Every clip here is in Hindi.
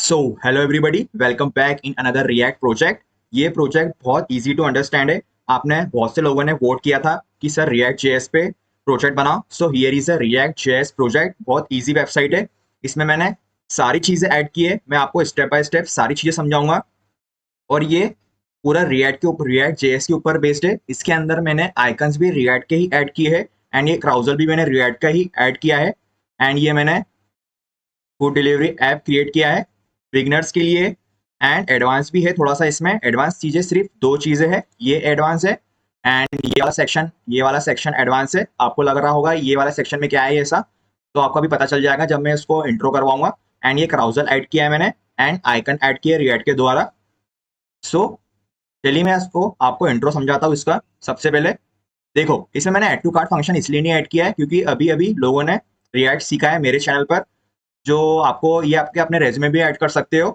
So hello everybody, welcome back in another react project. ये प्रोजेक्ट बहुत इजी टू अंडरस्टैंड है। आपने बहुत से लोगों ने वोट किया था कि सर रिएक्ट जेएस पे प्रोजेक्ट बनाओ। सो here is a react JS project. बहुत इजी वेबसाइट है। इसमें मैंने सारी चीजें ऐड की है। मैं आपको स्टेप बाय स्टेप सारी चीजें समझाऊंगा। और ये पूरा रिएक्ट के ऊपर, रिएक्ट जेएस के ऊपर बेस्ड है। इसके अंदर मैंने आइकन्स भी रिएक्ट के ही ऐड किए हैं एंड ये क्राउजल भी मैंने रिएक्ट का ही ऐड किया है। एंड ये मैंने फूड डिलीवरी ऐप क्रिएट किया है बिगनर्स के लिए। एंड एडवांस भी है थोड़ा सा। इसमें एडवांस चीजें सिर्फ दो चीजें हैं। ये एडवांस है एंड ये वाला सेक्शन एडवांस है। आपको लग रहा होगा ये वाला सेक्शन में क्या है ऐसा, तो आपको भी पता चल जाएगा जब मैं इसको इंट्रो करवाऊंगा। एंड ये क्राउजल ऐड किया है मैंने एंड आइकन ऐड किया रिएक्ट के द्वारा। सो चलिए मैं इसको आपको इंट्रो समझाता हूँ इसका। सबसे पहले देखो, इसमें मैंने ऐड टू कार्ट फंक्शन इसलिए नहीं ऐड किया है क्योंकि अभी अभी लोगों ने रिएक्ट सीखा है मेरे चैनल पर, जो आपको ये आपके अपने रेज्यूमे भी ऐड कर सकते हो।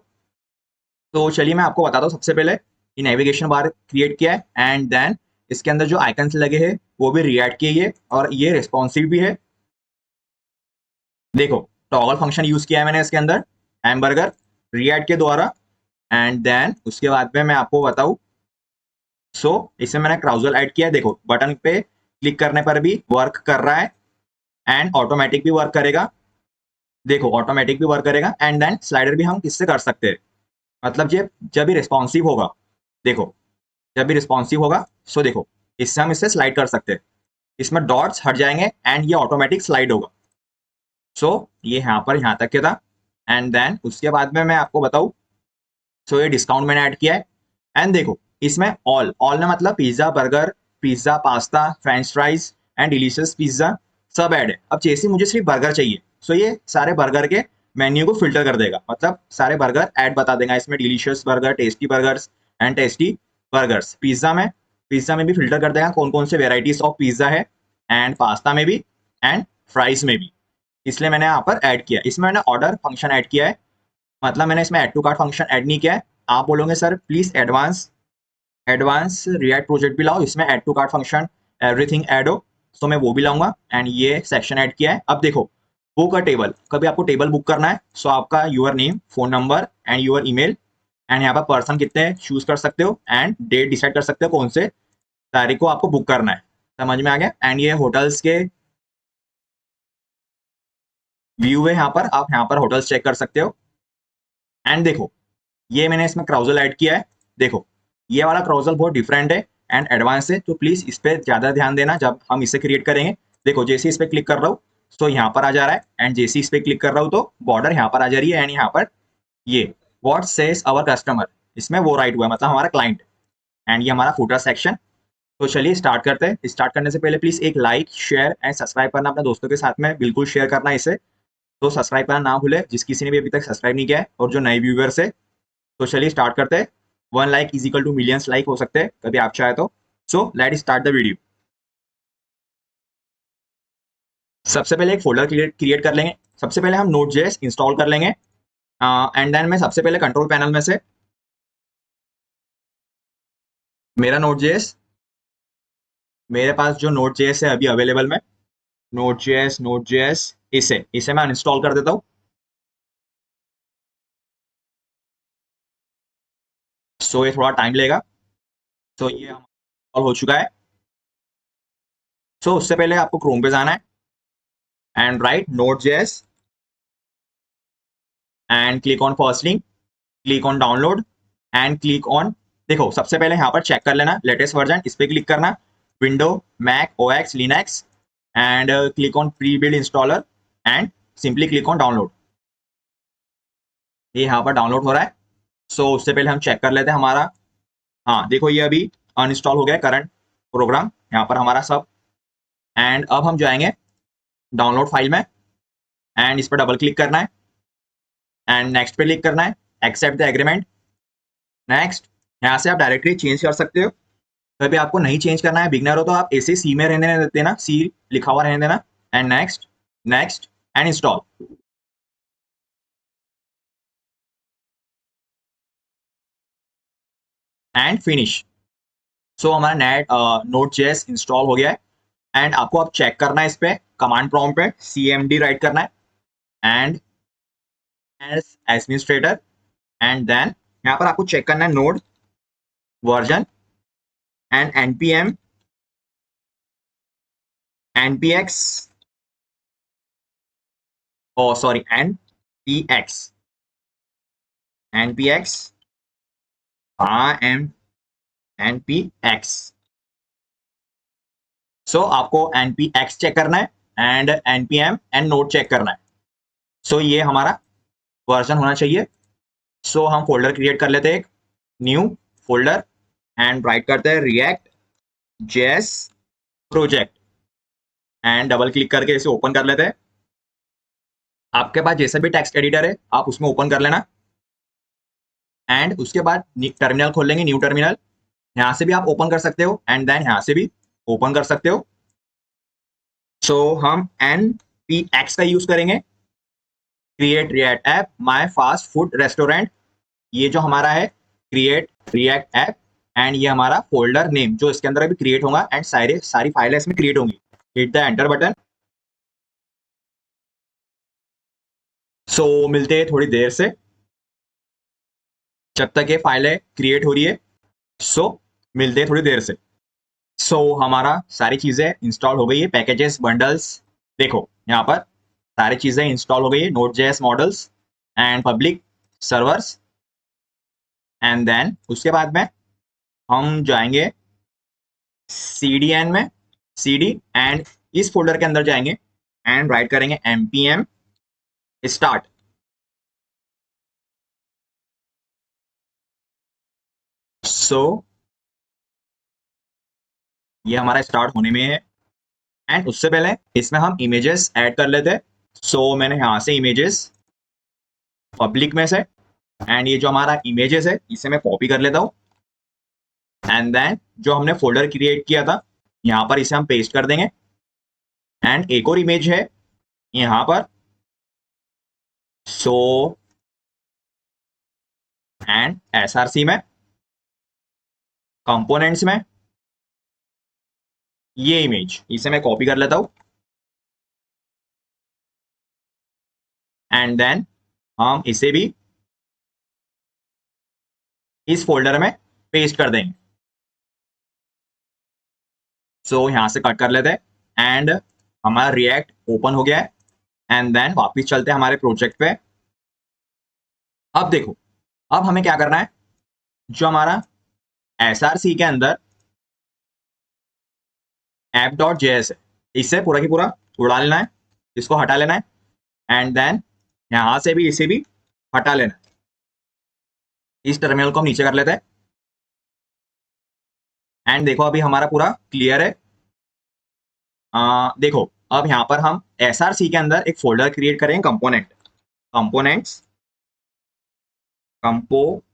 तो चलिए मैं आपको बताता हूँ। सबसे पहले ये नेविगेशन बार क्रिएट किया है एंड देन इसके अंदर जो आइकन्स लगे हैं वो भी रिएक्ट किए है और ये रिस्पॉन्सिव भी है। देखो, टॉगल फंक्शन यूज किया है मैंने इसके अंदर हैमबर्गर रिएक्ट के द्वारा। एंड देन उसके बाद में मैं आपको बताऊं, सो इसमें मैंने क्राउजल ऐड किया है। देखो, बटन पे क्लिक करने पर भी वर्क कर रहा है एंड ऑटोमेटिक भी वर्क करेगा। देखो, ऑटोमेटिक भी वर्क करेगा एंड देन स्लाइडर भी हम किससे कर सकते हैं, मतलब जब भी रिस्पॉन्सिव होगा। देखो, जब भी रिस्पॉन्सिव होगा सो देखो, इससे हम इससे स्लाइड कर सकते हैं। इसमें डॉट्स हट जाएंगे एंड ये ऑटोमेटिक स्लाइड होगा। सो ये यहाँ पर यहाँ तक के था। एंड देन उसके बाद में मैं आपको बताऊँ, सो ये डिस्काउंट मैंने ऐड किया है। एंड देखो, इसमें ऑल ऑल ने मतलब pizza, burger, pizza, pasta, French fries and delicious pizza सब ऐड है। अब जैसे मुझे सिर्फ बर्गर चाहिए, सो ये सारे बर्गर के मेन्यू को फिल्टर कर देगा, मतलब सारे बर्गर ऐड बता देगा इसमें। Delicious burger, tasty burgers and tasty burgers. Pizza में भी फिल्टर कर देगा कौन कौन से वेराइटीज ऑफ पिज्जा है एंड पास्ता में भी एंड फ्राइज में भी। इसलिए मैंने यहाँ पर ऐड किया। इसमें मैंने ऑर्डर फंक्शन ऐड किया है, मतलब मैंने इसमें add to cart function add नहीं किया है। आप बोलोगे sir please advance advance react project भी लाओ, इसमें add to cart function everything add हो। तो मैं वो भी लाऊंगा एंड ये सेक्शन ऐड किया है। अब देखो, बुक अ टेबल, कभी आपको टेबल बुक करना है सो आपका your name, phone number and your email and यहाँ पर पर्सन कितने चूज कर सकते हो एंड डेट डिसाइड कर सकते हो कौन से तारीख को आपको बुक करना है। समझ में आ गया। एंड ये होटल्स के व्यू है, यहाँ पर आप यहाँ पर होटल्स चेक कर सकते हो। एंड देखो, ये मैंने इसमें क्राउजल ऐड किया है। देखो, ये वाला क्राउजल बहुत डिफरेंट है एंड एडवांस है, तो प्लीज इस पर ज्यादा ध्यान देना जब हम इसे क्रिएट करेंगे। देखो, जैसे इस पे क्लिक कर रहा हूँ तो यहाँ पर आ जा रहा है एंड जैसे इस पे क्लिक कर रहा हूँ तो बॉर्डर यहाँ पर आ जा रही है एंड यहाँ पर ये व्हाट सेज आवर कस्टमर, इसमें वो राइट हुआ है, मतलब हमारा क्लाइंट। एंड ये हमारा फुटर सेक्शन। तो चलिए स्टार्ट करते हैं। स्टार्ट करने से पहले प्लीज एक लाइक, शेयर एंड सब्सक्राइब करना अपने दोस्तों के साथ में बिल्कुल शेयर करना इसे। तो सब्सक्राइब करना ना भूले जिस किसी ने भी अभी तक सब्सक्राइब नहीं किया है और जो नए व्यूअर्स है। तो चलिए स्टार्ट करते हैं। 1 like is equal to millions like हो सकते हैं कभी आप चाहे तो। So let start the video. सबसे पहले एक फोल्डर क्रिएट कर लेंगे। सबसे पहले हम Node.js इंस्टॉल कर लेंगे एंड देन मैं सबसे पहले कंट्रोल पैनल में से मेरा Node.js, मेरे पास जो Node.js है अभी अवेलेबल में, Node.js इसे इसे मैं अनइंस्टॉल कर देता हूँ। सो ये थोड़ा टाइम लेगा। सो ये इंस्टॉल हो चुका है। सो उससे पहले आपको क्रोम पे जाना है and right Node.js and click on first link, click on download and click on, देखो सबसे पहले यहाँ पर चेक कर लेना लेटेस्ट वर्जन, इस पे क्लिक करना, window, Mac OX, Linux and click on pre build installer and simply click on download. ये यहाँ पर डाउनलोड हो रहा है। सो उससे पहले हम चेक कर लेते हैं हमारा, हाँ देखो ये अभी अनइंस्टॉल हो गया करंट प्रोग्राम यहाँ पर हमारा सब। एंड अब हम जाएंगे डाउनलोड फाइल में एंड इस पर डबल क्लिक करना है एंड नेक्स्ट पे क्लिक करना है, एक्सेप्ट द एग्रीमेंट, नेक्स्ट। यहाँ से आप डायरेक्टली चेंज कर सकते हो। कभी आपको नहीं चेंज करना है, बिगनर हो तो आप ऐसे सी में रहने देना, सी लिखा हुआ रहने देना and next, next and install and finish. So हमारा नेट Node.js इंस्टॉल हो गया है। एंड आपको अब चेक करना है, इस पे कमांड प्रॉम्प्ट पे cmd राइट करना है and as administrator and then यहाँ पर आपको चेक करना है node version and npm npx sorry npx npx so आपको npx चेक करना है and npm and node check करना है। सो ये हमारा वर्जन होना चाहिए। सो हम फोल्डर क्रिएट कर लेते हैं, एक न्यू फोल्डर एंड राइट करते हैं react JS project and double click करके इसे ओपन कर लेते हैं। आपके पास जैसे भी टेक्स्ट एडिटर है आप उसमें ओपन कर लेना एंड उसके बाद टर्मिनल खोल लेंगे, न्यू टर्मिनल। यहाँ से भी आप ओपन कर सकते हो एंड देन यहाँ से भी ओपन कर सकते हो। सो हम npx का यूज करेंगे, create react app my fast food restaurant. ये जो हमारा है क्रिएट रिएक्ट ऐप एंड ये हमारा फोल्डर नेम जो इसके अंदर अभी क्रिएट होगा एंड सारी फाइलें इसमें क्रिएट होंगी। Hit the enter button. So मिलते हैं थोड़ी देर से जब तक ये फाइलें क्रिएट हो रही है। सो मिलते हैं थोड़ी देर से। सो हमारा सारी चीजें इंस्टॉल हो गई है, पैकेजेस बंडल्स देखो यहाँ पर सारी चीजें इंस्टॉल हो गई है, Node.js models and public servers. And then उसके बाद में हम जाएंगे CDN में, CD एंड इस फोल्डर के अंदर जाएंगे एंड राइट करेंगे npm स्टार्ट। सो ये हमारा स्टार्ट होने में है एंड उससे पहले इसमें हम इमेजेस ऐड कर लेते हैं। सो मैंने यहाँ से इमेजेस पब्लिक में से एंड ये जो हमारा इमेजेस है इसे मैं कॉपी कर लेता हूँ एंड देन जो हमने फोल्डर क्रिएट किया था यहाँ पर इसे हम पेस्ट कर देंगे। एंड एक और इमेज है यहाँ पर। सो एंड SRC में कंपोनेंट्स में ये इमेज इसे मैं कॉपी कर लेता हूँ एंड देन हम इसे भी इस फोल्डर में पेस्ट कर देंगे। सो यहाँ से कट कर लेते हैं एंड हमारा रिएक्ट ओपन हो गया है एंड देन वापस चलते हैं हमारे प्रोजेक्ट पे। अब देखो अब हमें क्या करना है, जो हमारा SRC के अंदर app.js है इससे पूरा की पूरा उड़ा लेना है, इसको हटा लेना है एंड देन यहां से भी इसे भी हटा लेना है। इस टर्मिनल को हम नीचे कर लेते हैं एंड देखो अभी हमारा पूरा क्लियर है। देखो अब यहाँ पर हम SRC के अंदर एक फोल्डर क्रिएट करेंगे कंपोनेंट्स कंपोनेंट्स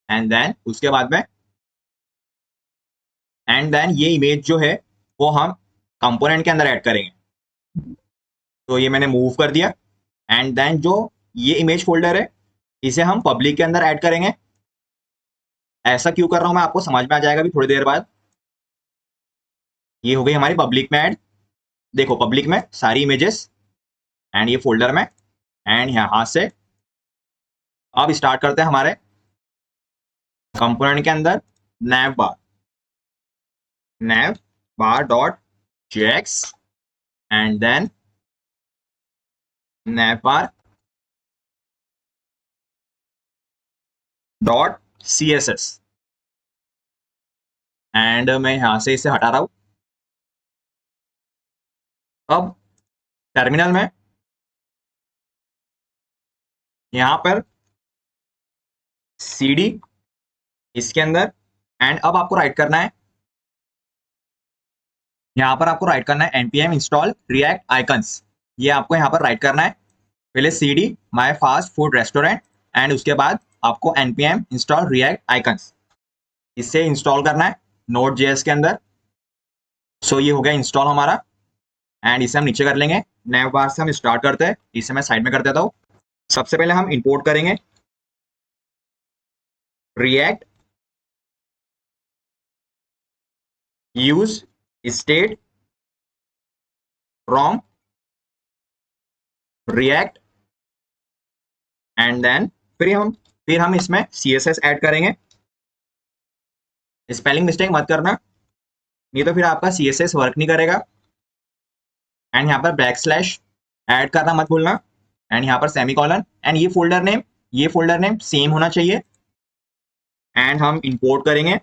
एंड देन उसके बाद में एंड देन ये इमेज जो है वो हम कंपोनेंट के अंदर ऐड करेंगे। तो ये मैंने मूव कर दिया एंड देन जो ये इमेज फोल्डर है इसे हम पब्लिक के अंदर ऐड करेंगे। ऐसा क्यों कर रहा हूं मैं आपको समझ में आ जाएगा अभी थोड़ी देर बाद। ये हो गई हमारी पब्लिक में ऐड। देखो पब्लिक में सारी इमेजेस एंड ये फोल्डर में एंड यहां से अब स्टार्ट करते हैं हमारे कंपोनेंट के अंदर nav bar dot jx and then navbar dot css and मैं यहां से इसे हटा रहा हूं। अब टर्मिनल में यहां पर cd इसके अंदर एंड अब आपको राइट करना है, यहां पर आपको राइट करना है npm इंस्टॉल रिएक्ट आइकन्स। ये आपको यहां पर राइट करना है पहले cd my fast food restaurant and उसके बाद आपको npm इंस्टॉल रिएक्ट आइकन्स इसे इंस्टॉल करना है Node.js के अंदर। सो ये हो गया इंस्टॉल हमारा एंड इसे हम नीचे कर लेंगे। नैव बार से हम स्टार्ट करते हैं, इसे मैं साइड में कर देता हूँ। सबसे पहले हम इंपोर्ट करेंगे react use state from react and then फिर हम इसमें CSS ऐड करेंगे। स्पेलिंग मिस्टेक मत करना, नहीं तो फिर आपका CSS वर्क नहीं करेगा। एंड यहाँ पर बैक स्लैश ऐड करना मत भूलना, एंड यहाँ पर सेमीकोलन, एंड ये फोल्डर नेम सेम होना चाहिए। एंड हम इंपोर्ट करेंगे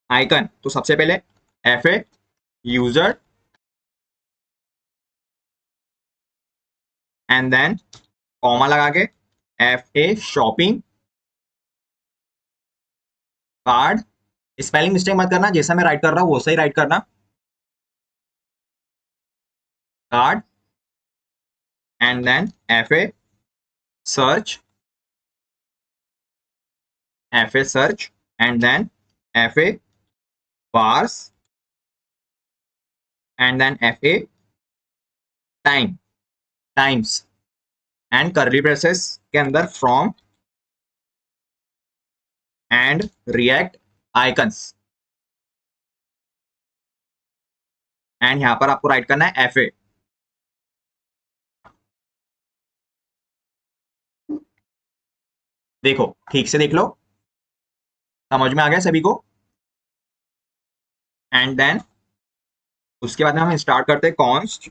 आइकन, तो सबसे पहले FA user and then comma लगा के FA shopping card. Spelling mistake मत करना, जैसा मैं राइट कर रहा हूँ वैसा ही राइट करना, card and then FA search and then FA bars and then FA times and curly braces के अंदर from and react icons. And यहां पर आपको राइट करना है FA। देखो ठीक से देख लो, समझ में आ गया सभी को। एंड देन उसके बाद हम स्टार्ट करते हैं const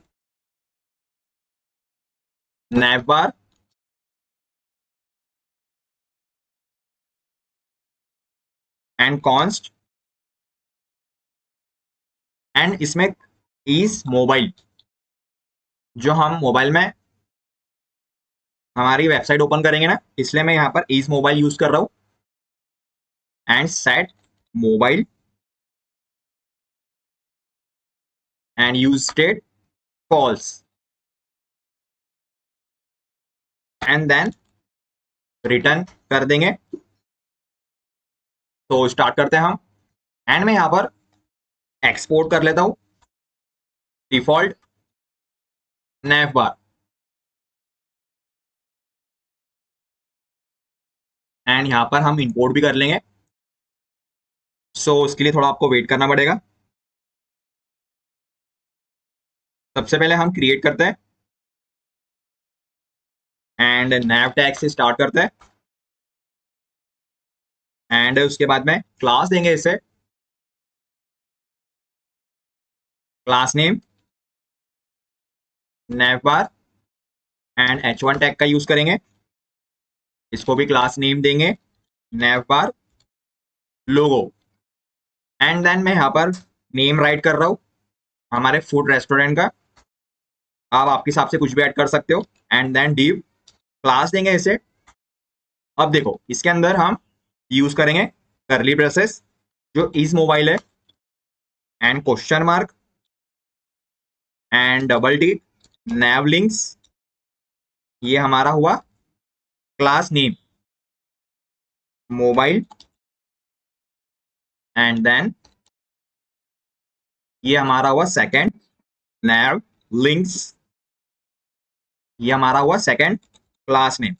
navbar and const and इसमें इज मोबाइल, जो हम मोबाइल में हमारी वेबसाइट ओपन करेंगे ना, इसलिए मैं यहाँ पर इज मोबाइल यूज कर रहा हूं। And set mobile and use state false and then return कर देंगे। तो स्टार्ट करते हैं हम, एंड मैं यहां पर एक्सपोर्ट कर लेता हूं डिफॉल्ट navbar एंड यहां पर हम इंपोर्ट भी कर लेंगे। सो उसके लिए थोड़ा आपको वेट करना पड़ेगा। सबसे पहले हम क्रिएट करते हैं एंड nav टैग से स्टार्ट करते हैं, एंड उसके बाद में क्लास देंगे इसे, class name navbar and h1 tag का यूज करेंगे। इसको भी क्लास नेम देंगे navbar लोगो। एंड देन मैं यहाँ पर नेम राइट कर रहा हूँ हमारे फूड रेस्टोरेंट का, आप आपके हिसाब से कुछ भी ऐड कर सकते हो। एंड देन div क्लास देंगे इसे। अब देखो इसके अंदर हम यूज करेंगे करली ब्रेसेस, जो इज मोबाइल है, and question mark and double T nav links, ये हमारा हुआ class name mobile. And then ये हमारा हुआ सेकंड nav links, ये हमारा हुआ सेकंड क्लास नेम।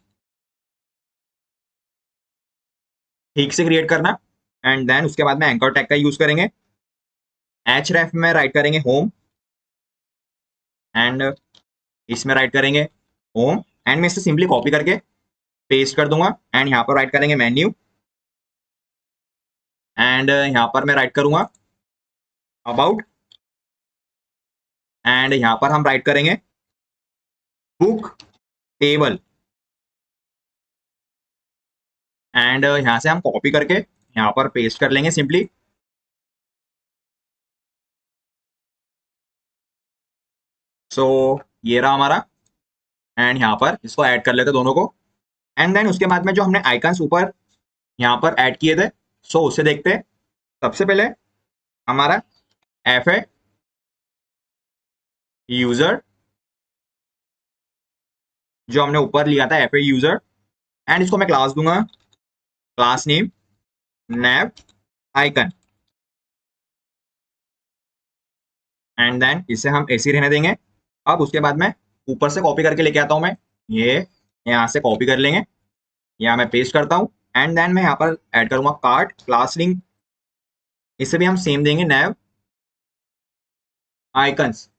ठीक से क्रिएट करना। एंड देन उसके बाद में एंकर टैग का यूज करेंगे, href में राइट करेंगे होम, एंड इसमें राइट करेंगे होम, एंड मैं इसे सिंपली कॉपी करके पेस्ट कर दूंगा। एंड यहाँ पर राइट करेंगे मेन्यू, एंड यहाँ पर मैं राइट करूंगा अबाउट, एंड यहाँ पर हम राइट करेंगे बुक टेबल। एंड यहाँ से हम कॉपी करके यहाँ पर पेस्ट कर लेंगे सिंपली। सो ये रहा हमारा, एंड यहाँ पर इसको ऐड कर लेते दोनों को। एंड देन उसके बाद में जो हमने आइकन्स ऊपर यहाँ पर ऐड किए थे, सो उसे देखते हैं। सबसे पहले हमारा FA यूजर, जो हमने ऊपर लिया था FA यूजर, एंड इसको मैं क्लास दूंगा class name nav icon. And then इसे हम ऐसे ही रहने देंगे। अब उसके बाद में ऊपर से कॉपी करके लेके आता हूं मैं, ये यहाँ से कॉपी कर लेंगे, यहाँ मैं पेस्ट करता हूँ। एंड देन मैं यहाँ पर ऐड करूंगा कार्ट क्लास लिंक, इसे भी हम सेम देंगे नैव आइकन्स।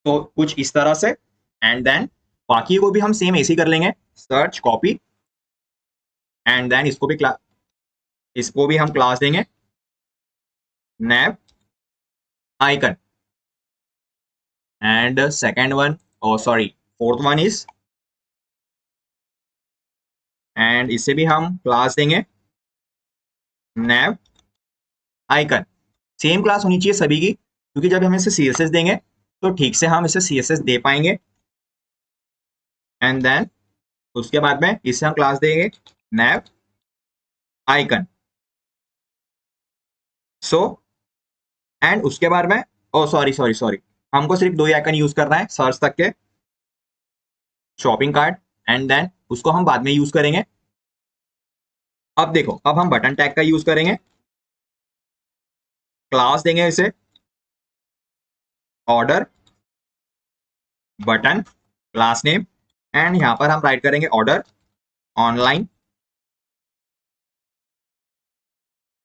तो कुछ इस तरह से, एंड देन बाकी को भी हम सेम ऐसे ही कर लेंगे, सर्च कॉपी, एंड देन इसको भी हम क्लास देंगे nav icon, and second one, oh sorry fourth one is, and इसे भी हम क्लास देंगे नैव आइकन। सेम क्लास होनी चाहिए सभी की, क्योंकि जब हम इसे सीएसएस देंगे तो ठीक से हम इसे सीएसएस दे पाएंगे। एंड देन उसके बाद में इसे हम क्लास देंगे नैव आइकन। सो एंड उसके बाद में, ओ सॉरी सॉरी सॉरी, हमको सिर्फ दो ही आइकन यूज करना है सर्च तक के, शॉपिंग कार्ट, एंड देन उसको हम बाद में यूज करेंगे। अब देखो, अब हम बटन टैग का यूज करेंगे, क्लास देंगे इसे order button class name, and यहां पर हम राइट करेंगे ऑर्डर ऑनलाइन।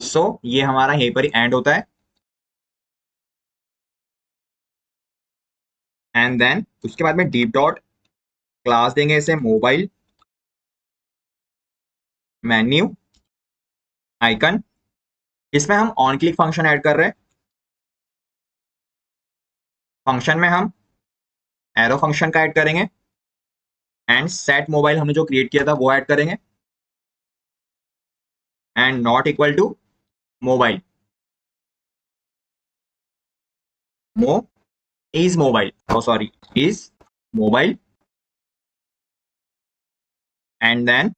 सो ये हमारा यहीं पर ही एंड होता है। एंड देन उसके बाद में डीप डॉट क्लास देंगे इसे मोबाइल मेन्यू आइकन, इसमें हम ऑन क्लिक फंक्शन ऐड कर रहे हैं। फंक्शन में हम एरो फंक्शन का ऐड करेंगे, एंड सेट मोबाइल हमने जो क्रिएट किया था वो ऐड करेंगे, and not equal to mobile, मो is mobile, oh sorry is mobile, and then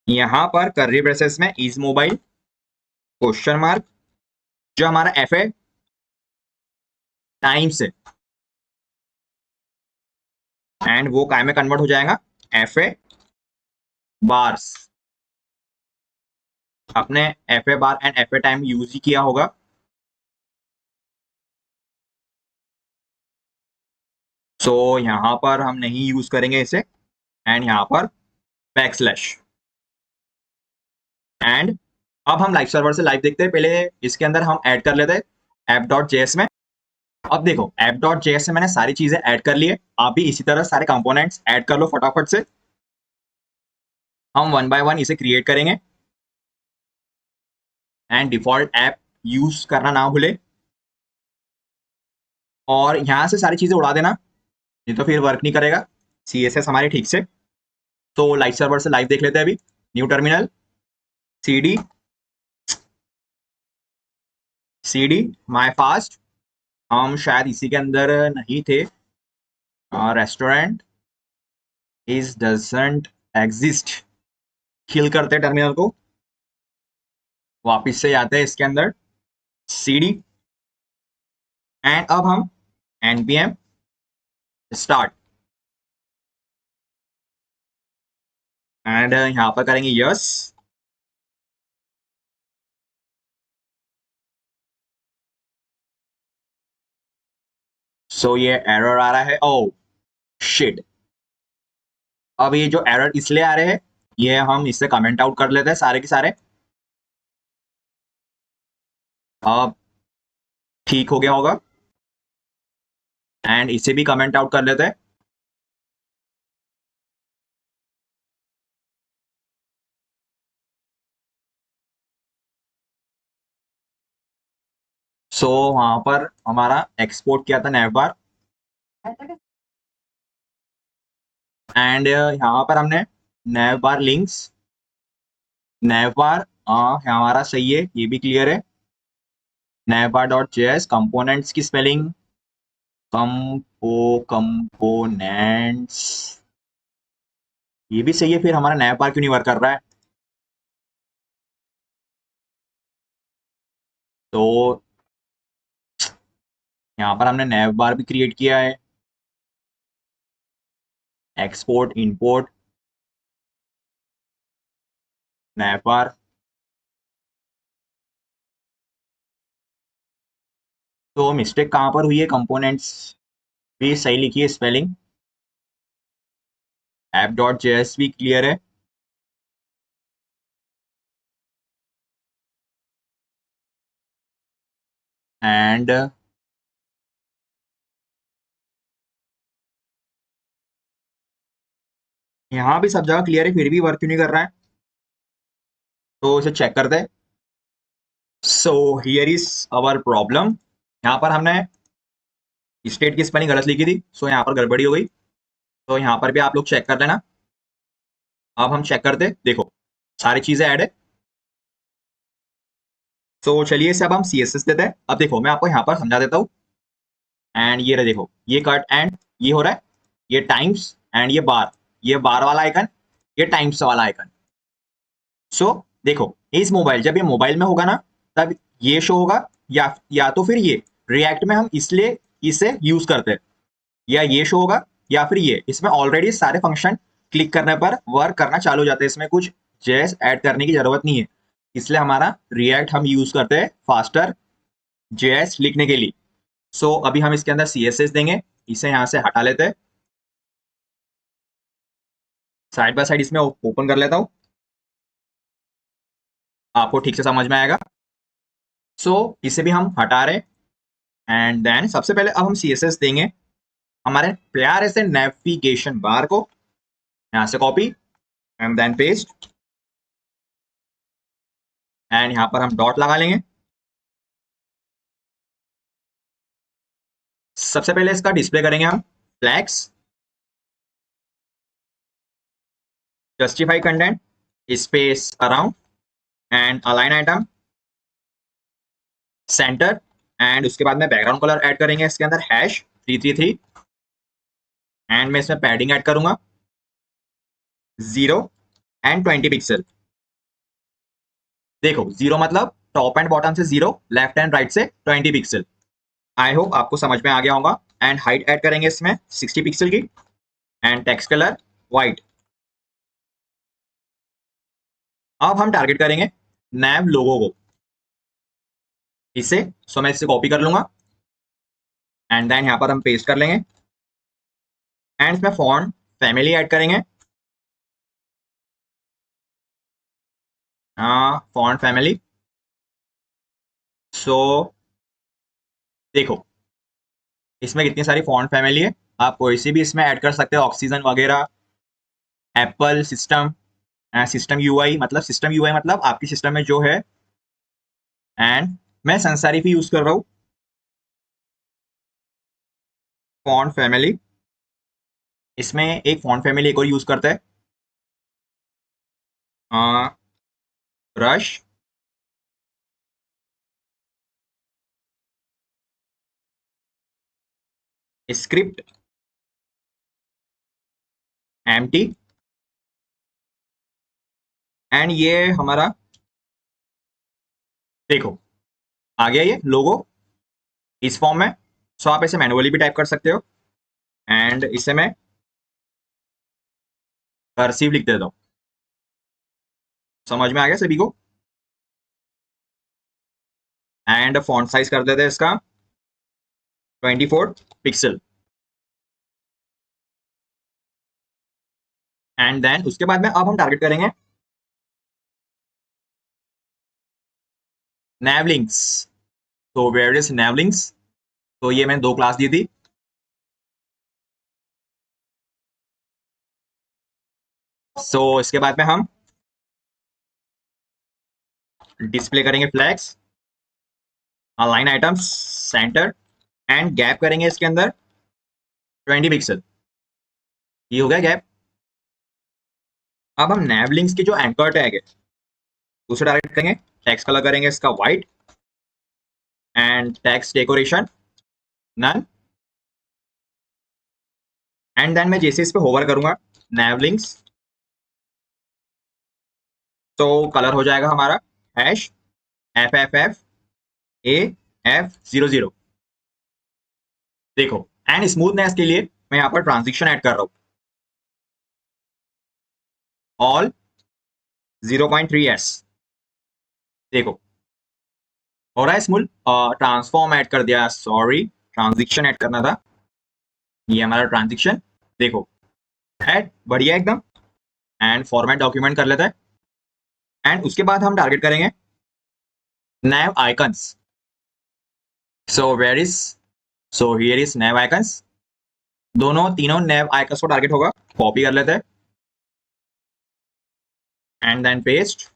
यहां पर कर्ली ब्रेसेस में इज मोबाइल क्वेश्चन मार्क, जो हमारा एफ ए टाइम से, एंड वो काय में कन्वर्ट हो जाएगा एफ ए बार्स। अपने F A bar and F A time use ही किया होगा। सो यहां पर हम नहीं यूज करेंगे इसे, एंड यहां पर बैकस्लैश, एंड अब हम लाइव सर्वर से लाइव देखते हैं। पहले इसके अंदर हम ऐड कर लेते हैं ऐप डॉट जेएस में। अब देखो ऐप डॉट जेएस से मैंने सारी चीजें ऐड कर ली है, आप भी इसी तरह सारे कंपोनेंट्स ऐड कर लो फटाफट से। हम वन बाय वन इसे क्रिएट करेंगे, एंड डिफॉल्ट ऐप यूज करना ना भूले, और यहां से सारी चीजें उड़ा देना, नहीं तो फिर वर्क नहीं करेगा सीएसएस हमारे ठीक से। तो लाइव सर्वर से लाइव देख लेते हैं अभी। न्यू टर्मिनल सीडी सीडी माई फास्ट, हम शायद इसी के अंदर नहीं थे, रेस्टोरेंट इज डजंट एग्जिस्ट, किल करते हैं टर्मिनल को, वापिस से आते हैं इसके अंदर सीडी, एंड अब हम npm स्टार्ट, एंड यहां पर करेंगे यस। सो ये एरर आ रहा है, ओ शिट। अब ये जो एरर इसलिए आ रहे हैं, ये हम इससे कमेंट आउट कर लेते हैं सारे के सारे। अब ठीक हो गया होगा, एंड इसे भी कमेंट आउट कर लेते हैं। सो वहां पर हमारा एक्सपोर्ट किया था नैवबार, एंड यहाँ पर हमने नैवबार लिंक्स, नैवबार हमारा सही है, ये भी क्लियर है। नैवबार डॉट जेएस कंपोनेंट्स की स्पेलिंग कंपोनेंट्स, ये भी सही है, फिर हमारा नैवबार क्यों नहीं वर्क कर रहा है? तो यहाँ पर हमने नैवबार भी क्रिएट किया है, एक्सपोर्ट इंपोर्ट नैवबार। तो मिस्टेक कहाँ पर हुई है? कंपोनेंट्स भी सही लिखी है स्पेलिंग, ऐप डॉट जेएस भी क्लियर है। एंड यहाँ भी सब जगह क्लियर है, फिर भी वर्क क्यों नहीं कर रहा है, तो इसे चेक करते हैं। सो हियर इज अवर प्रॉब्लम। यहाँ पर हमने स्टेट की स्पेलिंग गलत लिखी थी, सो यहाँ पर गड़बड़ी हो गई। तो यहाँ पर भी आप लोग चेक कर लेना। अब हम चेक करते, देखो सारी चीजें ऐड है। सो चलिए इसे अब हम CSS देते हैं। अब देखो मैं आपको यहाँ पर समझा देता हूँ। एंड ये रहे, देखो ये कट एंड ये हो रहा है, ये टाइम्स एंड ये बार वाला आइकन, ये टाइम्स वाला आइकन। सो देखो इस मोबाइल, जब ये मोबाइल में होगा ना, तब ये शो होगा, या तो फिर ये रिएक्ट में हम इसलिए इसे यूज करते हैं, या ये शो होगा, या फिर ये इसमें ऑलरेडी सारे फंक्शन क्लिक करने पर वर्क करना चालू हो जाते हैं, इसमें कुछ जेएस ऐड करने की जरूरत नहीं है। इसलिए हमारा रिएक्ट हम यूज करते हैं फास्टर जेएस लिखने के लिए। सो अभी हम इसके अंदर CSS देंगे, इसे यहाँ से हटा लेते हैं, साइड बाय साइड इसमें ओपन कर लेता हूँ, आपको ठीक से समझ में आएगा। सो इसे भी हम हटा रहे, एंड देन सबसे पहले अब हम CSS देंगे हमारे प्यारे से नेविगेशन बार को, यहाँ से copy and then paste, and यहाँ पर हम डॉट लगा लेंगे। सबसे पहले इसका डिस्प्ले करेंगे हम flags, justify content, space around and align item, centre, and उसके बाद में बैकग्राउंड कलर ऐड करेंगे इसके अंदर #333, एंड मैं इसमें पैडिंग ऐड करूंगा 0 एंड 20 पिक्सल। देखो 0 मतलब टॉप एंड बॉटम से 0, लेफ्ट एंड राइट से 20 पिक्सल। आई होप आपको समझ में आ गया होगा। एंड हाइट ऐड करेंगे इसमें 60 पिक्सल की, एंड टेक्स्ट कलर व्हाइट। अब हम टारगेट करेंगे नैव लोगो को, इसे मैं इसे कॉपी कर लूंगा, एंड देन यहाँ पर हम पेस्ट कर लेंगे, एंड इसमें फॉन्ट फैमिली ऐड करेंगे, फॉन्ट फैमिली। सो देखो इसमें कितनी सारी फॉन्ट फैमिली है, आप कोई सी भी इसमें ऐड कर सकते हो, ऑक्सीजन वगैरह, एप्पल सिस्टम, सिस्टम यूआई, मतलब सिस्टम यूआई मतलब आपकी सिस्टम में जो है। एंड मैं संसारी भी यूज कर रहा हूँ, फॉन्ट फैमिली। इसमें एक फॉन्ट फैमिली एक और यूज करता है, ब्रश, स्क्रिप्ट, एम्प्टी, एंड ये हमारा, देखो आ गया ये लोगो इस फॉर्म में। सो आप इसे मैनुअली भी टाइप कर सकते हो, एंड इसे मैं कर्सिव लिख देता हूँ। समझ में आ गया सभी को। एंड फॉन्ट साइज कर देते हैं इसका 24 पिक्सल, एंड देन उसके बाद में अब हम टारगेट करेंगे नैवलिंक्स। तो वेयर इज नैवलिंक्स, तो ये मैंने 2 क्लास दी थी। इसके बाद में हम डिस्प्ले करेंगे flags, align items, centre, and gap करेंगे इसके अंदर 20 पिक्सल। ये हो गया गैप। अब हम नैवलिंक्स की जो एंकर टैग है उसे टारगेट करेंगे, टेक्स्ट कलर करेंगे इसका white, and text decoration none, and then मैं जैसे इस पे होवर करूंगा नैवलिंक्स, तो कलर हो जाएगा हमारा #FFF-AF00। देखो एंड स्मूथनेस के लिए मैं यहाँ पर ट्रांजिशन ऐड कर रहा हूँ, ऑल 0.3s। देखो हो रहा है स्मूथ, ट्रांसफॉर्म ऐड कर दिया, सॉरी ट्रांजिशन ऐड करना था, ये हमारा ट्रांजिशन। देखो ऐड बढ़िया एकदम। एंड फॉर्मेट डॉक्यूमेंट कर लेते हैं। एंड उसके बाद हम टारगेट करेंगे nav icons। So where is, so here is nav icons। दोनों तीनों nav icons को टारगेट होगा। कॉपी कर लेते हैं and then paste.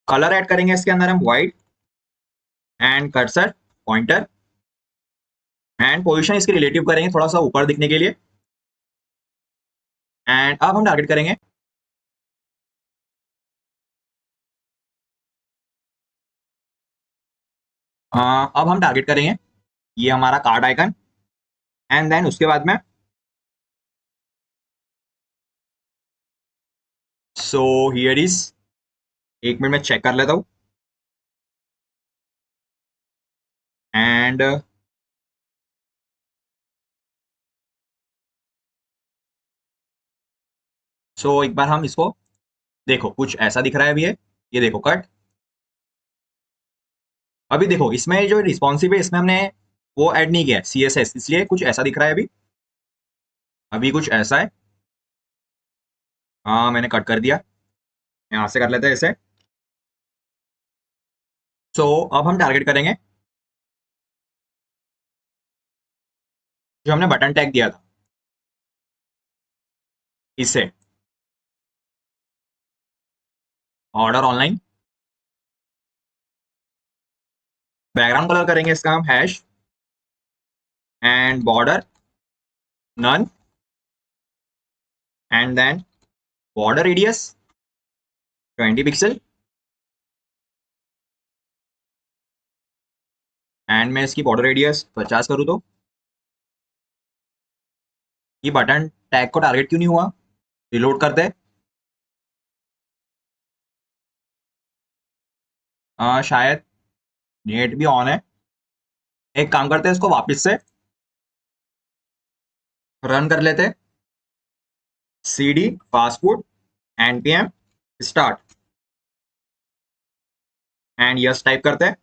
Colour add करेंगे इसके अंदर हम white. And cursor pointer. And position इसकी रिलेटिव करेंगे थोड़ा सा ऊपर दिखने के लिए। एंड अब हम टारगेट करेंगे अब हम टारगेट करेंगे ये हमारा कार्ड आइकन। एंड देन उसके बाद में सो हियर इज, एक मिनट में चेक कर लेता हूँ। एंड सो एक बार हम इसको देखो, कुछ ऐसा दिख रहा है अभी ये देखो कट। अभी देखो इसमें जो रिस्पॉन्सिव है इसमें हमने वो ऐड नहीं किया है CSS, इसलिए कुछ ऐसा दिख रहा है अभी। अभी कुछ ऐसा है। हाँ मैंने कट कर दिया। यहाँ से कर लेते हैं इसे। सो अब हम टारगेट करेंगे जो हमने बटन टैग दिया था इसे। Order online. बैकग्राउंड कलर करेंगे इसका हम hash. And border none. And then border radius 20 pixel. And मैं इसकी बॉर्डर रेडियस 50 करूँ तो ये बटन टैग को टारगेट क्यों नहीं हुआ? रिलोड करते हैं। शायद नेट भी ऑन है। एक काम करते हैं इसको वापस से रन कर लेते हैं। CD fast food npm start and yes type करते हैं।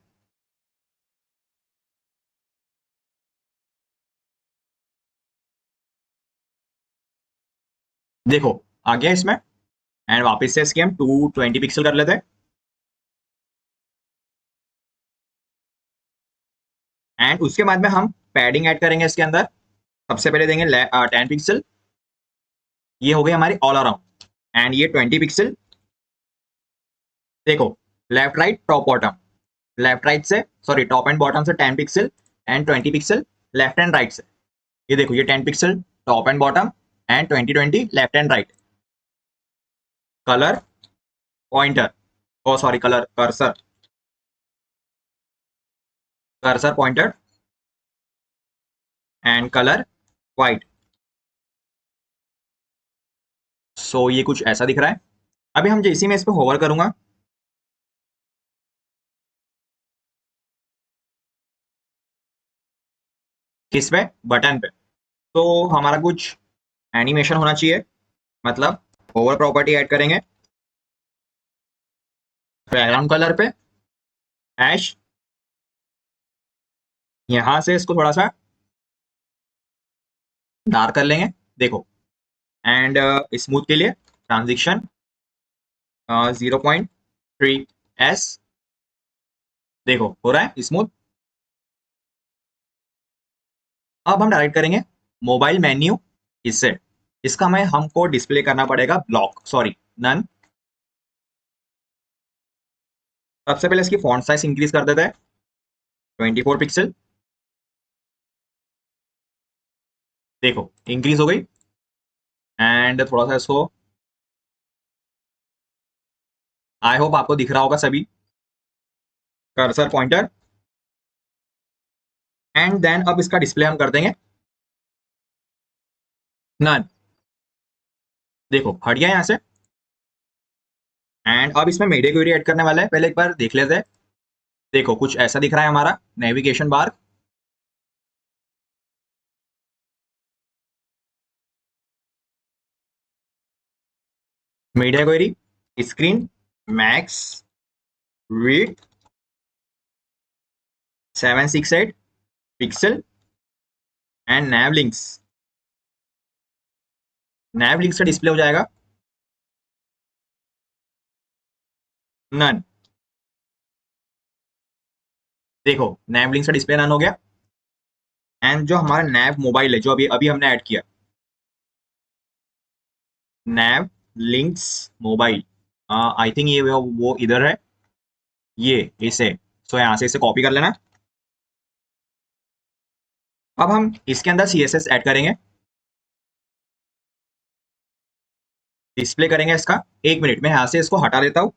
देखो आ गया इसमें। एंड वापस से इसकी हम 220 पिक्सल कर लेते हैं। एंड उसके बाद में हम पैडिंग ऐड करेंगे इसके अंदर। सबसे पहले देंगे 10 पिक्सल। ये हो गई हमारी ऑल अराउंड। एंड ये 20 पिक्सल। देखो left right top bottom, left right से सॉरी टॉप एंड बॉटम से 10 pixel and 20 pixel left and right से। ये देखो ये 10 pixel top and bottom and 20 left and right. Colour pointer, oh sorry colour cursor, cursor pointer and colour white. So ये कुछ ऐसा दिख रहा है। अभी हम जैसे मैं इस पर होवर करूंगा किस पे, बटन पे, तो हमारा कुछ एनिमेशन होना चाहिए। मतलब होवर प्रॉपर्टी ऐड करेंगे बैकग्राउंड कलर पे ऐश। यहां से इसको थोड़ा सा डार्क कर लेंगे देखो। एंड स्मूथ के लिए ट्रांजिशन 0.3s। देखो हो रहा है स्मूथ। अब हम डायरेक्ट करेंगे मोबाइल मेन्यू इससे। इसका हमें हमको डिस्प्ले करना पड़ेगा ब्लॉक सॉरी नन। सबसे पहले इसकी फॉन्ट साइज इंक्रीज कर देते हैं 24 पिक्सल। देखो इंक्रीज हो गई। एंड थोड़ा सा इसको, आई होप आपको दिख रहा होगा सभी। कर्सर पॉइंटर एंड देन अब इसका डिस्प्ले हम कर देंगे नन। देखो हट गया यहाँ से। एंड अब इसमें मीडिया क्वेरी ऐड करने वाला है, पहले एक बार देख लेते हैं। देखो कुछ ऐसा दिख रहा है हमारा navigation bar. Media query screen max width 768 pixel and nav links naive link से डिस्प्ले हो जाएगा नन। देखो नैव लिंक से डिस्प्ले नन हो गया। एंड जो हमारा नैव मोबाइल है जो अभी अभी हमने ऐड किया, नैव लिंक्स मोबाइल, आई थिंक ये वो इधर है, ये इसे, सो यहाँ से इसे कॉपी कर लेना। अब हम इसके अंदर CSS ऐड करेंगे, डिस्प्ले करेंगे इसका। 1 मिनट में यहाँ से इसको हटा देता हूँ।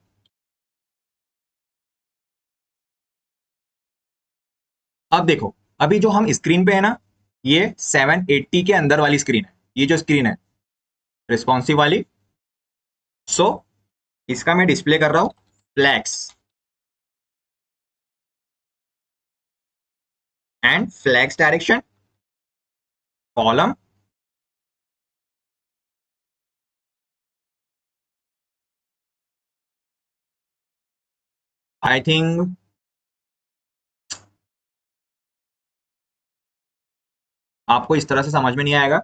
अब देखो अभी जो हम स्क्रीन पे है ना, ये 780 के अंदर वाली स्क्रीन है, ये जो स्क्रीन है रिस्पॉन्सिव वाली। सो इसका मैं डिस्प्ले कर रहा हूँ flex and flex direction column, I think आपको इस तरह से समझ में नहीं आएगा।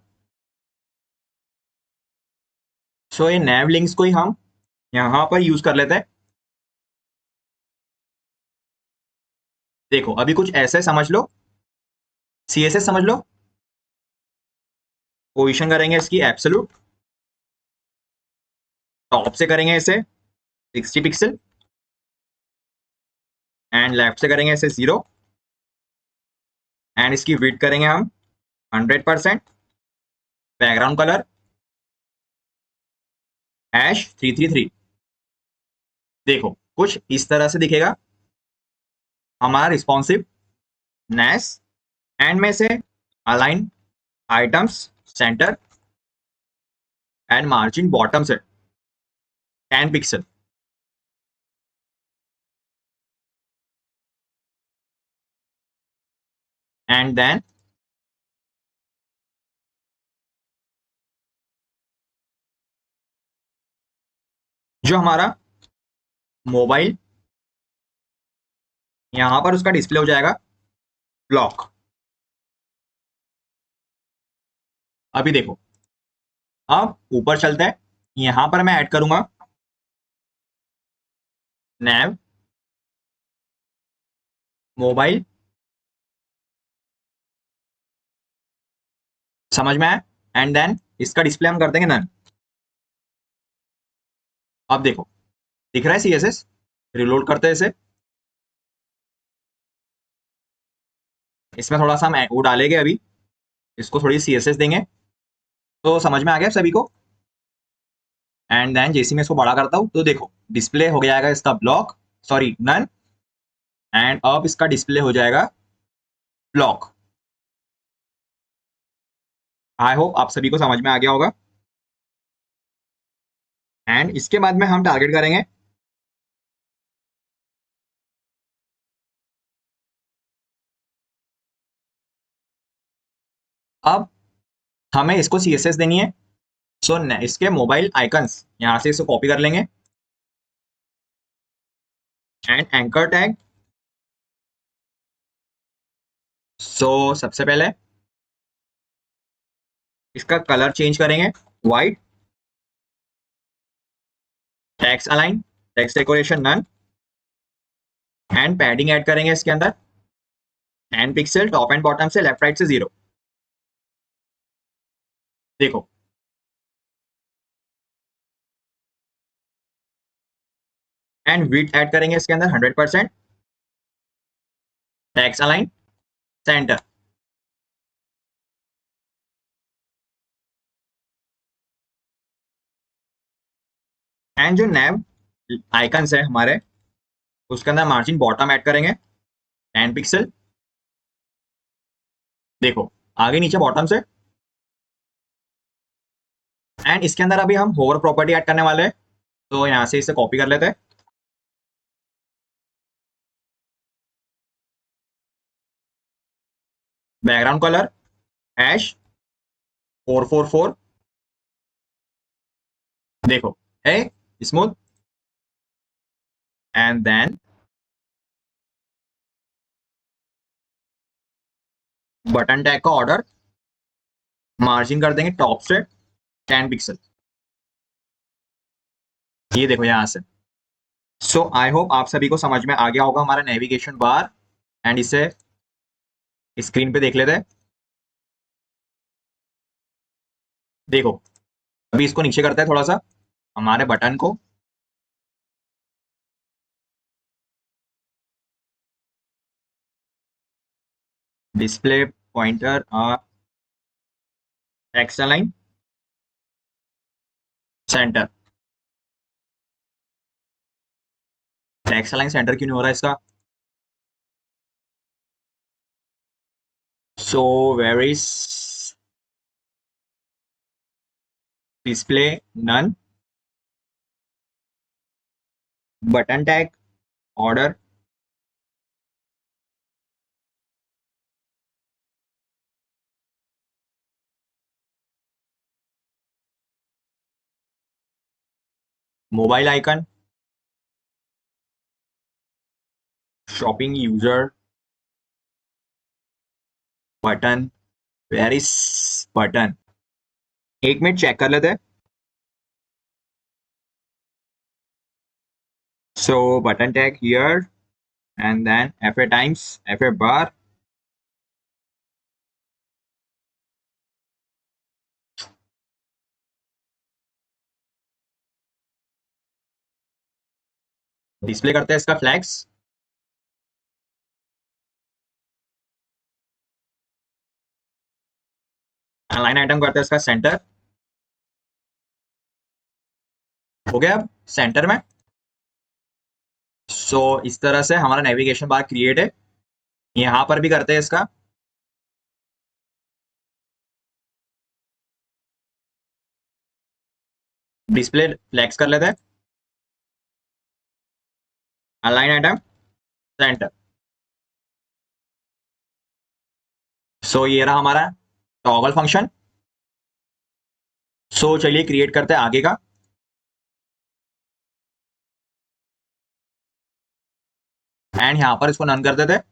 सो ये नैव लिंक्स को ही हम यहाँ पर यूज कर लेते हैं। देखो अभी कुछ ऐसे समझ लो, CSS समझ लो। पोजीशन करेंगे इसकी एब्सोल्यूट, टॉप से करेंगे इसे 60 पिक्सल एंड लेफ्ट से करेंगे इसे 0 एंड इसकी विड्थ करेंगे हम 100%। Background colour #333। देखो कुछ इस तरह से दिखेगा हमारा रिस्पॉन्सिव नेस। एंड में से align items centre and margin bottom से 10 पिक्सल। एंड देन जो हमारा मोबाइल यहां पर उसका डिस्प्ले हो जाएगा ब्लॉक। अभी देखो अब ऊपर चलते हैं, यहां पर मैं ऐड करूंगा नैव मोबाइल। समझ में आया? एंड देन इसका डिस्प्ले हम कर देंगे नन। अब देखो दिख रहा है CSS। रिलोड करते हैं इसे, इसमें थोड़ा सा हम वो डालेंगे अभी, इसको थोड़ी CSS देंगे। तो समझ में आ गया सभी को? एंड देन जैसे मैं इसको बड़ा करता हूँ तो देखो डिस्प्ले हो जाएगा इसका ब्लॉक, सॉरी नन। एंड अब इसका डिस्प्ले हो जाएगा ब्लॉक। आई होप आप सभी को समझ में आ गया होगा। एंड इसके बाद में हम टारगेट करेंगे अब हमें इसको CSS देनी है। सो इसके मोबाइल आइकन्स यहां से इसको कॉपी कर लेंगे एंड एंकर टैग। सो सबसे पहले इसका कलर चेंज करेंगे white, text align, text decoration none and padding add करेंगे इसके अंदर 10 पिक्सल टॉप एंड बॉटम से, लेफ्ट राइट से 0। देखो एंड विड्थ ऐड करेंगे इसके अंदर 100%, टेक्स्ट अलाइन सेंटर। एंड जो नैव आइकन्स है हमारे उसके अंदर मार्जिन बॉटम ऐड करेंगे 10 पिक्सल। देखो आगे नीचे बॉटम से। एंड इसके अंदर अभी हम होवर प्रॉपर्टी ऐड करने वाले हैं, तो यहाँ से इसे कॉपी कर लेते हैं। Background colour #444। देखो है smooth. And then button tag का ऑर्डर मार्जिन कर देंगे टॉप से 10 पिक्सल, ये देखो यहां से। सो आई होप आप सभी को समझ में आ गया होगा हमारा नेविगेशन बार। एंड इसे स्क्रीन पे देख लेते हैं। देखो अभी इसको नीचे करते हैं थोड़ा सा, हमारे बटन को। Display pointer X line centre. X line centre क्यों नहीं हो रहा है इसका? So where is display none, button tag order, mobile icon, shopping user, button, where is button. एक मिनट चेक कर लेते हैं। So button tag here and then F A times F A बार। डिस्प्ले करते हैं इसका फ्लैग्स, लाइन आइटम करते हैं इसका सेंटर। हो गया अब सेंटर में। सो इस तरह से हमारा नेविगेशन बार क्रिएट है। यहां पर भी करते हैं इसका। डिस्प्ले फ्लैक्स कर लेते हैं, अलाइन आइटम सेंटर। सो ये रहा हमारा टॉगल फंक्शन। सो चलिए क्रिएट करते हैं आगे का। एंड यहां पर इसको नन कर देते हैं।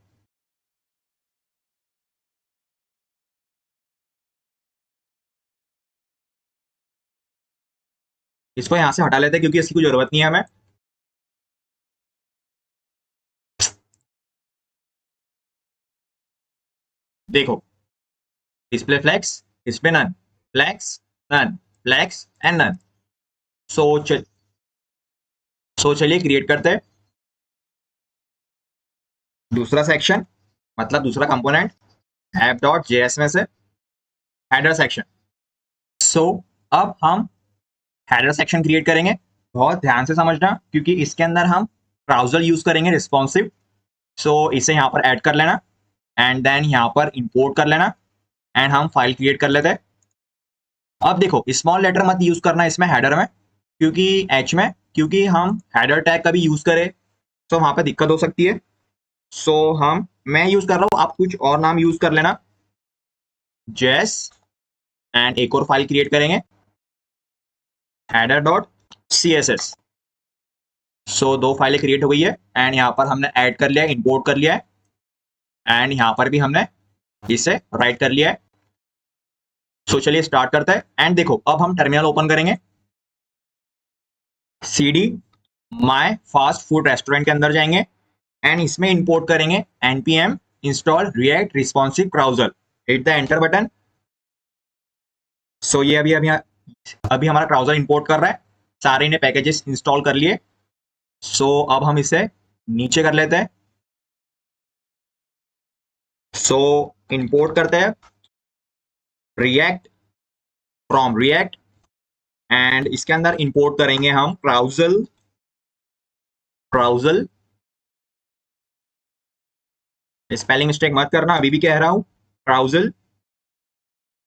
इसको यहां से हटा लेते हैं क्योंकि इसकी कोई जरूरत नहीं है हमें। देखो display flex, display none, flex, none, flex and none. So चलिए क्रिएट करते हैं दूसरा सेक्शन, मतलब दूसरा कंपोनेंट ऐप डॉट जेएस में से हेडर सेक्शन। सो अब हम हेडर सेक्शन क्रिएट करेंगे। बहुत ध्यान से समझना क्योंकि इसके अंदर हम ब्राउजर यूज करेंगे रिस्पॉन्सिव। सो इसे यहाँ पर ऐड कर लेना एंड देन यहाँ पर इंपोर्ट कर लेना एंड हम फाइल क्रिएट कर लेते हैं। अब देखो स्मॉल लेटर मत यूज करना इसमें हेडर में, क्योंकि एच में, क्योंकि हम हेडर टैग का भी यूज करें तो वहां पर दिक्कत हो सकती है। सो हम मैं यूज कर रहा हूँ, आप कुछ और नाम यूज कर लेना, जेस। एंड एक और फाइल क्रिएट करेंगे header dot C S S. So दो फाइलें क्रिएट हो गई है एंड यहाँ पर हमने ऐड कर लिया है, इंपोर्ट कर लिया है एंड यहाँ पर भी हमने इसे राइट कर लिया है। सो चलिए स्टार्ट करते हैं। एंड देखो अब हम टर्मिनल ओपन करेंगे, CD my fast food restaurant के अंदर जाएंगे एंड इसमें इंपोर्ट करेंगे npm install react responsive browser. Hit the enter button. So ये अभी अभी अभी हमारा ब्राउजर इंपोर्ट कर रहा है, सारे ने पैकेजेस इंस्टॉल कर लिए। सो अब हम इसे नीचे कर लेते हैं। सो इंपोर्ट करते हैं रिएक्ट फ्रॉम रिएक्ट एंड इसके अंदर इंपोर्ट करेंगे हम ब्राउजल। ब्राउजल स्पेलिंग मिस्टेक मत करना, अभी भी कह रहा हूं ब्राउजल,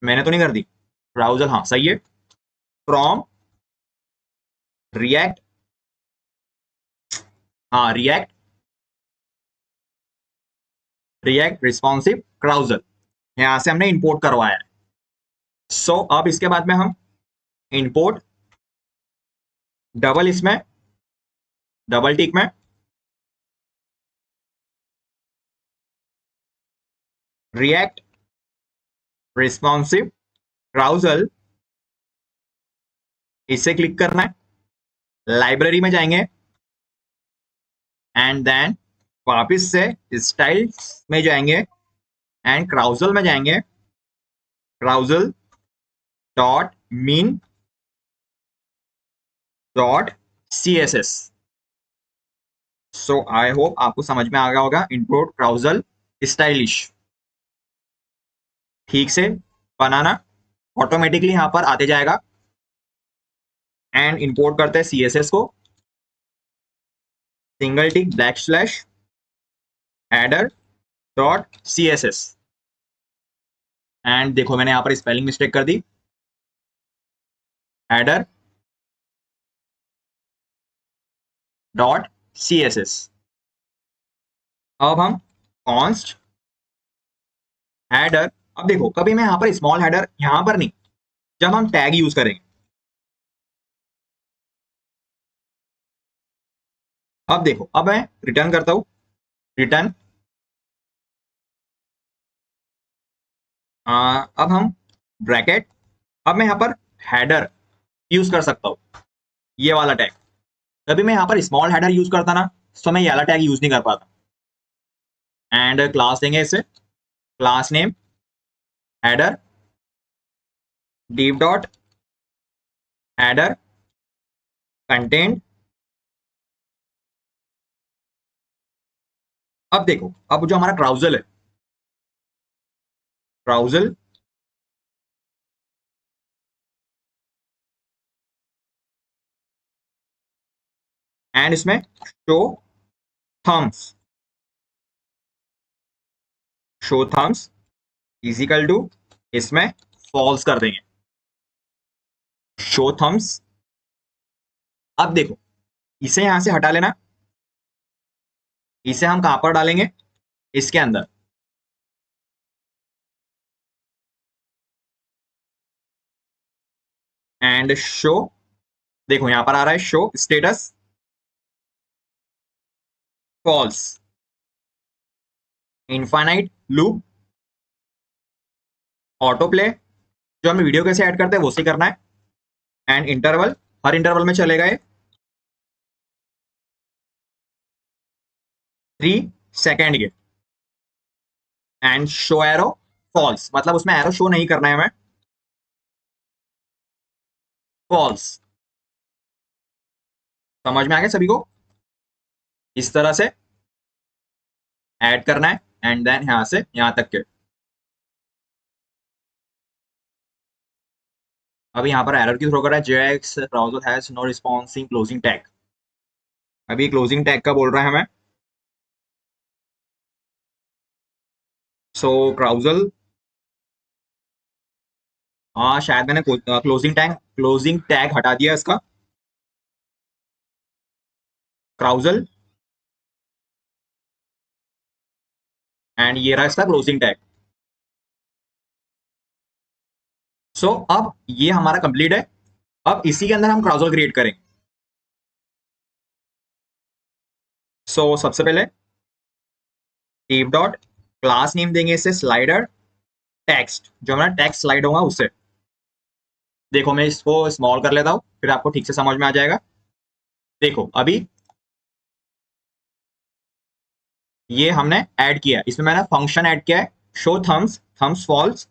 मैंने तो नहीं कर दी। ब्राउजल हाँ सही है। फ्रॉम रिएक्ट, हाँ रिएक्ट, रिएक्ट रिस्पॉन्सिव ब्राउजर, यहां से हमने इंपोर्ट करवाया है। सो अब इसके बाद में हम इंपोर्ट डबल इसमें डबल टिक में रिएक्ट रिस्पॉन्सिव ब्राउजर इससे क्लिक करना है, लाइब्रेरी में जाएंगे एंड देन वापस से स्टाइल्स में जाएंगे एंड क्राउजल में जाएंगे, carousel dot mean dot CSS। So I hope आपको समझ में आ गया होगा। इंपोर्ट क्राउजल स्टाइलिश ठीक से बनाना, ऑटोमेटिकली यहां पर आते जाएगा। एंड इंपोर्ट करते हैं CSS को, single tick backslash header dot CSS। And देखो मैंने यहां पर स्पेलिंग मिस्टेक कर दी, हेडर डॉट CSS। अब हम कॉन्स्ट हेडर, अब देखो कभी मैं यहां पर स्मॉल हेडर यहां पर नहीं, जब हम टैग यूज करेंगे। अब देखो, अब मैं रिटर्न करता हूं, रिटर्न। अब हम ब्रैकेट, अब मैं यहां पर हेडर यूज कर सकता हूं, ये वाला टैग। कभी मैं यहां पर स्मॉल हेडर यूज करता ना, तो मैं ये वाला टैग यूज नहीं कर पाता। एंड क्लास देंगे इसे, class name header div dot header content. अब देखो, अब जो हमारा ट्राउजल है, ट्राउजल एंड इसमें show thumbs, show thumbs is equal to, इसमें फॉल्स कर देंगे, शो थम्स। अब देखो इसे यहां से हटा लेना, इसे हम कहां पर डालेंगे, इसके अंदर। एंड शो, देखो यहां पर आ रहा है show status false, infinite loop, auto play, जो हम वीडियो कैसे ऐड करते हैं वो सी करना है। एंड इंटरवल, हर इंटरवल में चले गए 3 सेकेंड के। एंड शो एरो फॉल्स, मतलब उसमें एरो शो नहीं करना है हमें, फॉल्स। समझ में आ गया सभी को? इस तरह से ऐड करना है एंड देन यहां से यहां तक के। अभी यहां पर एरर की थ्रो कर रहा है, JSX browser has no corresponding closing tag. अभी क्लोजिंग टैग का बोल रहा है हमें। सो क्राउजल, हाँ शायद मैंने क्लोजिंग टैग हटा दिया इसका। क्राउजल एंड ये रहा इसका क्लोजिंग टैग। सो अब ये हमारा कंप्लीट है। अब इसी के अंदर हम क्राउजल क्रिएट करेंगे। सो सबसे पहले टीप डॉट क्लास नेम देंगे इसे स्लाइडर टेक्स्ट, जो हमारा टेक्स्ट स्लाइड होगा उससे। देखो मैं इसको स्मॉल कर लेता हूं, फिर आपको ठीक से समझ में आ जाएगा। देखो अभी ये हमने ऐड किया, इसमें मैंने फंक्शन ऐड किया है, show thumbs, thumbs false,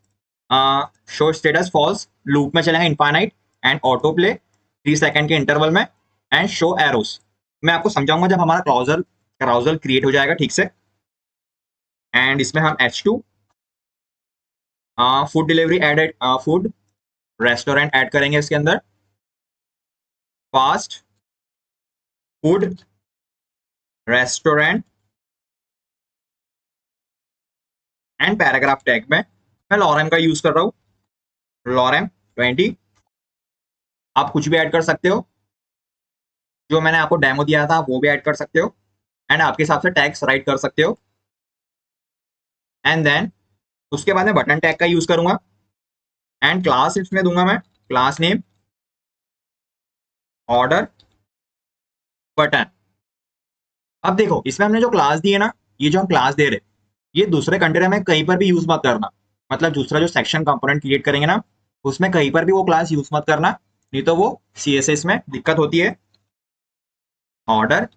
show status false, loop में चलेगा infinite and auto play 3 second के इंटरवल में, एंड शो एरोस। मैं आपको समझाऊंगा जब हमारा क्राउजल क्राउजल क्रिएट हो जाएगा ठीक से। एंड इसमें हम H2 food delivery added, food restaurant add करेंगे इसके अंदर, fast food restaurant. And paragraph tag में मैं लॉरेम का यूज कर रहा हूं, लॉरेम 20। आप कुछ भी ऐड कर सकते हो, जो मैंने आपको डेमो दिया था वो भी ऐड कर सकते हो, एंड आपके हिसाब से टैग्स राइट कर सकते हो। एंड देन उसके बाद मैं बटन टैग का यूज करूंगा एंड क्लास इसमें दूंगा मैं, क्लास नेम ऑर्डर बटन। अब देखो इसमें हमने जो क्लास दी है ना, ये जो हम क्लास दे रहे, ये दूसरे कंटेनर में कहीं पर भी यूज मत करना। मतलब दूसरा जो सेक्शन कंपोनेंट क्रिएट करेंगे ना, उसमें कहीं पर भी वो क्लास यूज मत करना। नहीं तो वो CSS में दिक्कत होती है। ऑर्डर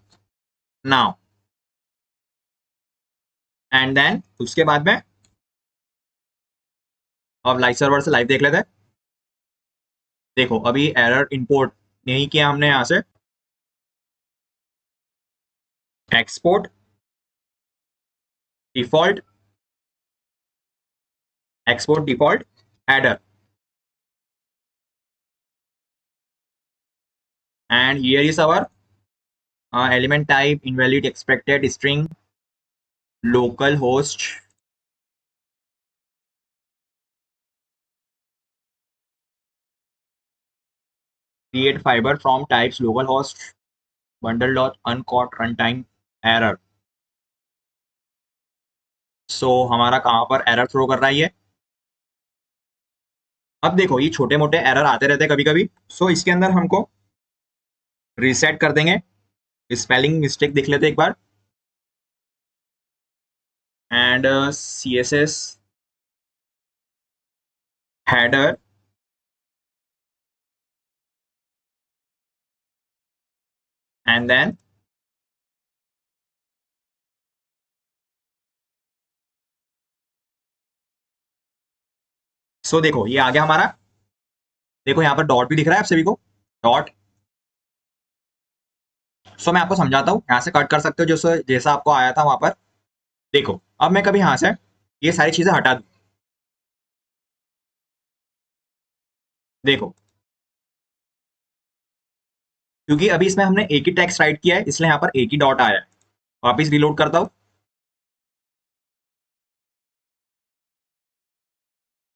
नाउ, एंड देन उसके बाद में अब लाइव सर्वर से लाइव देख लेते हैं। देखो अभी एरर इंपोर्ट नहीं किया हमने यहां से, export default, export default adder, and here is our element type invalid expected string local host create fiber from types localhost bundle dot uncaught runtime error। सो हमारा कहां पर एरर थ्रो कर रहा है ये। अब देखो ये छोटे मोटे एरर आते रहते हैं कभी कभी, सो इसके अंदर हमको रीसेट कर देंगे। स्पेलिंग मिस्टेक देख लेते हैं एक बार, and CSS header and then so देखो ये आ गया हमारा। देखो यहाँ पर डॉट भी दिख रहा है आप सभी को, डॉट। सो मैं आपको समझाता हूँ, यहाँ से कट कर सकते हो जैसे जैसा आपको आया था वहां पर। देखो अब मैं कभी यहाँ से ये सारी चीजें हटा दूं, देखो क्योंकि अभी इसमें हमने एक ही टेक्स्ट राइट किया है इसलिए यहाँ पर एक ही डॉट आया है। वापिस रिलोड करता हूं,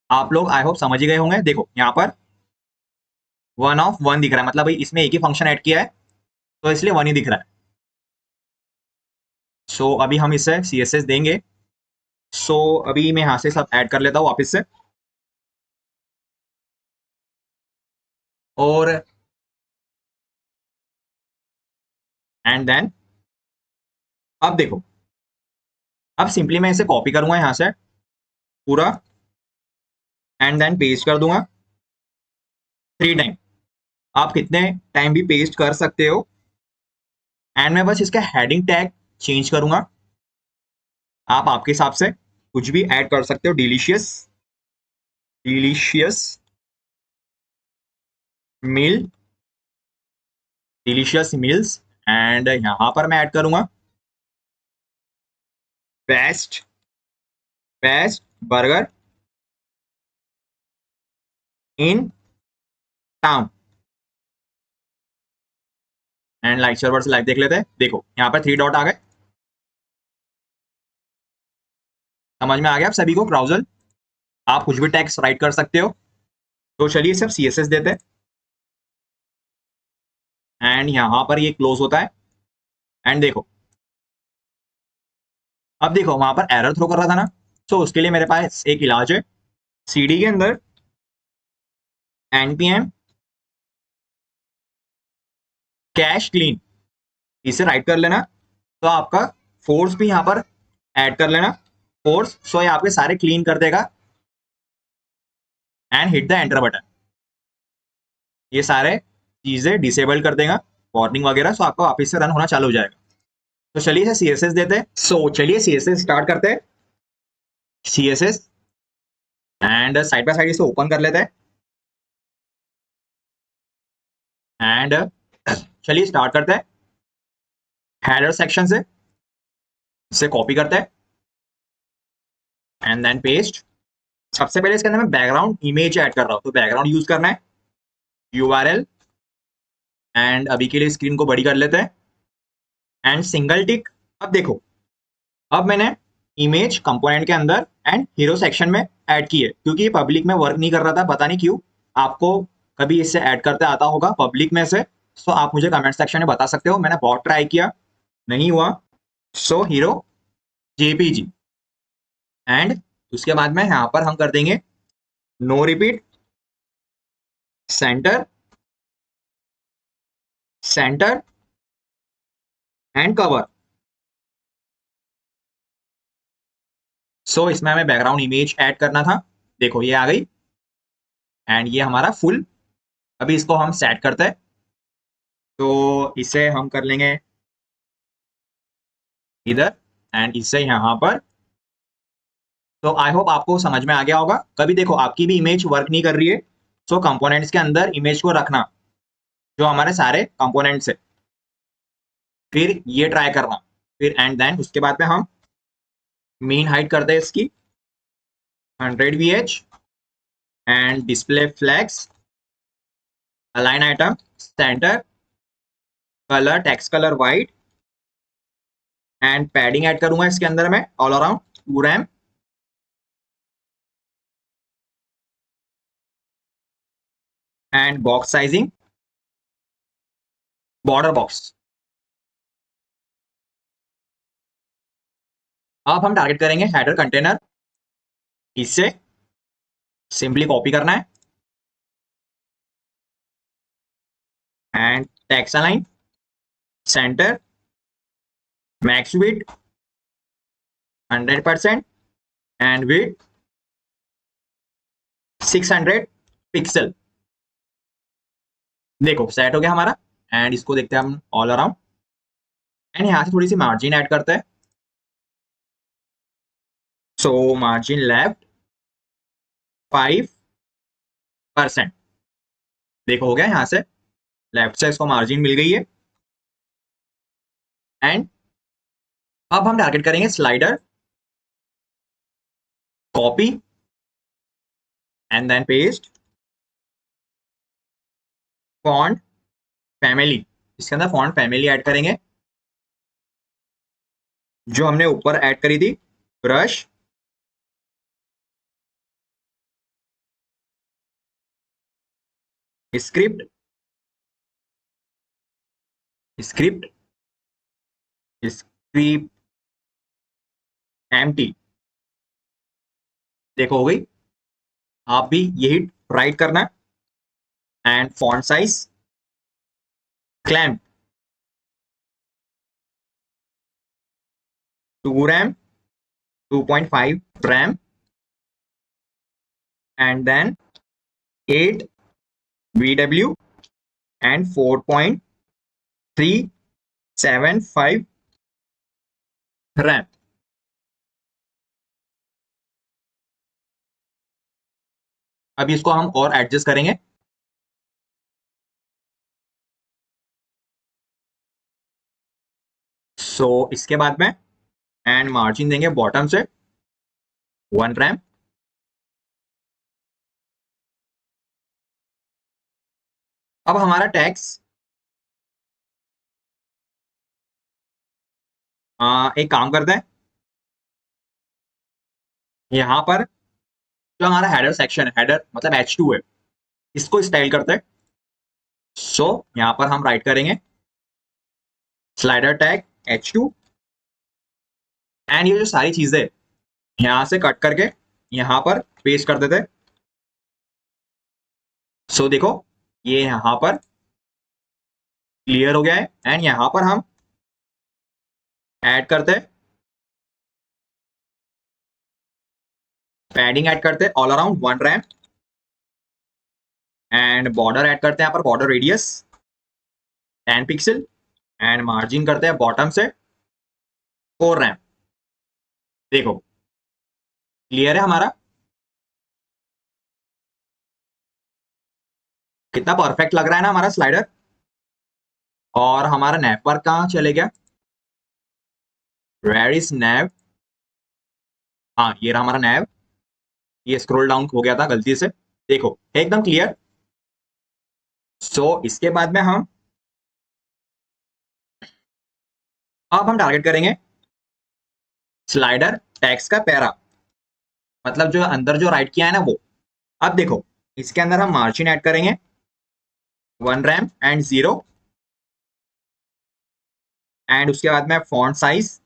आप लोग आई होप समझ ही गए होंगे। देखो यहाँ पर 1 दिख रहा है, मतलब भाई इसमें एक ही फंक्शन ऐड किया है तो इसलिए 1 ही दिख रहा है। सो अभी हम इसे CSS देंगे। सो अभी मैं यहाँ से सब ऐड कर लेता हूँ वापिस से, और एंड देन अब देखो, अब सिंपली मैं इसे कॉपी करूंगा यहाँ से पूरा, एंड देन पेस्ट कर दूंगा 3 टाइम। आप कितने टाइम भी पेस्ट कर सकते हो, एंड मैं बस इसका हेडिंग टैग चेंज करूंगा। आप आपके हिसाब से कुछ भी ऐड कर सकते हो, delicious, delicious meal, delicious meals, and यहां पर मैं ऐड करूंगा best, best burger in town, and like server से लाइव देख लेते हैं। देखो यहाँ पर 3 डॉट आ गए, समझ में आ गया आप सभी को क्राउजल। आप कुछ भी टेक्स्ट राइट कर सकते हो। तो चलिए सब CSS देते हैं, एंड यहां पर ये क्लोज होता है। एंड देखो अब देखो वहां पर एरर थ्रो कर रहा था ना, तो उसके लिए मेरे पास एक इलाज है। CD के अंदर npm कैश क्लीन, इसे राइट कर लेना। तो आपका फोर्स भी यहाँ पर ऐड कर लेना, फोर्स। सो ये आपके सारे क्लीन कर देगा, and hit the enter button, ये सारे चीजें डिसेबल कर देगा, वार्निंग वगैरह। सो आपका वापस से रन होना चालू हो जाएगा। तो चलिए इसे CSS देते हैं। सो चलिए CSS स्टार्ट करते हैं। CSS, and side by side इसे ओपन कर लेते हैं, एंड चलिए स्टार्ट करते हैं। हेडर सेक्शन से इसे कॉपी करते हैं, एंड देन पेस्ट। सबसे पहले इसके अंदर मैं बैकग्राउंड इमेज ऐड कर रहा हूं, तो बैकग्राउंड यूज करना है, URL, एंड अभी के लिए स्क्रीन को बड़ी कर लेते हैं, एंड सिंगल टिक। अब देखो अब मैंने इमेज कंपोनेंट के अंदर एंड हीरो सेक्शन में ऐड की है, क्योंकि पब्लिक में वर्क नहीं कर रहा था, पता नहीं क्यों। आपको कभी इससे ऐड करते आता होगा पब्लिक में से, तो आप मुझे कमेंट सेक्शन में बता सकते हो। मैंने बहुत ट्राई किया, नहीं हुआ। सो हीरो JPG, एंड उसके बाद में यहाँ पर हम कर देंगे no repeat, centre, centre and cover. So इसमें हमें बैकग्राउंड इमेज ऐड करना था। देखो ये आ गई, एंड ये हमारा फुल अभी इसको हम सेट करते हैं, तो इसे हम कर लेंगे इधर एंड इसे यहाँ पर। तो आई होप आपको समझ में आ गया होगा। कभी देखो आपकी भी इमेज वर्क नहीं कर रही है, सो कंपोनेंट्स के अंदर इमेज को रखना, जो हमारे सारे कंपोनेंट्स है, फिर ये ट्राई करना, फिर एंड देन उसके बाद में हम मीन हाइट करते हैं इसकी 100 VH and display flags, align item, centre, colour text colour white and padding add करूंगा इसके अंदर में all around 2 RAM and box sizing border box. अब हम टारगेट करेंगे हेडर कंटेनर, इससे सिंपली कॉपी करना है and text align, centre, max width 100% and width 600 pixel. देखो सेट हो गया हमारा एंड इसको देखते हैं हम ऑल अराउंड एंड यहाँ से थोड़ी सी मार्जिन ऐड करते हैं। सो मार्जिन लेफ्ट 5%। देखो हो गया, यहाँ से लेफ्ट से इसको मार्जिन मिल गई है एंड अब हम टारगेट करेंगे slider, copy and then paste, font family, इसके अंदर फॉन्ट फैमिली ऐड करेंगे जो हमने ऊपर ऐड करी थी, brush, script, script, script empty. देखो हो गई, आप भी यही राइट करना and font size clamp 2 RAM 2.5 RAM and then 8 VW and 4.375 RAM. अभी इसको हम और एडजस्ट करेंगे। सो इसके बाद में एंड मार्जिन देंगे बॉटम से 1 रैम। अब हमारा टैक्स एक काम करते हैं, यहाँ पर जो हमारा हेडर सेक्शन है, हेडर मतलब H2 है, इसको स्टाइल करते हैं। सो यहाँ पर हम राइट करेंगे स्लाइडर टैग H2 एंड ये जो सारी चीजें यहाँ से कट करके यहाँ पर पेस्ट कर देते हैं। सो देखो ये यहाँ पर क्लियर हो गया है एंड यहाँ पर हम ऐड करते हैं पैडिंग, ऐड करते हैं all around 1 rem and border add करते हैं यहाँ पर border radius 10 pixel and margin करते हैं बॉटम से 4 रैम। देखो क्लियर है हमारा, कितना परफेक्ट लग रहा है ना हमारा स्लाइडर। और हमारा नैप पर कहाँ चले गया, वेयर इज नैव, हाँ ये रहा हमारा नैव, ये स्क्रॉल डाउन हो गया था गलती से, देखो एकदम क्लियर। सो इसके बाद में हम अब हम टारगेट करेंगे स्लाइडर टेक्स्ट का पैरा, मतलब जो अंदर जो राइट किया है ना वो। अब देखो इसके अंदर हम मार्जिन ऐड करेंगे 1 रैम एंड 0 एंड उसके बाद में फॉन्ट साइज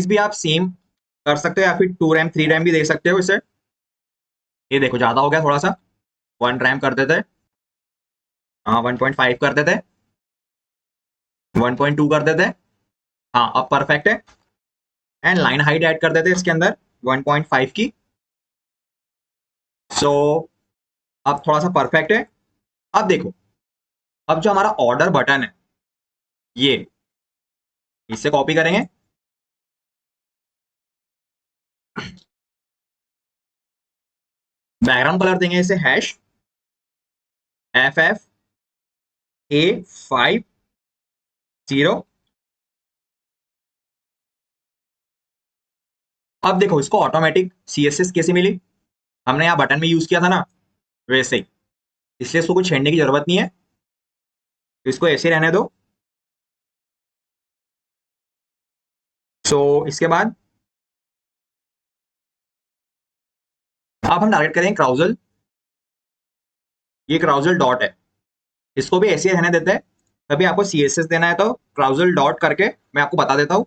भी आप सेम कर सकते हो या फिर 2 रैम 3 रैम भी दे सकते हो इसे। ये देखो ज्यादा हो गया थोड़ा सा, 1 रैम कर देते, हाँ 1.5 कर देते, 1.2 कर देते, हाँ अब परफेक्ट है एंड लाइन हाइट ऐड कर देते इसके अंदर 1.5 की। सो अब थोड़ा सा परफेक्ट है। अब देखो, अब जो हमारा ऑर्डर बटन है ये, इससे कॉपी करेंगे, बैकग्राउंड कलर देंगे इसे HFFA50। अब देखो इसको ऑटोमेटिक CSS कैसे मिली, हमने यहाँ बटन में यूज किया था ना, वैसे ही, इसलिए इसको कुछ छेड़ने की जरूरत नहीं है, तो इसको ऐसे रहने दो। सो इसके बाद अब हम टारगेट करेंगे क्राउजल। ये क्राउजल डॉट है, इसको भी ऐसे ही रहने देते हैं। कभी आपको CSS देना है तो क्राउजल डॉट करके मैं आपको बता देता हूँ।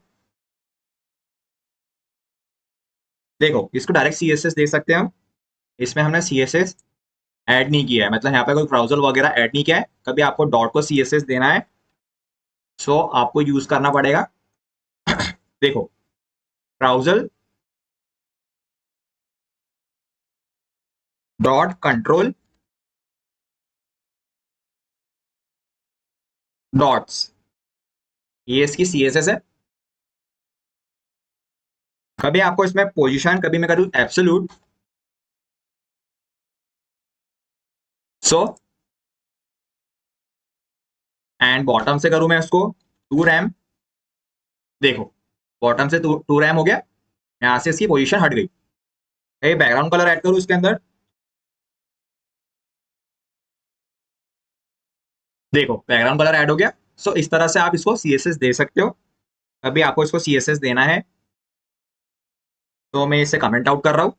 देखो इसको डायरेक्ट CSS दे सकते हैं हम, इसमें हमने CSS ऐड नहीं किया है, मतलब यहाँ पे कोई क्राउजल वगैरह ऐड नहीं किया है। कभी आपको डॉट को CSS देना है सो आपको यूज करना पड़ेगा। देखो क्राउजल डॉट कंट्रोल डॉट्स, ये इसकी CSS है। कभी आपको इसमें पोजीशन, कभी मैं करूँ एब्सोल्यूट, सो एंड बॉटम से करूं मैं इसको 2 रैम। देखो बॉटम से 2 रैम हो गया, यहां से इसकी पोजीशन हट गई। ये बैकग्राउंड कलर ऐड करूं इसके अंदर, देखो बैकग्राउंड कलर ऐड हो गया। सो इस तरह से आप इसको CSS दे सकते हो। अभी आपको इसको CSS देना है तो मैं इसे कमेंट आउट कर रहा हूं।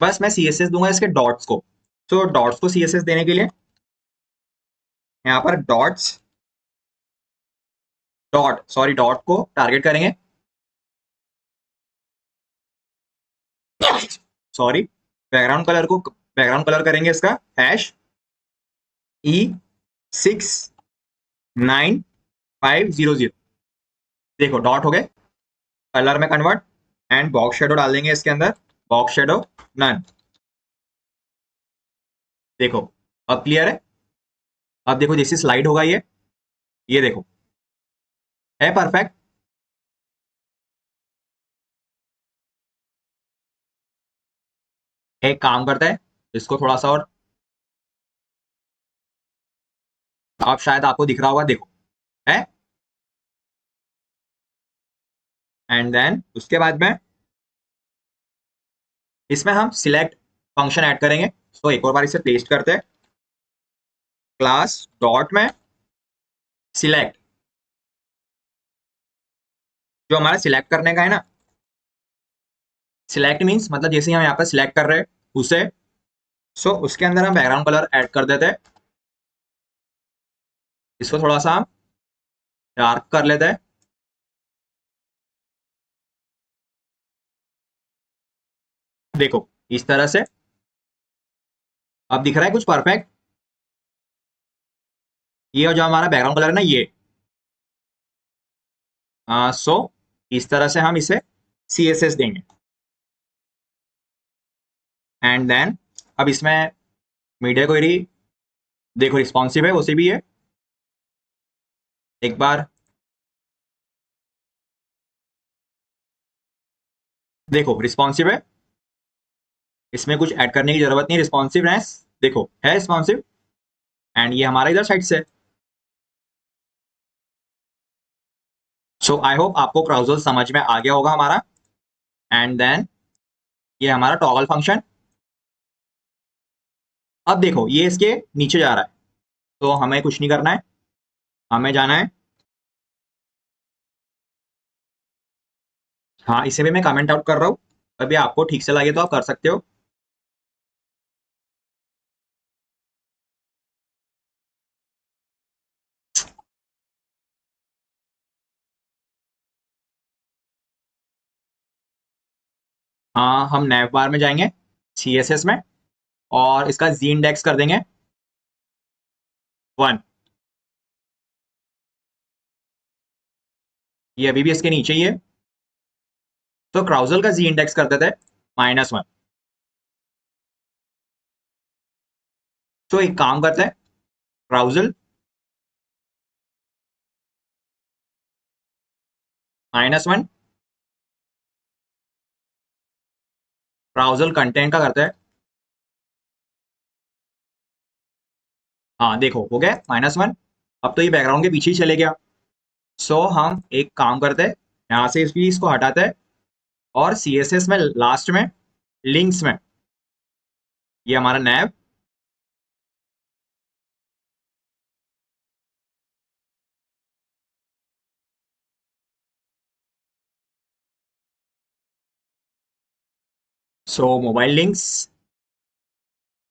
बस मैं CSS दूंगा इसके डॉट्स को। सो डॉट्स को CSS देने के लिए यहाँ पर डॉट्स, डॉट को टारगेट करेंगे, सॉरी, बैकग्राउंड कलर करेंगे इसका HE69500। देखो डॉट हो गए, कलर में कन्वर्ट, एंड बॉक्स शेडो डाल देंगे इसके अंदर, बॉक्स शेडो नन। देखो अब क्लियर है। अब देखो जैसे स्लाइड होगा ये देखो है परफेक्ट। एक काम करता है, इसको थोड़ा सा और, आप शायद आपको दिख रहा होगा, देखो है। एंड देन उसके बाद में इसमें हम सिलेक्ट फंक्शन ऐड करेंगे। तो एक और बार इसे पेस्ट करते हैं, क्लास डॉट में सिलेक्ट, जो हमारा सिलेक्ट करने का है ना, सिलेक्ट मीन्स मतलब जैसे हम यहाँ पर सिलेक्ट कर रहे हैं उसे, सो उसके अंदर हम बैकग्राउंड कलर ऐड कर देते हैं। इसको थोड़ा सा हम डार्क कर लेते हैं। देखो इस तरह से अब दिख रहा है कुछ परफेक्ट। ये जो हमारा बैकग्राउंड कलर है ना ये, सो इस तरह से हम इसे CSS देंगे। एंड देन अब इसमें मीडिया क्वेरी, देखो रिस्पॉन्सिव है, उसे भी है एक बार। देखो रिस्पॉन्सिव है, इसमें कुछ ऐड करने की जरूरत नहीं, रिस्पॉन्सिवनेस देखो है रिस्पॉन्सिव। एंड ये हमारा इधर साइड से। सो आई होप आपको क्राउजल समझ में आ गया होगा हमारा। एंड देन ये हमारा टॉगल फंक्शन। अब देखो ये इसके नीचे जा रहा है, तो हमें कुछ नहीं करना है, हमें जाना है, हाँ इसे भी मैं कमेंट आउट कर रहा हूँ, अभी आपको ठीक से लगे तो आप कर सकते हो। हाँ हम नैव बार में जाएंगे CSS में, और इसका जी इंडेक्स कर देंगे 1। ये अभी भी इसके नीचे ही है, तो क्राउजल का जी इंडेक्स कर देते हैं -1। तो एक काम करते हैं, ब्राउजर -1 ब्राउजर कंटेंट का करते हैं। हाँ देखो हो गया -1। अब तो ये बैकग्राउंड के पीछे ही चले गया। सो हम एक काम करते हैं, यहाँ से इसको हटाते हैं और CSS में लास्ट में लिंक्स में ये हमारा नैब सो मोबाइल लिंक्स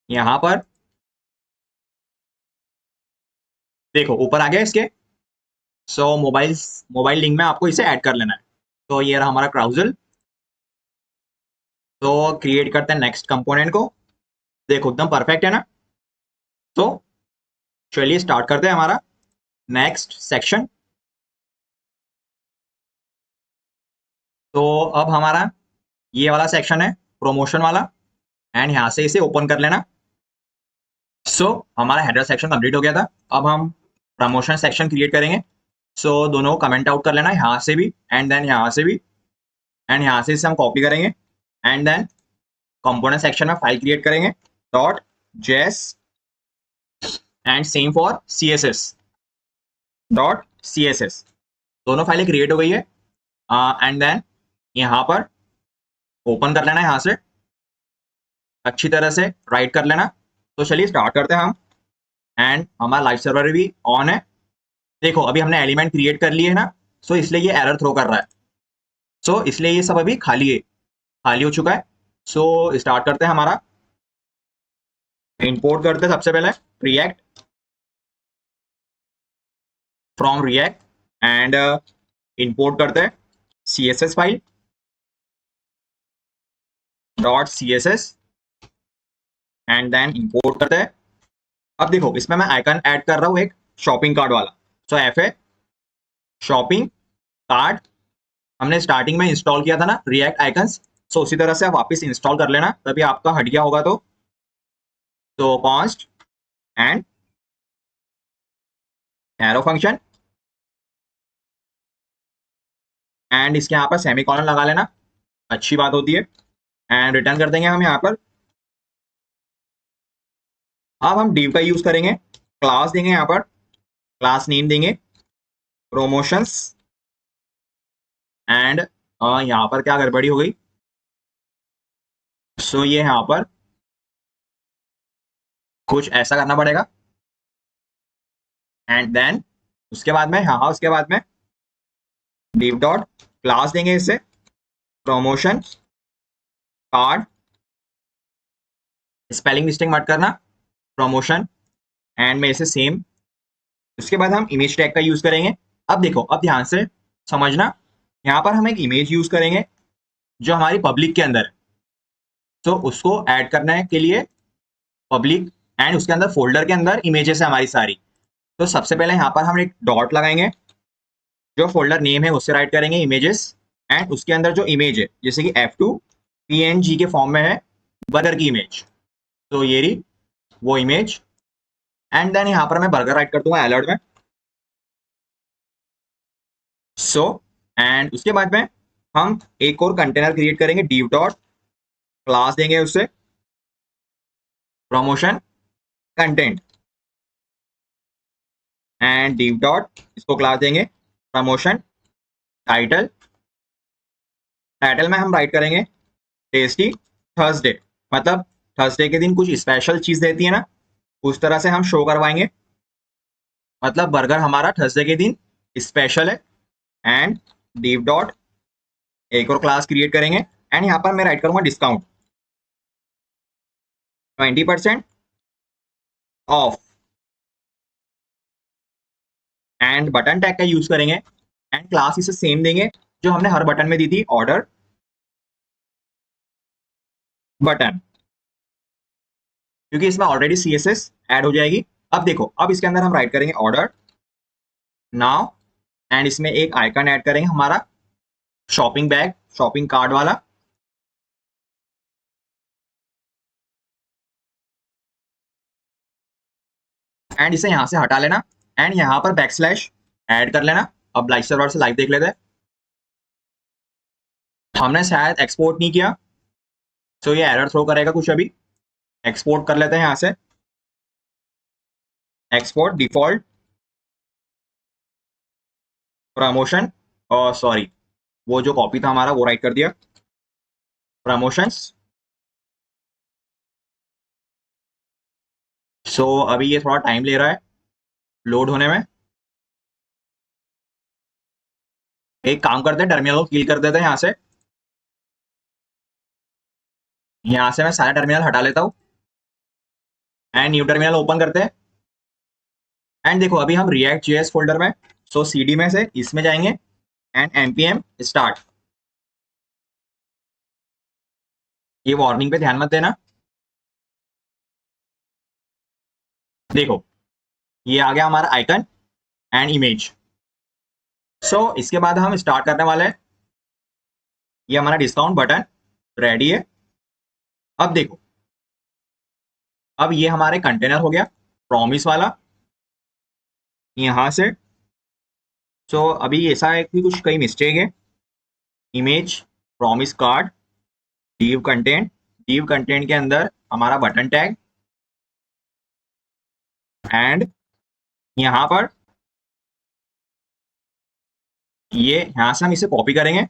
यहाँ पर देखो ऊपर आ गया इसके। सो मोबाइल लिंक में आपको इसे ऐड कर लेना है। तो ये रहा हमारा क्राउजल। तो क्रिएट करते हैं नेक्स्ट कंपोनेंट को। देखो एकदम परफेक्ट है ना। तो चलिए स्टार्ट करते हैं हमारा नेक्स्ट सेक्शन। तो अब हमारा ये वाला सेक्शन है प्रमोशन वाला, एंड यहाँ से इसे ओपन कर लेना। हमारा हेडर सेक्शन कंप्लीट हो गया था। अब हम प्रमोशन सेक्शन क्रिएट करेंगे। दोनों कमेंट आउट कर लेना, यहाँ से भी एंड देन यहाँ से भी, एंड यहाँ से इसे हम कॉपी करेंगे एंड देन कंपोनेंट सेक्शन में फाइल क्रिएट करेंगे .js and same for css .css। दोनों फाइलें क्रिएट हो गई है एंड देन यहाँ पर ओपन कर लेना है, यहाँ से अच्छी तरह से राइट कर लेना। तो चलिए स्टार्ट करते हैं हम। एंड हमारा लाइव सर्वर भी ऑन है। देखो अभी हमने एलिमेंट क्रिएट कर लिए है ना, इसलिए ये एरर थ्रो कर रहा है। इसलिए ये सब अभी खाली हो चुका है। स्टार्ट करते हैं हमारा। इंपोर्ट करते हैं सबसे पहले react from react and import करते हैं CSS file .css and then import करते हैं। अब देखो इसमें मैं आइकन ऐड कर रहा हूँ एक शॉपिंग कार्ड वाला। FA शॉपिंग कार्ड हमने स्टार्टिंग में इंस्टॉल किया था ना रिएक्ट आइकन्स। उसी तरह से आप वापस इंस्टॉल कर लेना, तभी आपका हट गया होगा। तो const and arrow function and इसके यहाँ पर सेमीकोलन लगा लेना, अच्छी बात होती है। एंड रिटर्न कर देंगे हम यहाँ पर। अब हम div का यूज करेंगे, क्लास देंगे यहाँ पर, क्लास नेम देंगे प्रमोशंस एंड यहाँ पर क्या गड़बड़ी हो गई। ये यहाँ पर कुछ ऐसा करना पड़ेगा एंड देन उसके बाद में उसके बाद में div डॉट क्लास देंगे इसे प्रमोशन कार्ड, स्पेलिंग मिस्टेक मत करना, प्रमोशन एंड में इसे सेम। उसके बाद हम इमेज टैग का यूज करेंगे। अब देखो अब ध्यान से समझना, यहाँ पर हम एक इमेज यूज करेंगे जो हमारी पब्लिक के अंदर है। उसको ऐड करने के लिए पब्लिक एंड उसके अंदर फोल्डर के अंदर इमेजेस है हमारी सारी। सबसे पहले यहाँ पर हम एक डॉट लगाएंगे, जो फोल्डर नेम है उससे राइट करेंगे इमेजेस एंड उसके अंदर जो इमेज है जैसे कि F2 PNG के फॉर्म में है बर्गर की इमेज, ये रही वो इमेज। एंड देन यहाँ पर मैं बर्गर राइट कर दूंगा अलर्ट में। एंड उसके बाद में हम एक और कंटेनर क्रिएट करेंगे, div डॉट क्लास देंगे उससे promotion content and div dot इसको क्लास देंगे प्रमोशन टाइटल। टाइटल में हम राइट करेंगे टेस्टी थर्सडे, मतलब थर्सडे के दिन कुछ स्पेशल चीज देती है ना, उस तरह से हम शो करवाएंगे, मतलब बर्गर हमारा थर्सडे के दिन स्पेशल है। एंड div डॉट एक और क्लास क्रिएट करेंगे एंड यहाँ पर मैं राइट करूंगा discount 20% of and button tag का यूज करेंगे एंड क्लास इसे सेम देंगे जो हमने हर बटन में दी थी, ऑर्डर बटन, क्योंकि इसमें ऑलरेडी CSS ऐड हो जाएगी। अब देखो अब इसके अंदर हम राइट करेंगे ऑर्डर नाउ एंड इसमें एक आइकन ऐड करेंगे हमारा शॉपिंग बैग शॉपिंग कार्ड वाला। एंड इसे यहाँ से हटा लेना एंड यहाँ पर बैकस्लैश ऐड कर लेना। अब लाइव सर्वर से लाइव देख लेते हैं। हमने शायद एक्सपोर्ट नहीं किया, तो ये एरर थ्रो करेगा कुछ। अभी एक्सपोर्ट कर लेते हैं यहाँ से, एक्सपोर्ट डिफॉल्ट प्रमोशन, और सॉरी वो जो कॉपी था हमारा वो राइट कर दिया, प्रमोशंस। सो अभी ये थोड़ा टाइम ले रहा है लोड होने में। एक काम करते हैं, टर्मिनल को किल कर देते हैं यहाँ से। यहाँ से मैं सारा टर्मिनल हटा लेता हूँ एंड न्यू टर्मिनल ओपन करते हैं। एंड देखो अभी हम रिएक्ट जेएस फोल्डर में, सो सीडी में से इसमें जाएंगे एंड npm स्टार्ट। ये वार्निंग पे ध्यान मत देना। देखो ये आ गया हमारा आइकन एंड इमेज। सो इसके बाद हम स्टार्ट करने वाले हैं। ये हमारा डिस्काउंट बटन रेडी है। अब देखो, अब ये हमारे कंटेनर हो गया प्रॉमिस वाला यहाँ से। सो अभी ऐसा है कि कुछ कई मिस्टेक है। Image, promise card, div content के अंदर हमारा बटन टैग, एंड यहाँ पर ये यहाँ से हम इसे कॉपी करेंगे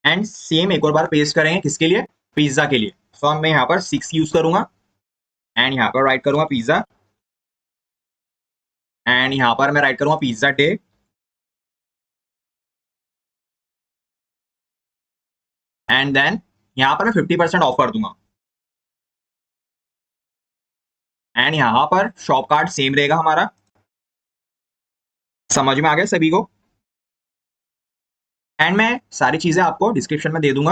एंड सेम एक और बार पेस्ट करेंगे। किसके लिए? पिज्जा के लिए। सो मैं यहाँ पर 6 यूज करूंगा एंड यहाँ पर राइट करूंगा पिज्जा, एंड यहाँ पर मैं राइट करूंगा पिज्जा डे, एंड देन यहाँ पर मैं 50% ऑफ कर दूंगा। एंड यहाँ पर शॉप कार्ड सेम रहेगा हमारा। समझ में आ गया सभी को? एंड मैं सारी चीजें आपको डिस्क्रिप्शन में दे दूंगा,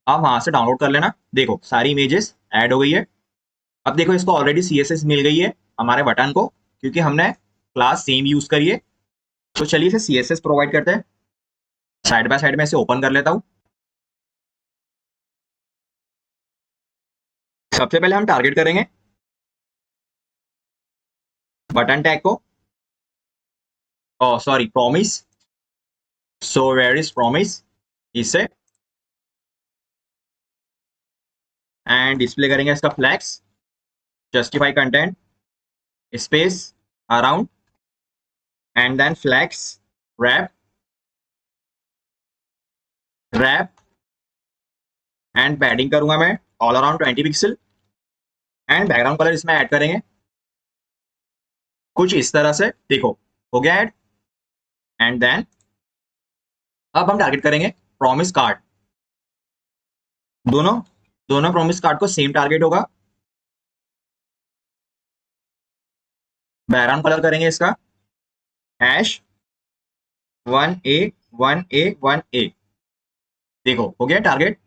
आप वहां से डाउनलोड कर लेना। देखो सारी इमेजेस ऐड हो गई है। अब देखो इसको ऑलरेडी CSS मिल गई है हमारे बटन को, क्योंकि हमने क्लास सेम यूज करी है। तो चलिए इसे CSS प्रोवाइड करते हैं। साइड बाय साइड में इसे ओपन कर लेता हूँ। सबसे पहले हम टारगेट करेंगे बटन टैग को, sorry promise. So where is promise, इसे एंड डिस्प्ले करेंगे इसका flex, justify content space around and then flex wrap wrap and padding करूंगा मैं all around 20 pixel. And background colour इसमें ऐड करेंगे कुछ इस तरह से। देखो हो गया ऐड। एंड देन अब हम टारगेट करेंगे प्रॉमिस कार्ड। दोनों दोनों प्रॉमिस कार्ड को सेम टारगेट होगा। बैकग्राउंड कलर करेंगे इसका हैश 1A 1A 1A। देखो हो गया टारगेट।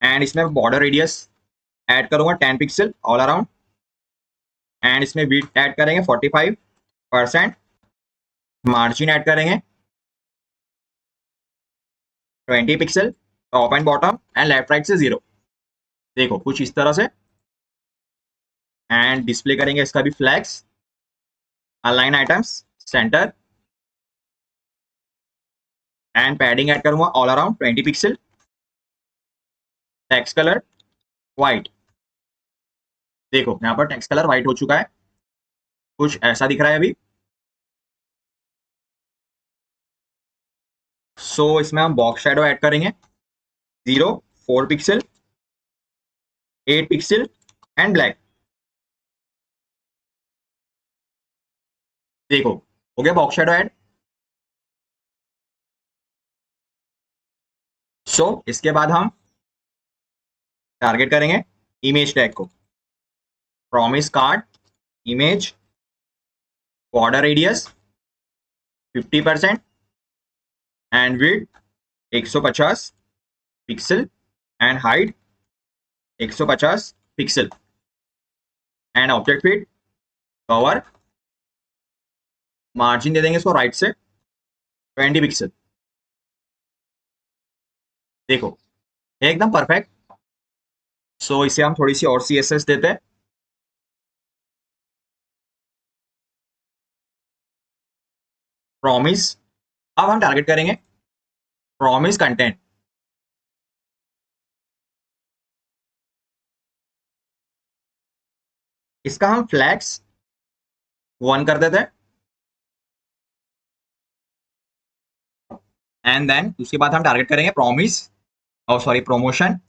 एंड इसमें बॉर्डर रेडियस ऐड करूंगा 10 पिक्सल ऑल अराउंड, एंड इसमें विड्थ ऐड करेंगे 45%, मार्जिन ऐड करेंगे 20 pixel, top and bottom and left right से 0। देखो कुछ इस तरह से। एंड डिस्प्ले करेंगे इसका भी flex, align items centre, and padding add करूंगा all around 20 pixel, text colour white. देखो यहाँ पर टेक्स्ट कलर व्हाइट हो चुका है, कुछ ऐसा दिख रहा है अभी। सो इसमें हम बॉक्स शैडो ऐड करेंगे 0, 4 पिक्सल, 8 पिक्सल एंड ब्लैक। देखो हो गया बॉक्स शैडो ऐड। सो इसके बाद हम टारगेट करेंगे इमेज टैग को, promise card image, border radius 50% and width 150 pixel and height 150 pixel, and object fit cover, margin दे देंगे इसको राइट से 20 पिक्सल। देखो एकदम परफेक्ट। सो इसे हम थोड़ी सी और CSS देते हैं। प्रॉमिस, अब हम टारगेट करेंगे प्रॉमिस कंटेंट। इसका हम फ्लैक्स 1 कर देते हैं, एंड देन उसके बाद हम टारगेट करेंगे प्रॉमिस और sorry promotion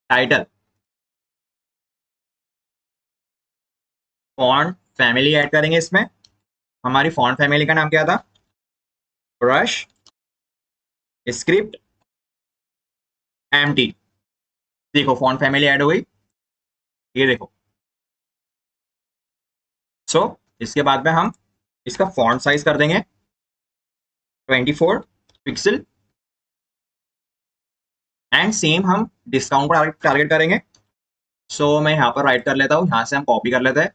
title. Font family add करेंगे इसमें। हमारी फॉन्ट फैमिली का नाम क्या था? Brush script empty. देखो फॉन्ट फैमिली ऐड हो गई, ये देखो। सो इसके बाद में हम इसका फॉन्ट साइज कर देंगे 24 पिक्सल, एंड सेम हम डिस्काउंट पर टारगेट करेंगे। सो मैं यहाँ पर राइट कर लेता हूँ, यहाँ से हम कॉपी कर लेते हैं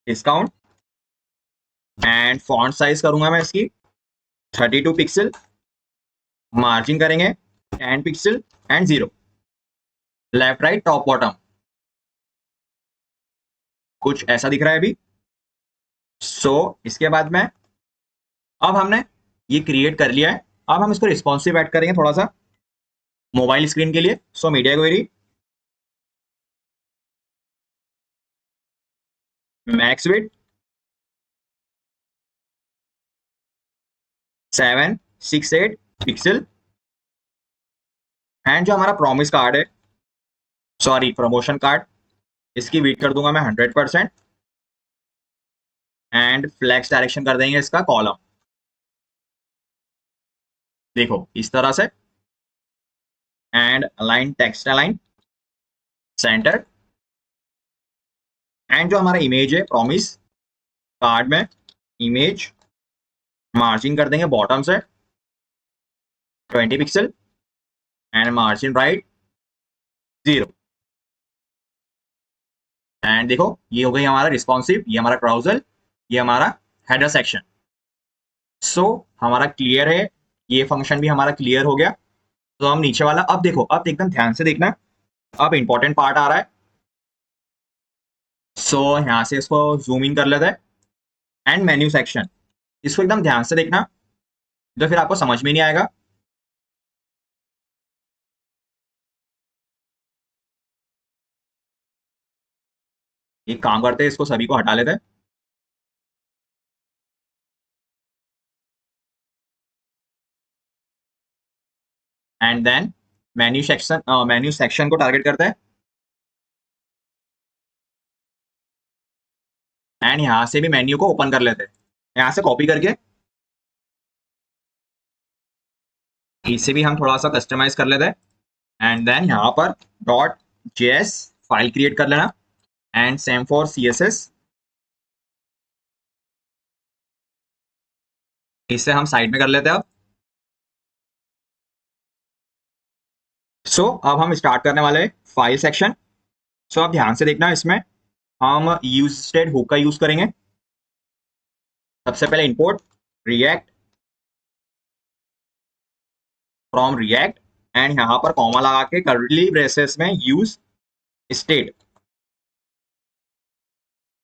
डिस्काउंट, एंड फॉन्ट साइज करूंगा मैं इसकी 32 पिक्सल, मार्जिन करेंगे 10 pixel and 0, left right top bottom, कुछ ऐसा दिख रहा है अभी। सो इसके बाद में अब हमने ये क्रिएट कर लिया है, अब हम इसको रिस्पॉन्सिव ऐड करेंगे थोड़ा सा मोबाइल स्क्रीन के लिए। So media query max width 768 pixel, and जो हमारा प्रॉमिस कार्ड है, सॉरी प्रमोशन कार्ड, इसकी वेट कर दूंगा मैं 100%, एंड फ्लैक्स डायरेक्शन कर देंगे इसका कॉलम। देखो इस तरह से, and align text align centre, and जो हमारा इमेज है प्रॉमिस कार्ड में, इमेज मार्जिन कर देंगे बॉटम से 20 pixel, and margin right 0, and देखो ये हो गई हमारा रिस्पॉन्सिव, ये हमारा क्राउजल, ये हमारा हेडर सेक्शन। सो हमारा क्लियर है, ये फंक्शन भी हमारा क्लियर हो गया। तो हम नीचे वाला अब देखो, अब एकदम ध्यान से देखना, अब इंपॉर्टेंट पार्ट आ रहा है। सो यहाँ से इसको जूम इन कर लेते हैं, एंड मेन्यू सेक्शन, इसको एकदम ध्यान से देखना, तो फिर आपको समझ में नहीं आएगा। एक काम करते हैं, इसको सभी को हटा लेते हैं, एंड देन मेन्यू सेक्शन को टारगेट करते हैं, एंड यहाँ से भी मेन्यू को ओपन कर लेते हैं, यहाँ से कॉपी करके इसे भी हम थोड़ा सा कस्टमाइज कर लेते हैं, एंड देन यहाँ पर डॉट जेएस फाइल क्रिएट कर लेना, एंड सेम फॉर सीएसएस, इसे हम साइड में कर लेते हैं अब। सो अब हम स्टार्ट करने वाले फाइल सेक्शन। सो अब ध्यान से देखना, इसमें हम यूज स्टेट हुक का यूज करेंगे। सबसे पहले import react from react, and यहाँ पर कॉमा लगा के कर्ली ब्रेसेस में यूज स्टेट।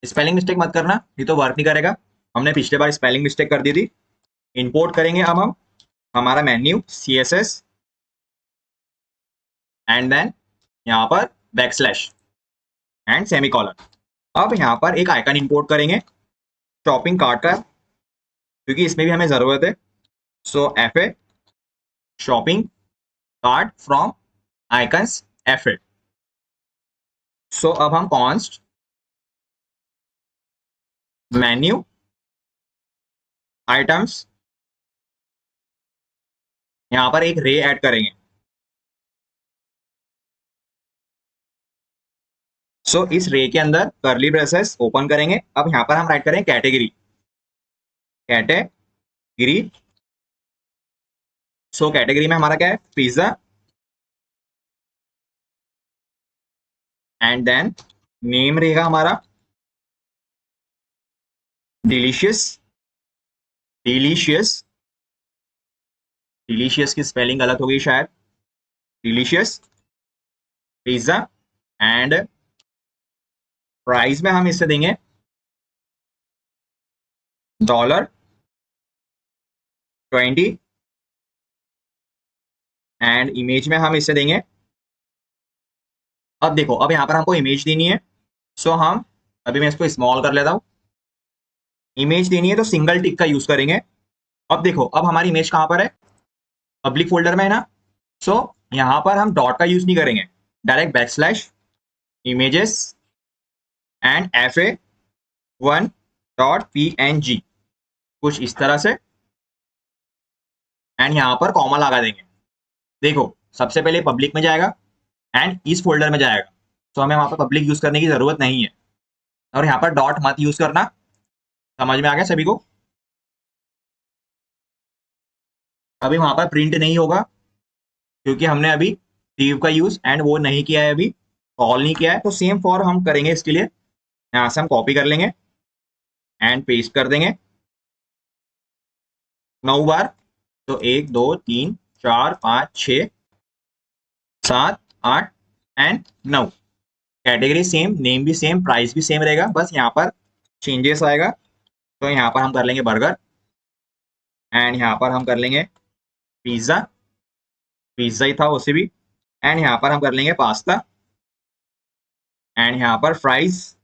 स्पेलिंग मिस्टेक मत करना, ये तो वर्क नहीं करेगा, हमने पिछले बार स्पेलिंग मिस्टेक कर दी थी। इंपोर्ट करेंगे अब हम हमारा मेन्यू सीएसएस, एंड देन यहाँ पर बैकस्लैश एंड सेमीकोलन। अब यहाँ पर एक आइकन इंपोर्ट करेंगे शॉपिंग कार्ट का, क्योंकि इसमें भी हमें जरूरत है। So F A shopping cart from icons F A. So अब हम कॉन्स्ट मेन्यू आइटम्स, यहाँ पर एक रे ऐड करेंगे। सो इस रे के अंदर कर्ली ब्रेसेस ओपन करेंगे। अब यहाँ पर हम राइट करें कैटेगरी, कैटेगरी। सो कैटेगरी में हमारा क्या है? पिज्जा, एंड देन नेम रहेगा हमारा डिलीशियस। डिलीशियस, डिलीशियस की स्पेलिंग गलत हो गई शायद, डिलीशियस पिज्जा, एंड प्राइस में हम इसे देंगे $20 एंड इमेज में हम इसे देंगे, अब देखो अब यहाँ पर हमको इमेज देनी है, सो हम अभी मैं इसको स्मॉल कर लेता हूँ। इमेज देनी है तो सिंगल टिक का यूज करेंगे। अब देखो अब हमारी इमेज कहाँ पर है, पब्लिक फोल्डर में है ना। सो यहाँ पर हम डॉट का यूज नहीं करेंगे, direct backslash images and fa1.png कुछ इस तरह से, एंड यहाँ पर कॉमा लगा देंगे। देखो सबसे पहले पब्लिक में जाएगा एंड इस फोल्डर में जाएगा, तो हमें वहां पर पब्लिक यूज करने की जरूरत नहीं है। और यहाँ पर डॉट मत यूज करना, समझ में आ गया सभी को। अभी वहां पर प्रिंट नहीं होगा क्योंकि हमने अभी div का यूज एंड वो नहीं किया है, अभी कॉल नहीं किया है। तो सेम फॉर हम करेंगे इसके लिए, यहाँ से हम कॉपी कर लेंगे एंड पेस्ट कर देंगे 9 बार। तो 1 2 3 4 5 6 7 8 एंड 9। कैटेगरी सेम, नेम भी सेम, प्राइस भी सेम रहेगा, बस यहाँ पर चेंजेस आएगा। तो यहाँ पर हम कर लेंगे बर्गर एंड यहाँ पर हम कर लेंगे पिज्जा, पिज्जा ही था उसे भी, एंड यहाँ पर हम कर लेंगे पास्ता एंड यहाँ पर फ्राइज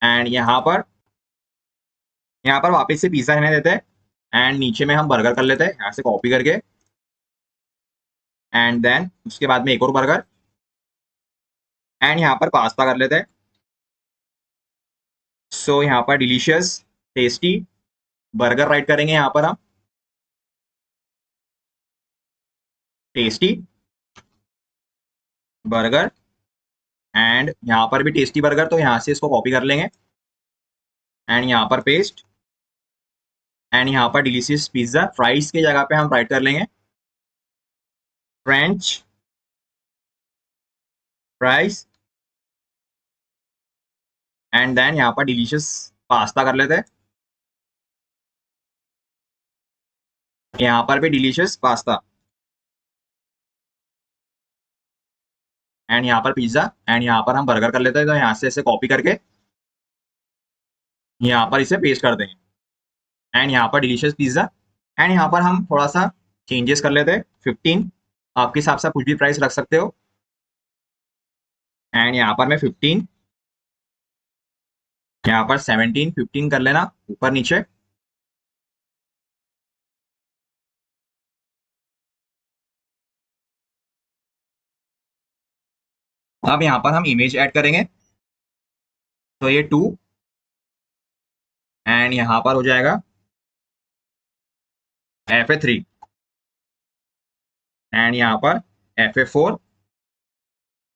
एंड यहाँ पर वापस से पिज्जा रहने देते हैं एंड नीचे में हम बर्गर कर लेते हैं यहाँ से कॉपी करके, एंड देन उसके बाद में एक और बर्गर एंड यहाँ पर पास्ता कर लेते हैं। सो यहाँ पर डिलीशियस टेस्टी बर्गर राइट करेंगे, यहाँ पर हम टेस्टी बर्गर एंड यहाँ पर भी टेस्टी बर्गर, तो यहाँ से इसको कॉपी कर लेंगे एंड यहाँ पर पेस्ट एंड यहाँ पर डिलीशियस पिज्जा, फ्राइज की जगह पे हम राइट कर लेंगे फ्रेंच फ्राइज एंड देन यहाँ पर डिलीशियस पास्ता कर लेते हैं, यहाँ पर भी डिलीशियस पास्ता एंड यहाँ पर पिज्जा एंड यहाँ पर हम बर्गर कर लेते हैं। तो यहाँ से इसे कॉपी करके यहाँ पर इसे पेस्ट कर देंगे एंड यहाँ पर डिलीशियस पिज्जा एंड यहाँ पर हम थोड़ा सा चेंजेस कर लेते हैं 15, आपके हिसाब से कुछ भी प्राइस रख सकते हो एंड यहाँ पर मैं 15, यहाँ पर 17 15 कर लेना ऊपर नीचे। अब यहाँ पर हम इमेज ऐड करेंगे, तो ये 2 एंड यहाँ पर हो जाएगा fa3 एंड यहाँ पर fa4,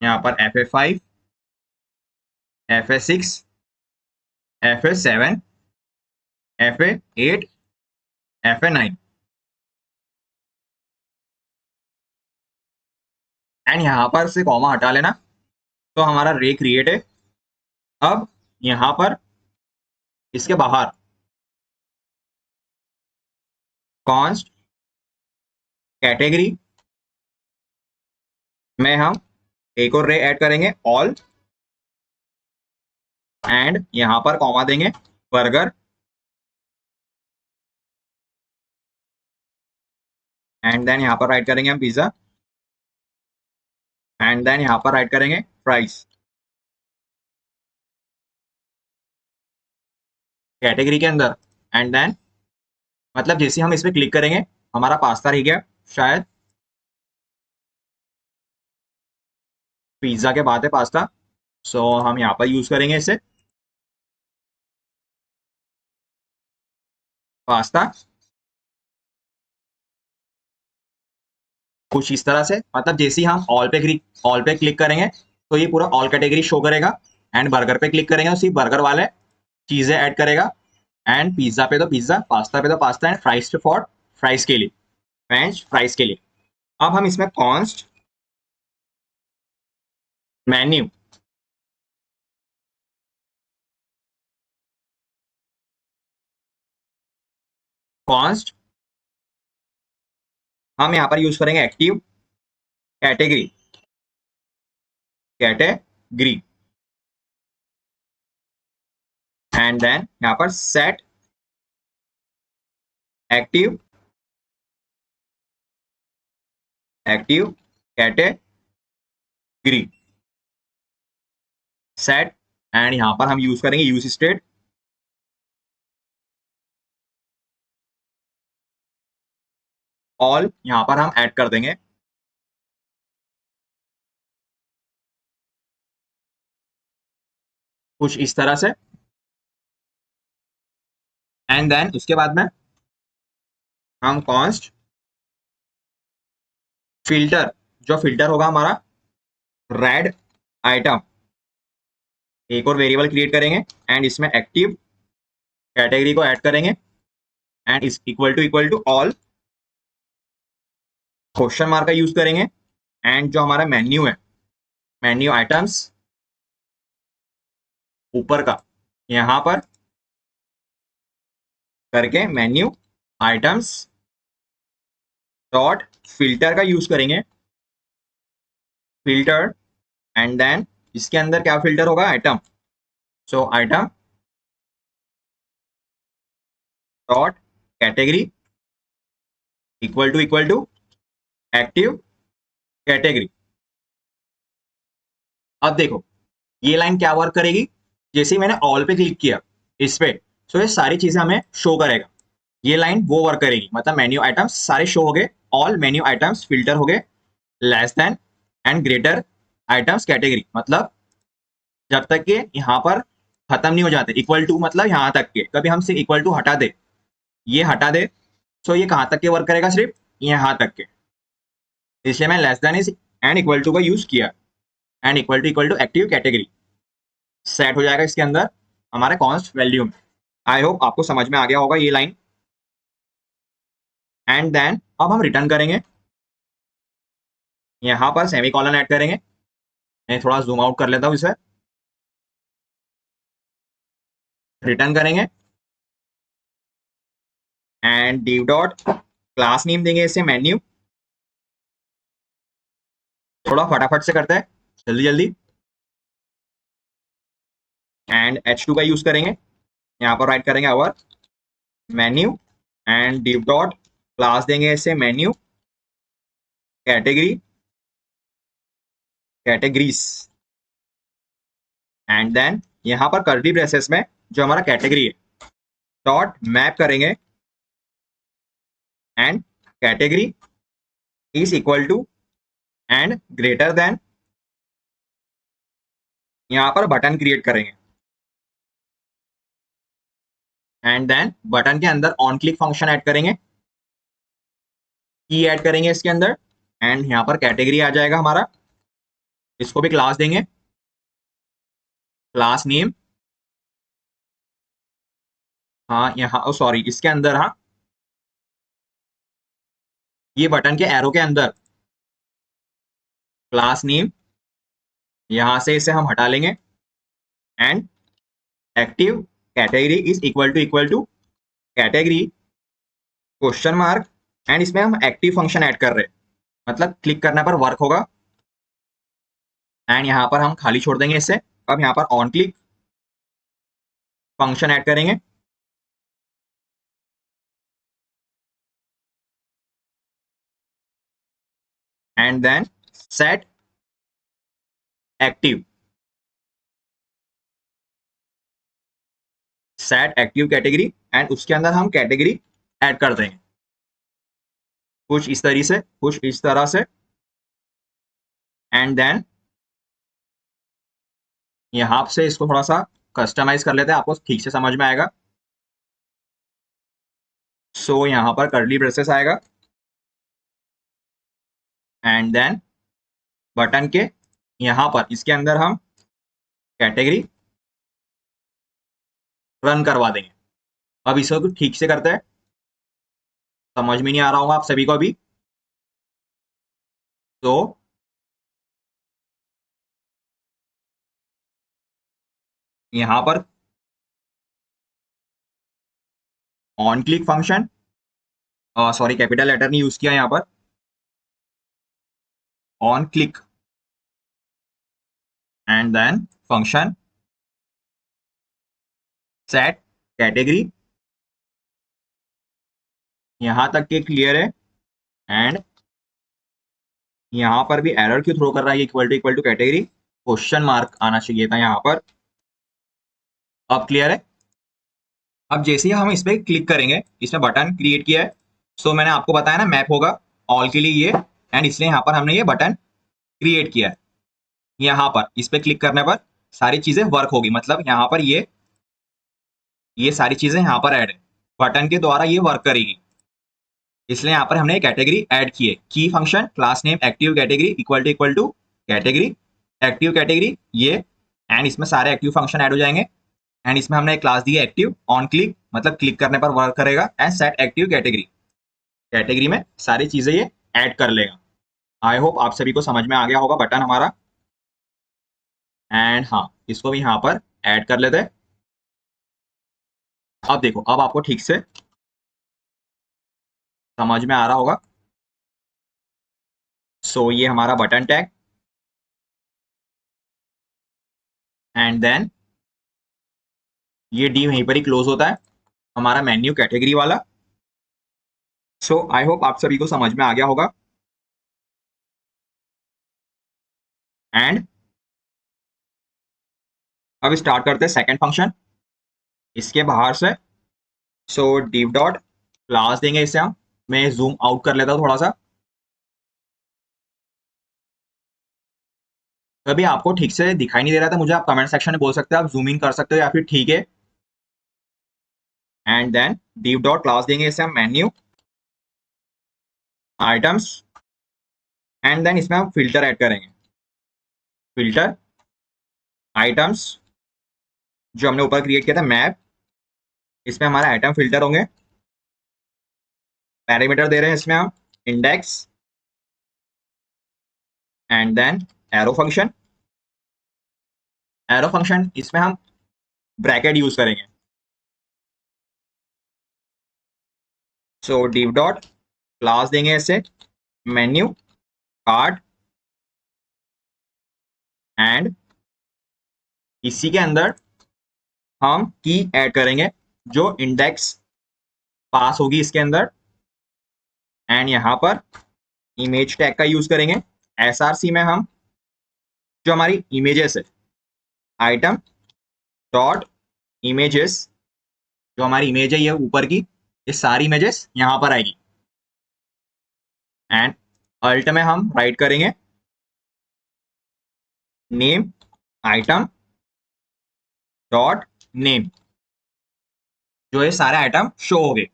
यहाँ पर fa5 fa6 fa7 fa8 fa9 and यहाँ पर से कॉमा हटा लेना, तो हमारा रे क्रिएट है। अब यहाँ पर इसके बाहर कॉन्स्ट कैटेगरी में हम एक और रे ऐड करेंगे ऑल एंड यहाँ पर कॉमा देंगे बर्गर एंड देन यहाँ पर राइट करेंगे हम पिज्जा एंड देन यहाँ पर राइट करेंगे प्राइस कैटेगरी के अंदर एंड देन मतलब जैसे हम इस पर क्लिक करेंगे हमारा पास्ता रह गया शायद, पिज्जा के बाद है पास्ता, सो हम यहाँ पर यूज करेंगे इसे पास्ता कुछ इस तरह से। मतलब जैसे ही हम ऑल पे क्लिक करेंगे तो ये पूरा ऑल कैटेगरी शो करेगा एंड बर्गर पे क्लिक करेंगे तो सिर्फ बर्गर वाले चीजें ऐड करेगा एंड पिज्जा पे तो पिज्जा, पास्ता पे तो पास्ता एंड फ्राइज पे फॉर फ्राइज के लिए फ्रेंच फ्राइज के लिए। अब हम इसमें कॉन्स्ट मेन्यू कॉन्स्ट हम यहाँ पर यूज करेंगे active category category and then यहाँ पर set active category set, and यहाँ पर हम यूज करेंगे यूज स्टेट ऑल, यहाँ पर हम ऐड कर देंगे कुछ इस तरह से। एंड देन उसके बाद में हम कॉन्स्ट फिल्टर, जो फिल्टर होगा हमारा रेड आइटम, एक और वेरिएबल क्रिएट करेंगे एंड इसमें एक्टिव कैटेगरी को ऐड करेंगे and is equal to all, question mark का यूज करेंगे एंड जो हमारा मेन्यू है, मेन्यू आइटम्स ऊपर का यहां पर करके मेन्यू आइटम्स डॉट फिल्टर का यूज करेंगे फिल्टर, एंड देन इसके अंदर क्या फिल्टर होगा item, so item dot category equal to active category. अब देखो ये लाइन क्या वर्क करेगी, जैसे ही मैंने ऑल पे क्लिक किया इस पे, सो ये सारी चीजें हमें शो करेगा। ये लाइन वो वर्क करेगी, मतलब मेन्यू आइटम्स सारे शो हो गए, ऑल मेन्यू आइटम्स फिल्टर हो गए, less than and greater items category, मतलब जब तक के यहाँ पर खत्म नहीं हो जाते, इक्वल टू मतलब यहाँ तक के, कभी हमसे इक्वल टू हटा दे, ये हटा दे, सो ये कहाँ तक के वर्क करेगा, सिर्फ यहाँ तक के, इसलिए मैं less than is and equal to का यूज किया, and equal to active category set हो जाएगा इसके अंदर हमारे कॉन्स्ट वैल्यू में। आई होप आपको समझ में आ गया होगा ये लाइन। एंड देन अब हम रिटर्न करेंगे, यहाँ पर सेमी कॉलन ऐड करेंगे, मैं थोड़ा जूम आउट कर लेता हूँ इसे, रिटर्न करेंगे and div dot class name देंगे इसे मेन्यू, थोड़ा फटाफट से करते हैं जल्दी जल्दी, एंड h2 का यूज करेंगे, यहाँ पर राइट करेंगे our menu and div dot class देंगे इसे menu category categories, and then यहाँ पर कर्ली ब्रेसेस में जो हमारा कैटेगरी है डॉट मैप करेंगे and category is equal to and greater than, यहाँ पर बटन क्रिएट करेंगे एंड देन बटन के अंदर ऑन क्लिक फंक्शन ऐड करेंगे, की ऐड करेंगे इसके अंदर, एंड यहाँ पर कैटेगरी आ जाएगा हमारा, इसको भी क्लास देंगे, क्लास नेम, हाँ यहाँ सॉरी इसके अंदर, हाँ ये बटन के एरो के अंदर क्लास नेम, यहां से इसे हम हटा लेंगे and active category is equal to category question mark, and इसमें हम एक्टिव फंक्शन ऐड कर रहे हैं, मतलब क्लिक करने पर वर्क होगा, एंड यहाँ पर हम खाली छोड़ देंगे इसे। अब यहाँ पर ऑन क्लिक फंक्शन ऐड करेंगे and then set active category, and उसके अंदर हम कैटेगरी ऐड कर देंगे कुछ इस तरीके से, कुछ इस तरह से, एंड देन यहाँ से इसको थोड़ा सा कस्टमाइज कर लेते हैं, आपको ठीक से समझ में आएगा। सो यहाँ पर कर्ली ब्रेसेस आएगा एंड देन बटन के यहाँ पर इसके अंदर हम कैटेगरी रन करवा देंगे। अब इसको ठीक से करते हैं, समझ में नहीं आ रहा होगा आप सभी को अभी, तो यहाँ पर on click function, sorry capital letter नहीं यूज किया यहाँ पर, on click and then function set category, यहां तक के क्लियर है। एंड यहां पर भी एरर क्यों थ्रो कर रहा है, equal to category, question mark आना चाहिए था यहां पर। अब क्लियर है। अब जैसे ही हम इस पे क्लिक करेंगे, इसमें बटन क्रिएट किया है, सो मैंने आपको बताया ना मैप होगा ऑल के लिए ये, एंड इसलिए यहाँ पर हमने ये बटन क्रिएट किया है। यहाँ पर इस पे क्लिक करने पर सारी चीजें वर्क होगी, मतलब यहाँ पर ये सारी चीजें यहाँ पर ऐड है, बटन के द्वारा ये वर्क करेगी। इसलिए यहाँ पर हमने कैटेगरी ऐड की है। Key function class name active category equal to category, active category ये, एंड इसमें सारे एक्टिव फंक्शन ऐड हो जाएंगे। एंड इसमें हमने एक क्लास दी है एक्टिव, ऑन क्लिक मतलब क्लिक करने पर वर्क करेगा, and set active category, category में सारी चीजें ये ऐड कर लेगा। आई होप आप सभी को समझ में आ गया होगा बटन हमारा। एंड हाँ, इसको भी यहाँ पर ऐड कर लेते हैं। अब देखो, अब आपको ठीक से समझ में आ रहा होगा। सो ये हमारा बटन टैग, एंड देन ये डी वहीं पर ही क्लोज होता है, हमारा मेन्यू कैटेगरी वाला। सो आई होप आप सभी को समझ में आ गया होगा। एंड अब स्टार्ट करते हैं सेकंड फंक्शन इसके बाहर से। सो div डॉट क्लास देंगे इसे हम। मैं जूम आउट कर लेता हूं थोड़ा सा। कभी आपको ठीक से दिखाई नहीं दे रहा था मुझे, आप कमेंट सेक्शन में बोल सकते हो, आप जूम इन कर सकते हो या फिर ठीक है। And then div dot class देंगे इसे हम मेन्यू आइटम्स, एंड देन इसमें हम फिल्टर ऐड करेंगे, फिल्टर आइटम्स जो हमने ऊपर क्रिएट किया था मैप, इसमें हमारे आइटम फिल्टर होंगे। पैरामीटर दे रहे हैं इसमें हम index, and then arrow function. Arrow function इसमें हम ब्रैकेट यूज करेंगे। सो div डॉट क्लास देंगे इसे मेन्यू कार्ड, एंड इसी के अंदर हम की ऐड करेंगे जो इंडेक्स पास होगी इसके अंदर। एंड यहाँ पर इमेज टैग का यूज करेंगे। एसआरसी में हम जो हमारी इमेजेस है, आइटम डॉट इमेजेस, जो हमारी इमेज है ये ऊपर की, ये सारी इमेजेस यहाँ पर आएगी। एंड अल्ट में हम राइट करेंगे नेम आइटम डॉट नेम, जो ये सारे आइटम शो हो गए।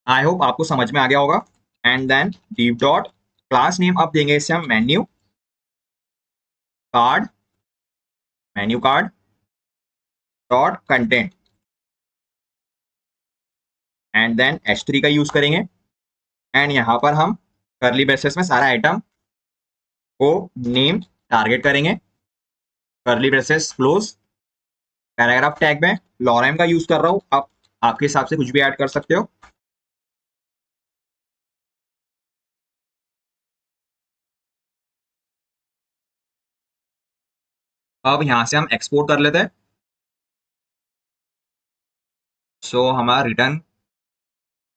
आई होप आपको समझ में आ गया होगा। And then div dot class name अब देंगे इसे हम menu card, menu card dot content, and then h3 का यूज करेंगे। एंड यहाँ पर हम करली ब्रेसेस में सारे आइटम को नेम टारगेट करेंगे, curly braces close. Paragraph tag में लॉरेम का यूज कर रहा हूँ, आप आपके हिसाब से कुछ भी ऐड कर सकते हो। अब यहाँ से हम एक्सपोर्ट कर लेते हैं। सो हमारा रिटर्न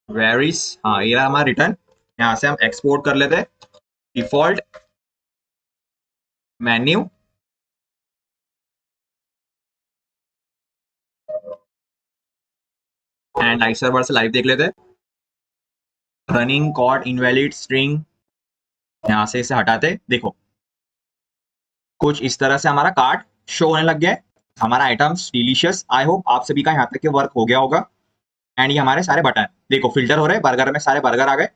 वेरीज, हाँ ये रहा हमारा रिटर्न। यहाँ से हम एक्सपोर्ट कर लेते हैं default menu, and live server से लाइव देख लेते हैं। रनिंग कॉड इनवैलिड स्ट्रिंग, यहाँ से इसे हटाते। देखो कुछ इस तरह से हमारा कार्ड शो होने लग गया है, हमारा आइटम्स डिलीशियस। आई होप आप सभी का यहाँ तक के वर्क हो गया होगा। एंड ये हमारे सारे बटन देखो फिल्टर हो रहे हैं, बर्गर में सारे बर्गर आ गए,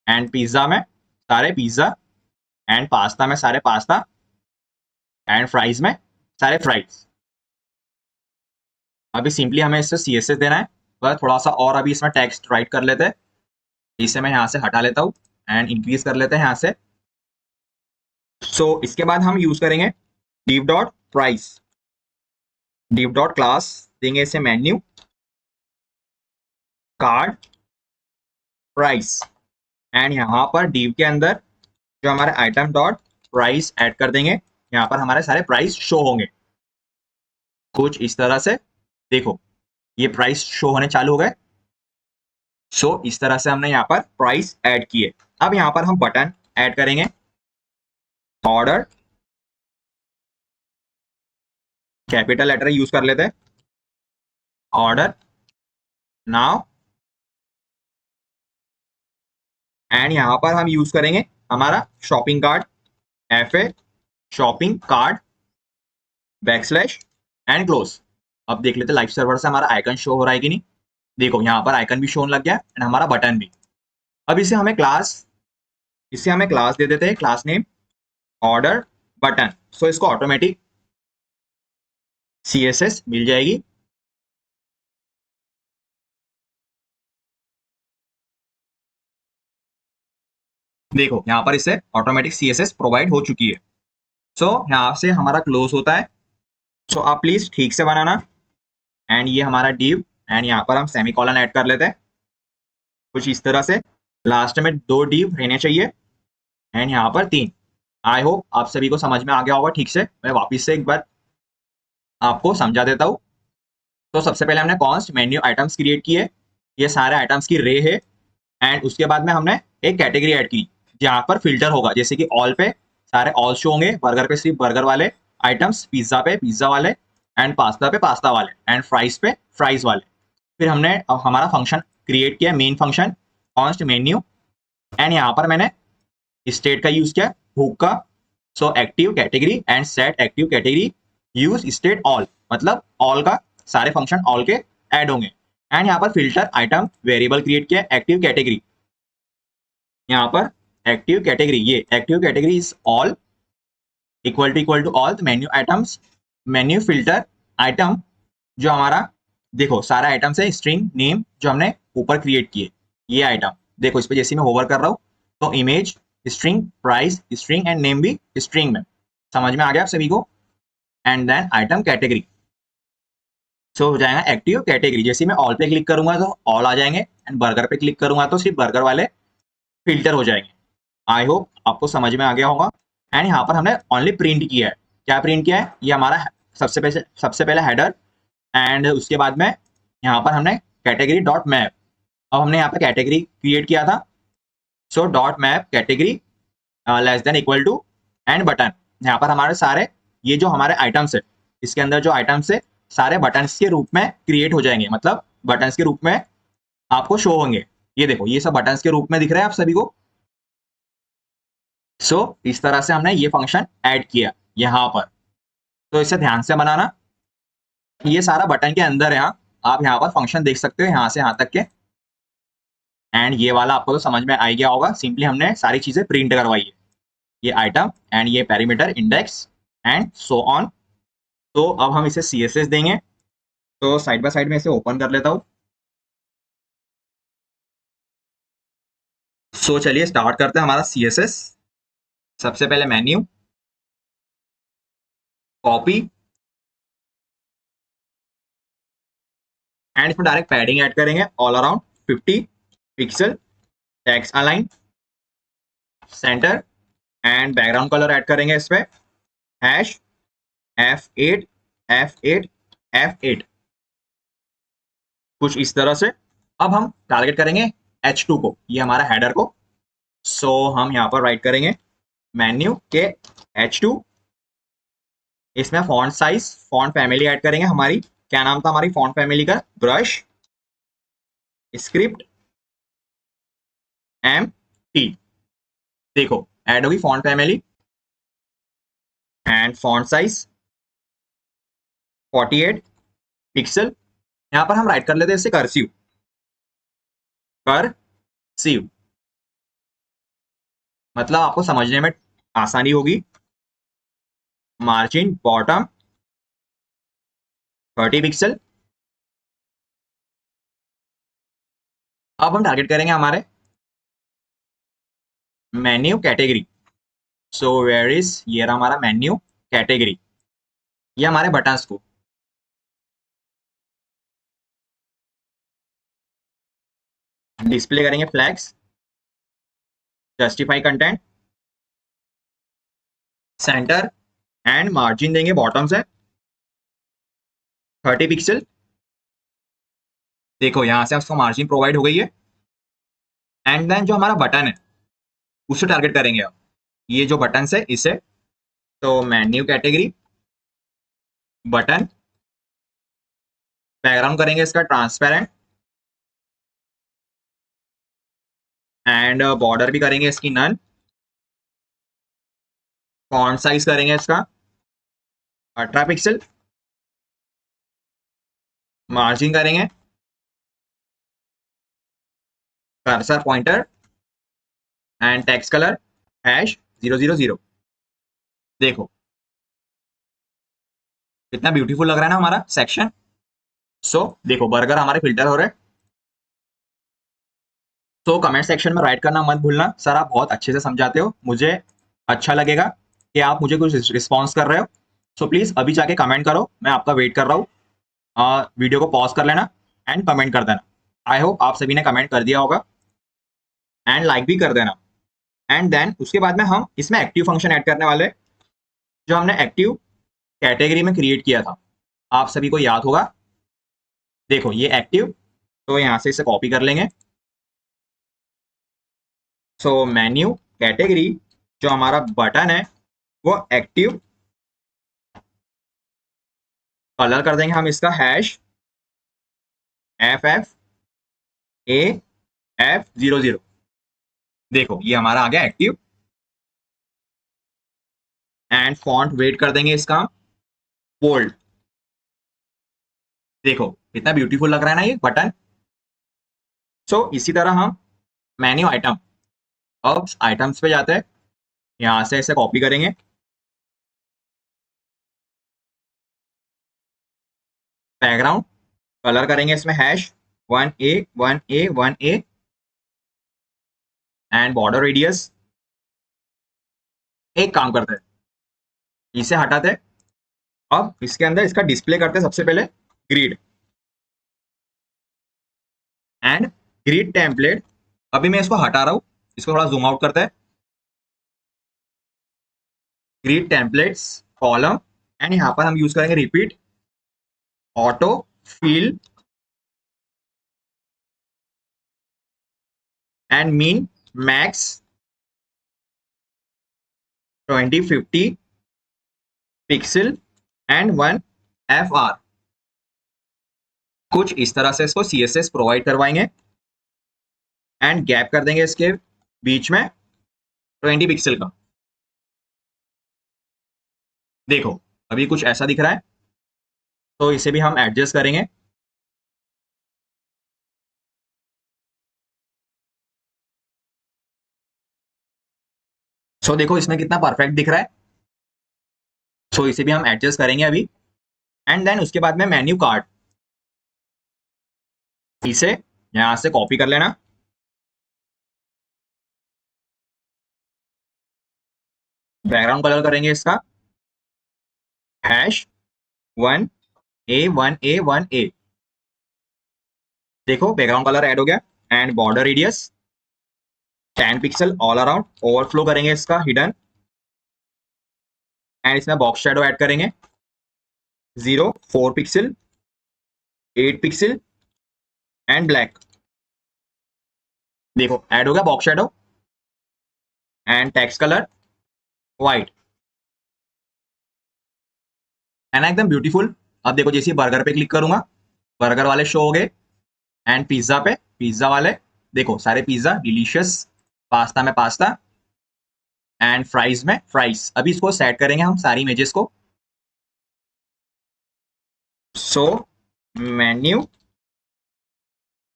एंड पिज्जा में सारे पिज्जा, एंड पास्ता में सारे पास्ता, एंड फ्राइज में सारे फ्राइज। अभी सिंपली हमें इससे CSS देना है, बस थोड़ा सा और अभी इसमें टेक्स्ट राइट कर लेते हैं। इसे मैं यहाँ से हटा लेता हूँ एंड इंक्रीज कर लेते हैं यहाँ से। सो इसके बाद हम यूज करेंगे div dot price, div dot class देंगे इसे मेन्यू कार्ड प्राइस, एंड यहाँ पर div के अंदर जो हमारे आइटम डॉट प्राइस ऐड कर देंगे, यहाँ पर हमारे सारे प्राइस शो होंगे। कुछ इस तरह से। देखो ये प्राइस शो होने चालू हो गए। सो इस तरह से हमने यहाँ पर प्राइस ऐड किए। अब यहाँ पर हम बटन ऐड करेंगे, ऑर्डर, कैपिटल लेटर यूज कर लेते हैं, ऑर्डर नाउ, एंड यहाँ पर हम यूज करेंगे हमारा shopping card, FA shopping card backslash and close. अब देख लेते लाइव सर्वर से हमारा आइकन शो हो रहा है कि नहीं। देखो यहाँ पर आइकन भी शो होने लग गया एंड हमारा बटन भी। अब इसे हमें क्लास दे देते हैं, क्लास नेम ऑर्डर बटन। सो इसको ऑटोमेटिक CSS मिल जाएगी। देखो यहाँ पर इसे ऑटोमेटिक CSS प्रोवाइड हो चुकी है। सो यहाँ से हमारा क्लोज होता है। सो आप प्लीज ठीक से बनाना। एंड ये हमारा डिव, एंड यहाँ पर हम सेमीकोलन ऐड कर लेते हैं कुछ इस तरह से। लास्ट में 2 डिव रहने चाहिए एंड यहाँ पर 3। आई होप आप सभी को समझ में आ गया होगा ठीक से। मैं वापिस से एक बार आपको समझा देता हूँ। तो सबसे पहले हमने कॉन्स्ट मेन्यू आइटम्स क्रिएट किए, ये सारे आइटम्स की रे है। एंड उसके बाद में हमने एक कैटेगरी ऐड की जहाँ पर फिल्टर होगा, जैसे कि ऑल पे सारे ऑल शो होंगे, बर्गर पे सिर्फ बर्गर वाले आइटम्स, पिज्जा पे पिज्जा वाले, एंड पास्ता पे पास्ता वाले, एंड फ्राइज पे फ्राइज वाले। फिर हमने अब हमारा फंक्शन क्रिएट किया, main function const menu, and यहाँ पर मैंने स्टेट का यूज किया, हुक का। So active category and set active category use state all, मतलब ऑल का सारे फंक्शन ऑल के ऐड होंगे। एंड यहाँ पर फिल्टर आइटम वेरिएबल क्रिएट किया एक्टिव कैटेगरी। यहाँ पर एक्टिव कैटेगरी, ये active category is all equal to all menu items, menu filter item जो हमारा, देखो सारे आइटम्स है, स्ट्रिंग नेम जो हमने ऊपर क्रिएट किए ये आइटम। देखो इस पे जैसे मैं होवर कर रहा हूँ तो image string, price string and name भी स्ट्रिंग में। समझ में आ गया आप सभी को। एंड देन आइटम कैटेगरी, सो हो जाएगा एक्टिव कैटेगरी। जैसे मैं ऑल पे क्लिक करूंगा तो ऑल आ जाएंगे, एंड बर्गर पे क्लिक करूंगा तो सिर्फ बर्गर वाले फिल्टर हो जाएंगे। आई होप आपको समझ में आ गया होगा। एंड यहाँ पर हमने ओनली प्रिंट किया है। क्या प्रिंट किया है, ये हमारा सबसे पहले हेडर, एंड उसके बाद में यहाँ पर हमने कैटेगरी डॉट मैप। अब हमने यहाँ पे कैटेगरी क्रिएट किया था। So dot map category less than equal to and button. यहाँ पर हमारे सारे ये जो हमारे आइटम्स है, इसके अंदर जो आइटम्स है सारे बटन्स के रूप में क्रिएट हो जाएंगे, मतलब बटन्स के रूप में आपको शो होंगे। ये देखो ये सब बटन्स के रूप में दिख रहा है आप सभी को। सो इस तरह से हमने ये फंक्शन ऐड किया यहाँ पर। तो इसे ध्यान से बनाना, ये सारा बटन के अंदर है। यहाँ आप यहाँ पर फंक्शन देख सकते हो यहाँ से यहाँ तक के। एंड ये वाला आपको तो समझ में आ गया होगा, सिंपली हमने सारी चीजें प्रिंट करवाई है, ये आइटम एंड ये parameter index and so on. तो अब हम इसे CSS देंगे। तो साइड बाय साइड में इसे ओपन कर लेता हूँ। सो चलिए स्टार्ट करते हैं हमारा CSS। सबसे पहले मेन्यू, कॉपी, एंड इसमें डायरेक्ट पैडिंग ऐड करेंगे all around 50 pixel, text align, centre, and background colour add करेंगे इस पे हैश F8 F8 F8 कुछ इस तरह से। अब हम टारगेट करेंगे H2 को, ये हमारा हेडर को। सो हम यहाँ पर राइट करेंगे मेन्यू के H2। इसमें font size, font family add करेंगे हमारी, क्या नाम था हमारी फॉन्ट फैमिली का, ब्रश स्क्रिप्ट MT। देखो ऐड होगी font family and font size 48 pixel. यहाँ पर हम राइट कर लेते हैं इसे कर्सिव, कर्सिव मतलब आपको समझने में आसानी होगी। Margin bottom 30 pixel. अब हम टारगेट करेंगे हमारे menu category. So where is, ये रहा हमारा मेन्यू कैटेगरी, ये हमारे बटन्स को। डिस्प्ले करेंगे flags, justify content, center, and margin देंगे बॉटम से 30 पिक्सल। देखो यहां से उसको मार्जिन प्रोवाइड हो गई है। एंड देन जो हमारा बटन है उसे टारगेट करेंगे अब, ये जो बटन है इसे। तो मेन्यू कैटेगरी, बटन, बैकग्राउंड करेंगे इसका ट्रांसपेरेंट, एंड बॉर्डर भी करेंगे इसकी नन। फॉन्ट साइज करेंगे इसका 18 पिक्सल। मार्जिन करेंगे cursor pointer and text colour #000। देखो कितना ब्यूटीफुल लग रहा है ना हमारा सेक्शन। सो देखो बर्गर हमारे फिल्टर हो रहे हैं। तो कमेंट सेक्शन में राइट करना मत भूलना, सर आप बहुत अच्छे से समझाते हो, मुझे अच्छा लगेगा कि आप मुझे कुछ रिस्पॉन्स कर रहे हो। सो प्लीज अभी जाके कमेंट करो, मैं आपका वेट कर रहा हूँ। वीडियो को पॉज कर लेना एंड कमेंट कर देना। आई होप आप सभी ने कमेंट कर दिया होगा एंड लाइक भी कर देना। एंड देन उसके बाद में हम इसमें एक्टिव फंक्शन ऐड करने वाले, जो हमने एक्टिव कैटेगरी में क्रिएट किया था, आप सभी को याद होगा। देखो ये एक्टिव, तो यहाँ से इसे कॉपी कर लेंगे। सो मेन्यू कैटेगरी, जो हमारा बटन है वो एक्टिव, कलर कर देंगे हम इसका #FFAF00। देखो ये हमारा आ गया एक्टिव। एंड फॉन्ट वेट कर देंगे इसका बोल्ड। देखो कितना ब्यूटीफुल लग रहा है ना ये बटन। सो इसी तरह हम मेन्यू आइटम, अब आइटम्स पे जाते हैं, यहां से इसे कॉपी करेंगे। बैकग्राउंड कलर करेंगे इसमें #1A1A1A। एंड बॉर्डर रेडियस, एक काम करते हैं इसे हटाते हैं। अब इसके अंदर इसका डिस्प्ले करते हैं सबसे पहले ग्रिड एंड ग्रिड टेम्पलेट। अभी मैं इसको हटा रहा हूं, इसको थोड़ा जूम आउट करते हैं। ग्रिड टेम्पलेट्स कॉलम, एंड यहां पर हम यूज करेंगे repeat auto fill and min max 2050 pixel and 1 FR। कुछ इस तरह से इसको CSS प्रोवाइड करवाएंगे एंड गैप कर देंगे इसके बीच में 20 पिक्सल का। देखो अभी कुछ ऐसा दिख रहा है, तो इसे भी हम एडजस्ट करेंगे। सो देखो इसमें कितना परफेक्ट दिख रहा है। सो इसे भी हम एडजस्ट करेंगे अभी। एंड देन उसके बाद में मेन्यू कार्ड, इसे यहां से कॉपी कर लेना। बैकग्राउंड कलर करेंगे इसका #1A1A1A। देखो बैकग्राउंड कलर ऐड हो गया। And border radius 10 pixel all around, overflow करेंगे इसका हिडन। एंड इसमें बॉक्स शेडो ऐड करेंगे 4 पिक्सल, 8 पिक्सल एंड ब्लैक। देखो ऐड हो गया box shadow. And text colour white, है ना एकदम ब्यूटीफुल। अब देखो जैसे बर्गर पे क्लिक करूंगा, बर्गर वाले शो हो गए। एंड पिज्जा पे पिज्जा वाले, देखो सारे पिज्जा डिलीशियस। पास्ता में पास्ता एंड फ्राइज में फ्राइज। अभी इसको सेट करेंगे हम सारी इमेजेस को। सो मेन्यू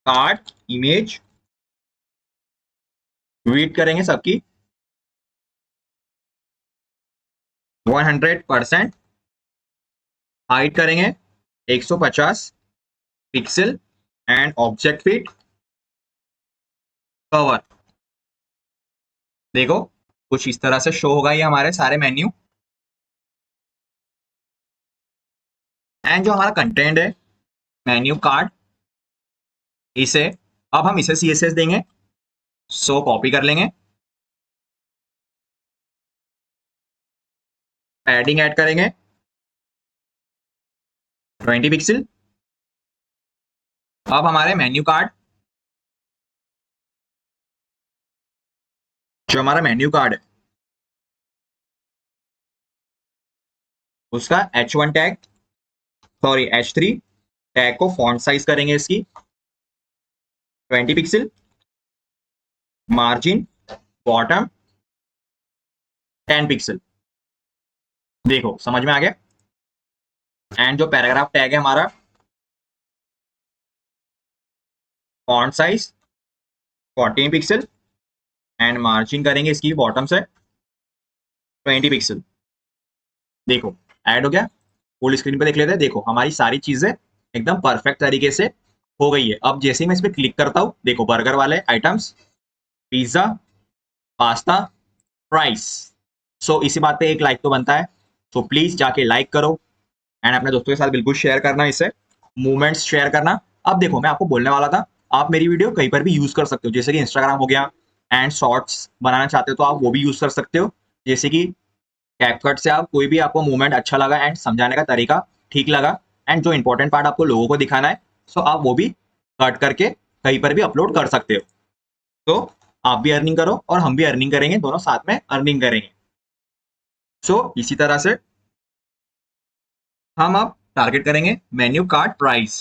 कार्ड इमेज, वेट करेंगे सबकी 100%। हाइट करेंगे 150 pixel and object fit cover. देखो कुछ इस तरह से शो होगा ये हमारे सारे मेन्यू। एंड जो हमारा कंटेंट है मेन्यू कार्ड, इसे अब हम इसे CSS देंगे। सो कॉपी कर लेंगे, पैडिंग ऐड करेंगे 20 पिक्सल। अब हमारे मेन्यू कार्ड, जो हमारा मेन्यू कार्ड है उसका H1 tag, sorry H3 tag को फॉन्ट साइज करेंगे इसकी 20 पिक्सल, मार्जिन बॉटम 10 पिक्सल। देखो समझ में आ गया। एंड जो पैराग्राफ टैग है हमारा, font size 14 pixel and margin करेंगे इसकी बॉटम से 20 पिक्सल। देखो ऐड हो गया। फुल स्क्रीन पे देख लेते हैं। देखो हमारी सारी चीजें एकदम परफेक्ट तरीके से हो गई है। अब जैसे ही मैं इस पर क्लिक करता हूँ, देखो बर्गर वाले आइटम्स, पिज्जा, पास्ता, फ्राइस। सो इसी बात पे एक लाइक तो बनता है। सो प्लीज जाके लाइक करो एंड अपने दोस्तों के साथ बिल्कुल शेयर करना, इसे मूवमेंट्स शेयर करना। अब देखो मैं आपको बोलने वाला था, आप मेरी वीडियो कहीं पर भी यूज कर सकते हो, जैसे कि इंस्टाग्राम हो गया, एंड शॉर्ट्स बनाना चाहते हो तो आप वो भी यूज कर सकते हो। जैसे कि कैपकट से आप कोई भी आपको मूवमेंट अच्छा लगा एंड समझाने का तरीका ठीक लगा एंड जो इंपॉर्टेंट पार्ट आपको लोगों को दिखाना है, सो आप वो भी कट करके कहीं पर भी अपलोड कर सकते हो। तो आप भी अर्निंग करो और हम भी अर्निंग करेंगे, दोनों साथ में अर्निंग करेंगे। सो इसी तरह से हम अब टारगेट करेंगे मेन्यू कार्ड प्राइस।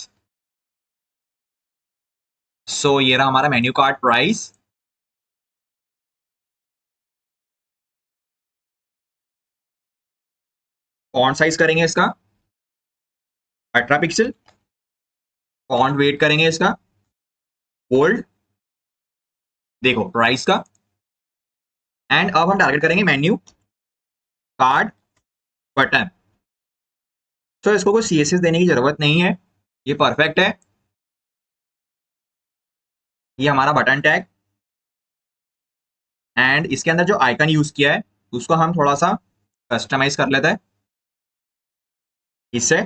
सो ये रहा हमारा menu card price. Font size करेंगे इसका 18 पिक्सल। फॉन्ट वेट करेंगे इसका बोल्ड, देखो प्राइस का। एंड अब हम टारगेट करेंगे मेन्यू कार्ड बटन। तो इसको कोई सीएसएस देने की जरूरत नहीं है, ये परफेक्ट है। ये हमारा बटन टैग एंड इसके अंदर जो आइकन यूज किया है उसको हम थोड़ा सा कस्टमाइज कर लेते हैं इससे।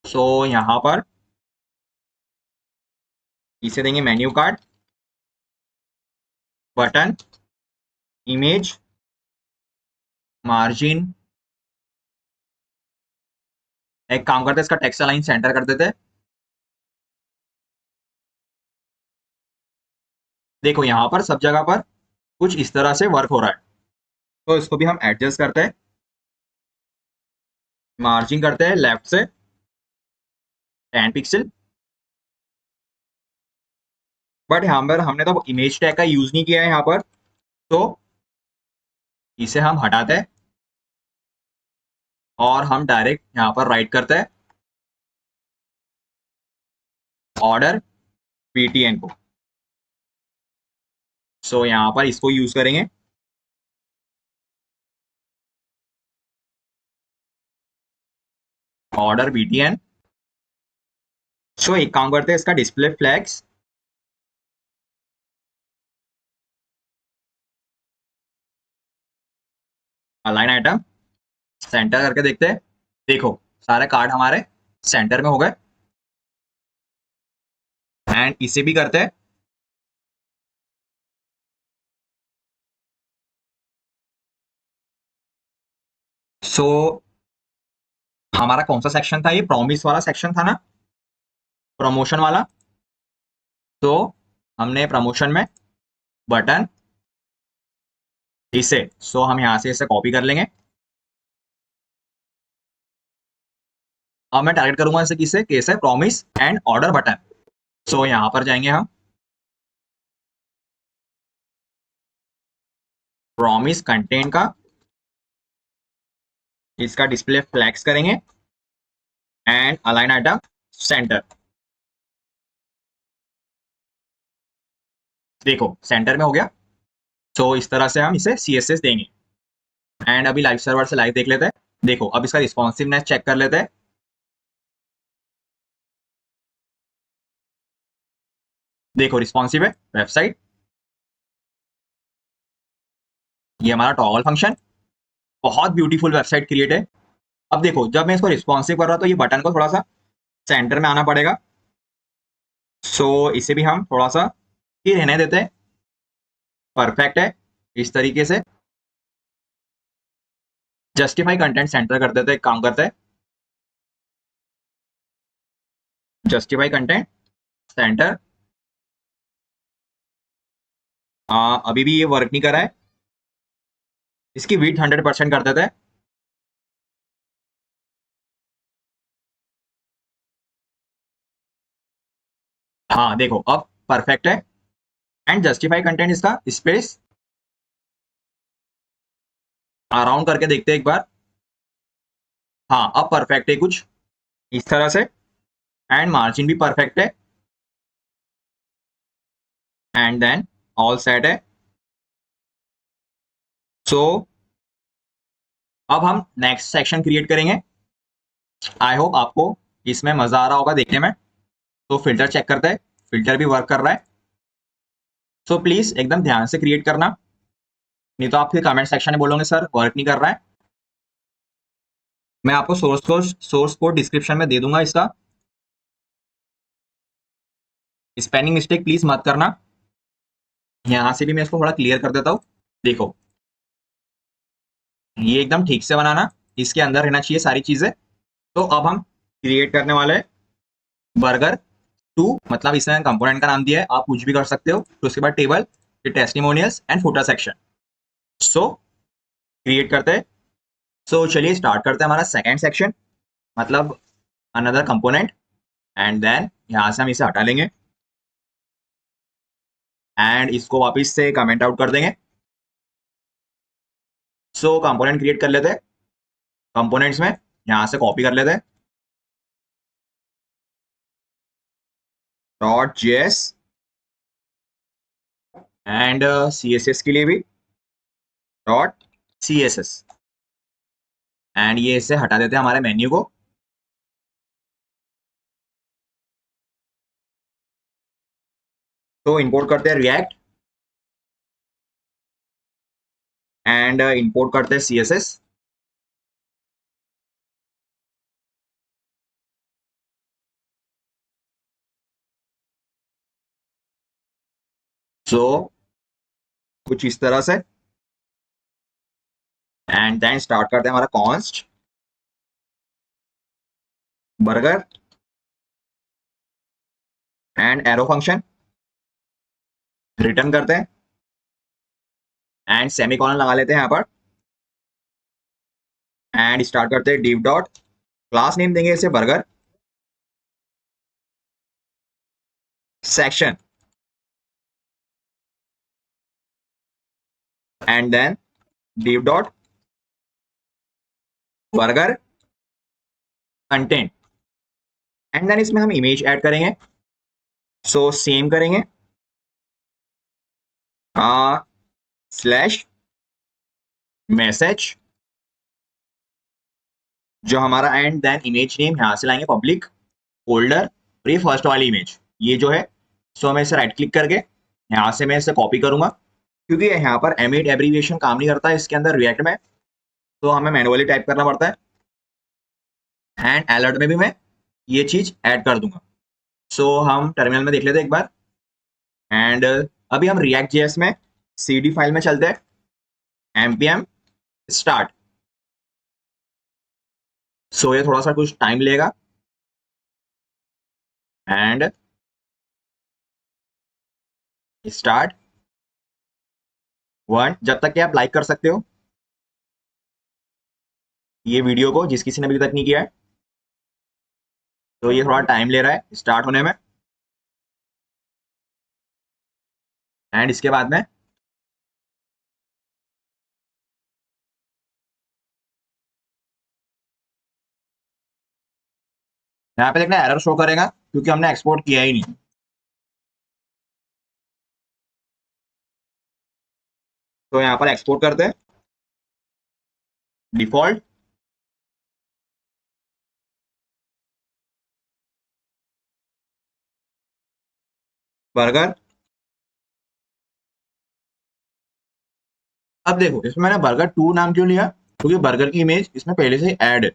सो यहां पर इसे देंगे menu card button image margin. एक काम करते हैं, इसका टेक्स्ट लाइन सेंटर कर देते हैं। देखो यहां पर सब जगह पर कुछ इस तरह से वर्क हो रहा है, तो इसको भी हम एडजस्ट करते हैं। मार्जिन करते हैं लेफ्ट से 10 पिक्सल। बट यहाँ पर हमने तो इमेज टैग का यूज नहीं किया है यहाँ पर, तो इसे हम हटाते हैं और हम डायरेक्ट यहाँ पर राइट करते हैं ऑर्डर पीटीएन को। सो यहाँ पर इसको यूज करेंगे ऑर्डर बीटीएन। सो एक काम करते हैं, इसका display flags align item centre करके देखते हैं। देखो सारे कार्ड हमारे सेंटर में हो गए। एंड इसे भी करते हैं सो हमारा कौन सा सेक्शन था, ये प्रॉमिस वाला सेक्शन था ना, प्रमोशन वाला। तो हमने प्रमोशन में बटन इसे, सो हम यहां से इसे कॉपी कर लेंगे। अब मैं टारगेट करूंगा इसे किसे, केस है प्रॉमिस एंड ऑर्डर बटन। सो यहां पर जाएंगे हम प्रॉमिस कंटेंट का, इसका डिस्प्ले फ्लैक्स करेंगे एंड अलाइन आइटम सेंटर। देखो सेंटर में हो गया। सो इस तरह से हम इसे सीएसएस देंगे। एंड अभी लाइव सर्वर से लाइव देख लेते हैं। देखो अब इसका रिस्पॉन्सिवनेस चेक कर लेते हैं। देखो रिस्पॉन्सिव है वेबसाइट। ये हमारा टॉगल फंक्शन, बहुत ब्यूटीफुल वेबसाइट क्रिएट है। अब देखो जब मैं इसको रिस्पॉन्सिव कर रहा तो ये बटन को थोड़ा सा सेंटर में आना पड़ेगा। सो इसे भी हम थोड़ा सा ही रहने देते हैं, परफेक्ट है। इस तरीके से जस्टिफाई कंटेंट सेंटर कर देते हैं, काम करते हैं। Justify content centre. अभी भी ये वर्क नहीं कर रहा है, इसकी विड्थ 100% कर देते हैं। हाँ देखो अब परफेक्ट है। एंड जस्टिफाई कंटेंट इसका स्पेस अराउंड करके देखते हैं एक बार। हाँ अब परफेक्ट है कुछ इस तरह से। एंड मार्जिन भी परफेक्ट है। एंड देन ऑल सेट है। सो अब हम नेक्स्ट सेक्शन क्रिएट करेंगे। आई होप आपको इसमें मजा आ रहा होगा देखने में। तो फिल्टर चेक करते हैं, फिल्टर भी वर्क कर रहा है। सो प्लीज एकदम ध्यान से क्रिएट करना, नहीं तो आप फिर कमेंट सेक्शन में बोलोगे सर वर्क नहीं कर रहा है। मैं आपको सोर्स कोड डिस्क्रिप्शन में दे दूंगा इसका। स्पेलिंग मिस्टेक प्लीज मत करना। यहां से भी मैं इसको थोड़ा क्लियर कर देता हूँ। देखो ये एकदम ठीक से बनाना, इसके अंदर रहना चाहिए सारी चीजें। तो अब हम क्रिएट करने वाले हैं बर्गर 2, मतलब इसमें कंपोनेंट का नाम दिया है, आप कुछ भी कर सकते हो। तो उसके बाद टेबल, फिर testimonials and footer section. So create करते हैं। सो चलिए स्टार्ट करते हैं हमारा सेकेंड सेक्शन, मतलब अनदर कंपोनेंट। एंड देन यहां से हम इसे हटा लेंगे एंड इसको वापस से कमेंट आउट कर देंगे। सो कंपोनेंट क्रिएट कर लेते हैं। कंपोनेंट्स में यहां से कॉपी कर लेते हैं .js एंड CSS के लिए भी .css। एंड ये इसे हटा देते हैं हमारे मेन्यू को। तो इंपोर्ट करते हैं रिएक्ट एंड इंपोर्ट करते हैं CSS। सो कुछ इस तरह से। एंड देन स्टार्ट करते हैं हमारा const burger and arrow function return करते हैं एंड सेमीकोलन लगा लेते हैं यहाँ पर। एंड स्टार्ट करते हैं div डॉट, क्लास नेम देंगे इसे burger section. And then div dot burger content. And then इसमें हम इमेज ऐड करेंगे। सो सेम करेंगे स्लैश मैसेज जो हमारा, एंड देन इमेज नेम यहां से लाएंगे पब्लिक फोल्डर। और ये फर्स्ट वाली इमेज ये जो है। सो मैं इसे राइट क्लिक करके यहां से मैं इसे कॉपी करूंगा, क्योंकि यहाँ पर एमिट एब्रीविएशन काम नहीं करता है इसके अंदर रिएक्ट में, तो हमें मैनुअली टाइप करना पड़ता है। एंड अलर्ट में भी मैं ये चीज ऐड कर दूंगा। सो हम टर्मिनल में देख लेते हैं एक बार। एंड अभी हम रिएक्ट जेएस में CD फाइल में चलते हैं npm स्टार्ट। सो ये थोड़ा सा कुछ टाइम लेगा। एंड स्टार्ट 1, जब तक कि आप लाइक कर सकते हो ये वीडियो को, जिस किसी ने अभी तक नहीं किया है। तो ये थोड़ा टाइम ले रहा है स्टार्ट होने में। एंड इसके बाद में यहाँ पे देखना एरर शो करेगा, क्योंकि हमने एक्सपोर्ट किया ही नहीं। तो यहाँ पर एक्सपोर्ट करते हैं डिफॉल्ट बर्गर। अब देखो इसमें मैंने बर्गर 2 नाम क्यों लिया, क्योंकि बर्गर की इमेज इसमें पहले से ऐड है,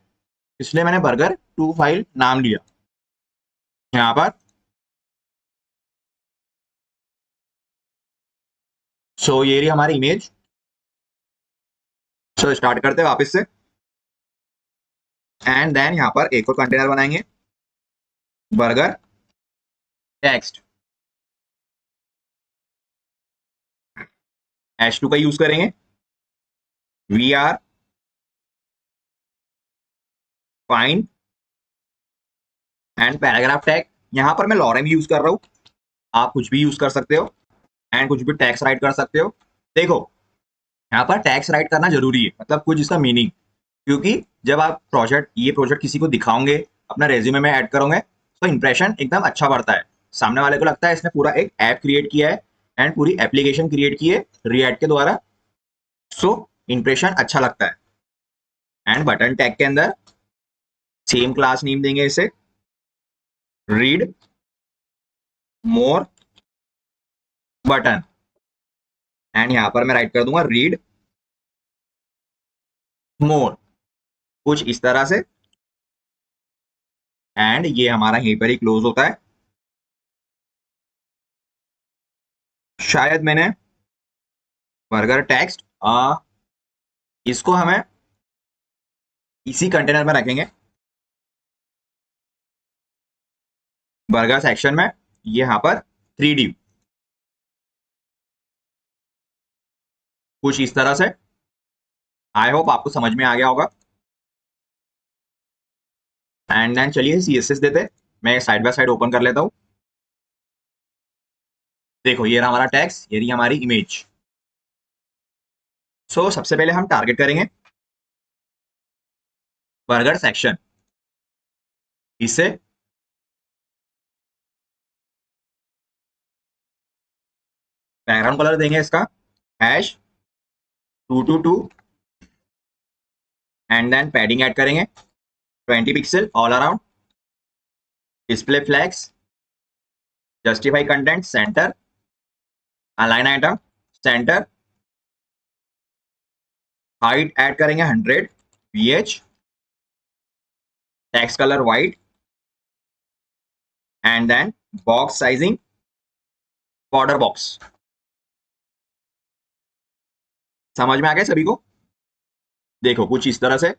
इसलिए मैंने बर्गर 2 फाइल नाम लिया यहाँ पर। सो ये रही हमारी इमेज। सो स्टार्ट करते हैं वापस से। एंड देन यहाँ पर एक और कंटेनर बनाएंगे बर्गर टेक्स्ट H2 का यूज करेंगे, we are fine and paragraph tag. यहां पर मैं लॉरेम यूज कर रहा हूं, आप कुछ भी यूज कर सकते हो एंड कुछ भी टैक्स राइट कर सकते हो। देखो यहाँ पर टैक्स राइट करना जरूरी है, मतलब कुछ इसका मीनिंग, क्योंकि जब आप ये प्रोजेक्ट किसी को दिखाओगे, अपना रेज्यूमे में ऐड करोगे, तो इंप्रेशन एकदम अच्छा बढ़ता है। सामने वाले को लगता है इसने पूरा एक ऐप क्रिएट किया है एंड पूरी एप्लीकेशन क्रिएट की है रिएक्ट के द्वारा। सो इंप्रेशन अच्छा लगता है। एंड बटन टैग के अंदर सेम क्लास नेम देंगे इसे, रीड मोर बटन, एंड यहां पर मैं राइट कर दूंगा रीड मोर, कुछ इस तरह से। एंड ये हमारा यहीं पर ही क्लोज होता है। शायद मैंने बर्गर टेक्स्ट इसको हमें इसी कंटेनर में रखेंगे, बर्गर सेक्शन में, ये यहां पर 3D कुछ इस तरह से। आई होप आपको समझ में आ गया होगा। एंड देन चलिए CSS देते, मैं साइड बाय साइड ओपन कर लेता हूं। देखो ये रहा हमारा टेक्स्ट, ये रही हमारी इमेज। सो सबसे पहले हम टारगेट करेंगे बर्गर सेक्शन, इससे बैकग्राउंड कलर देंगे इसका #222 एंड देन पैडिंग ऐड करेंगे 20 pixel all around, display flex, justify content centre, align item centre, height add करेंगे 100 VH, text colour white, and then box sizing border box. समझ में आ गया सभी को? देखो कुछ इस तरह से।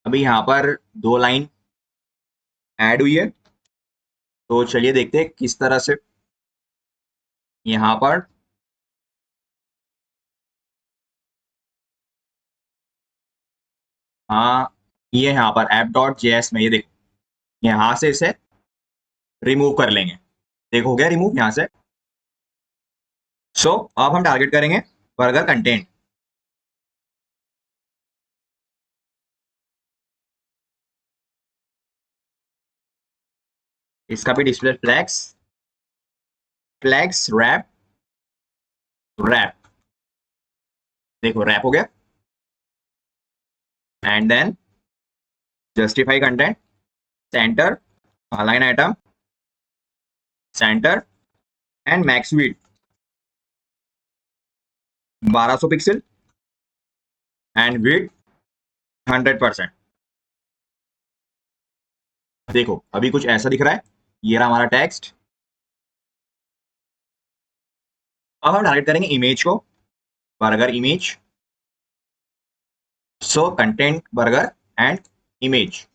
अभी यहाँ पर 2 लाइन ऐड हुई है, तो चलिए देखते हैं किस तरह से। यहाँ पर हाँ, ये यहाँ पर app.js में, ये देखो यहाँ से इसे रिमूव कर लेंगे। देखो हो गया रिमूव यहाँ से। सो अब हम टारगेट करेंगे बर्गर कंटेंट। इसका भी display flex, flex wrap, wrap, देखो रैप हो गया। And then justify content centre, align item centre, and max width 1200 pixel and width 100%। देखो अभी कुछ ऐसा दिख रहा है, ये रहा हमारा टेक्स्ट। अब हम टारगेट करेंगे इमेज को, burger image. So content burger and image,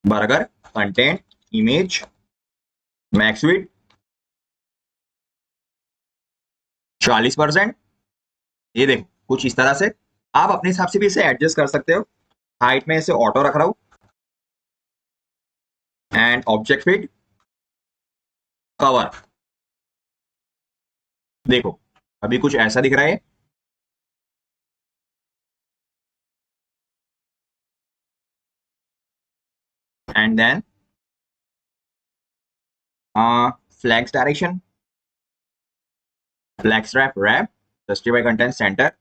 burger content image max width 40%। ये देखो कुछ इस तरह से। आप अपने हिसाब से भी इसे एडजस्ट कर सकते हो। हाइट में इसे ऑटो रख रहा हूं एंड ऑब्जेक्ट फिट कवर। देखो अभी कुछ ऐसा दिख रहा है। And then flex direction, flex wrap wrap, justify content centre.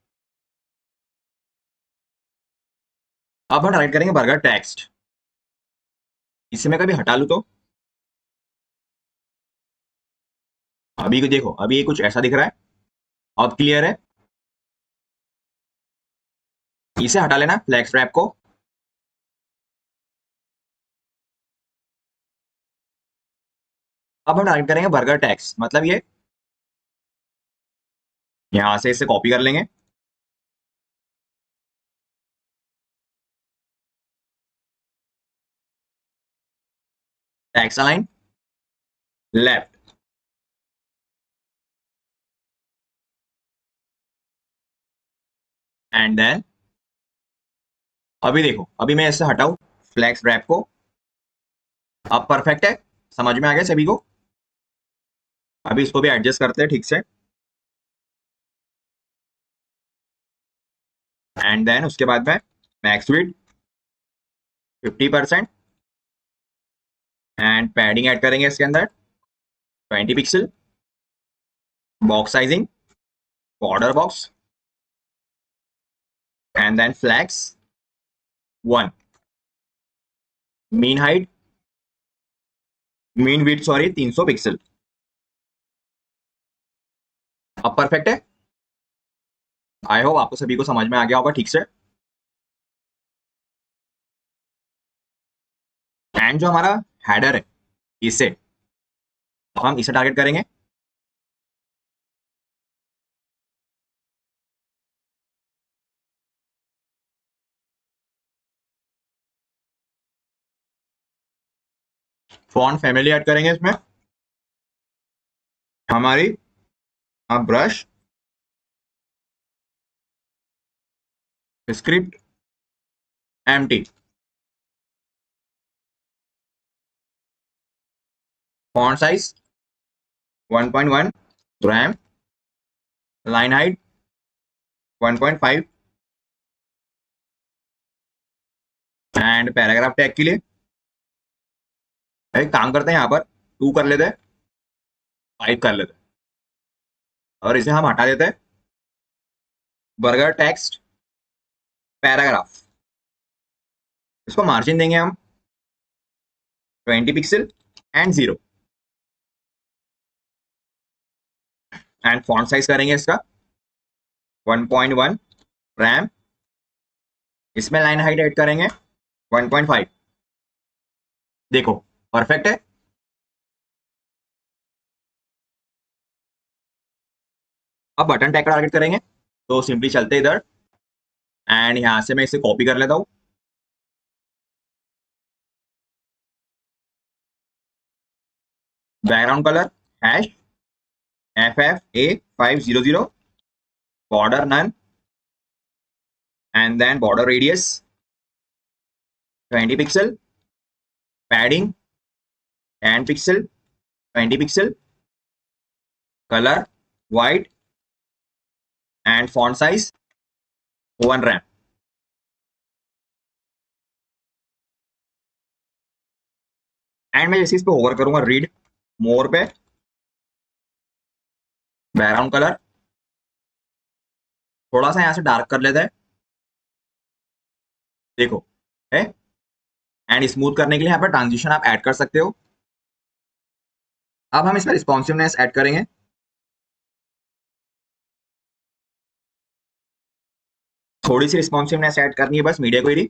अब हम टाइप करेंगे बर्गर टेक्स्ट। इसे मैं कभी हटा लूं तो अभी देखो अभी ये कुछ ऐसा दिख रहा है। अब क्लियर है, इसे हटा लेना फ्लैक्स रैप को। अब हम टाइप करेंगे बर्गर टेक्स्ट, मतलब ये यहां से इसे कॉपी कर लेंगे text align left, and then अभी देखो, अभी मैं इससे हटाऊ फ्लेक्स रैप को, अब परफेक्ट है, समझ में आ गया सभी को। अभी इसको भी एडजस्ट करते हैं ठीक से, एंड देन उसके बाद में max width 50% and padding add करेंगे इसके अंदर 20 pixel, box sizing border box, and then flex 1, min height min width sorry 300 pixel. अब परफेक्ट है, आई होप आपको सभी को समझ में आ गया होगा ठीक से। एंड जो हमारा हेडर है इसे हम इसे टारगेट करेंगे, फॉन्ट फैमिली ऐड करेंगे इसमें, हमारी brush script MT, font size 1.1, RAM, line height 1.5 and paragraph tag के लिए एक काम करते हैं, यहाँ पर 2 कर लेते हैं, 5 कर लेते हैं और इसे हम हटा देते हैं। बर्गर टेक्स्ट पैराग्राफ, इसको मार्जिन देंगे हम 20 pixel and 0 and font size करेंगे इसका 1.1, रैम, इसमें लाइन हाइट ऐड करेंगे 1.5। देखो परफेक्ट है। अब बटन टैग का टारगेट करेंगे, तो सिंपली चलते इधर एंड यहां से मैं इसे कॉपी कर लेता हूं, background colour hash FFA500, border none and then border radius 20 pixel, padding 10 pixel 20 pixel, colour white and font size 1 rem. And मैं जैसे इस पे ओवर करूंगा रीड मोर पे, बैकग्राउंड कलर थोड़ा सा यहां से डार्क कर लेते हैं, देखो है, एंड स्मूथ करने के लिए यहाँ पर ट्रांजिशन आप ऐड कर सकते हो। अब हम इसमें रिस्पॉन्सिवनेस ऐड करेंगे, थोड़ी सी रिस्पॉन्सिवनेस ऐड करनी है बस, media query,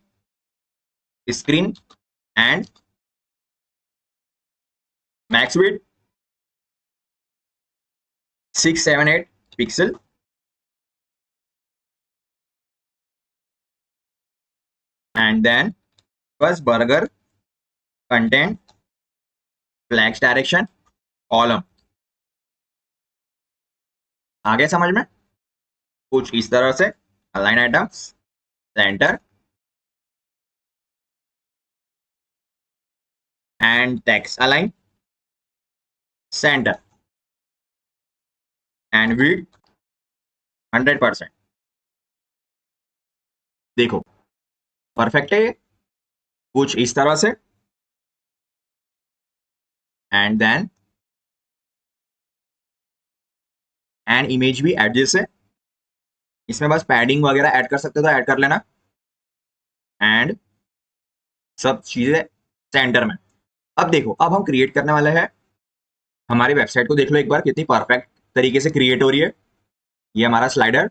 screen and max width 678 pixel and then बस burger content flex direction column, आगे समझ में कुछ इस तरह से, align items centre and text align centre and width 100%। देखो परफेक्ट है ये, कुछ इस तरह से, एंड देन एंड इमेज भी एड जैसे, इसमें बस पैडिंग वगैरह ऐड कर सकते हो तो ऐड कर लेना, एंड सब चीजें सेंटर में। अब देखो, अब हम क्रिएट करने वाले हैं, हमारी वेबसाइट को देख लो एक बार कितनी परफेक्ट तरीके से क्रिएट हो रही है। ये हमारा स्लाइडर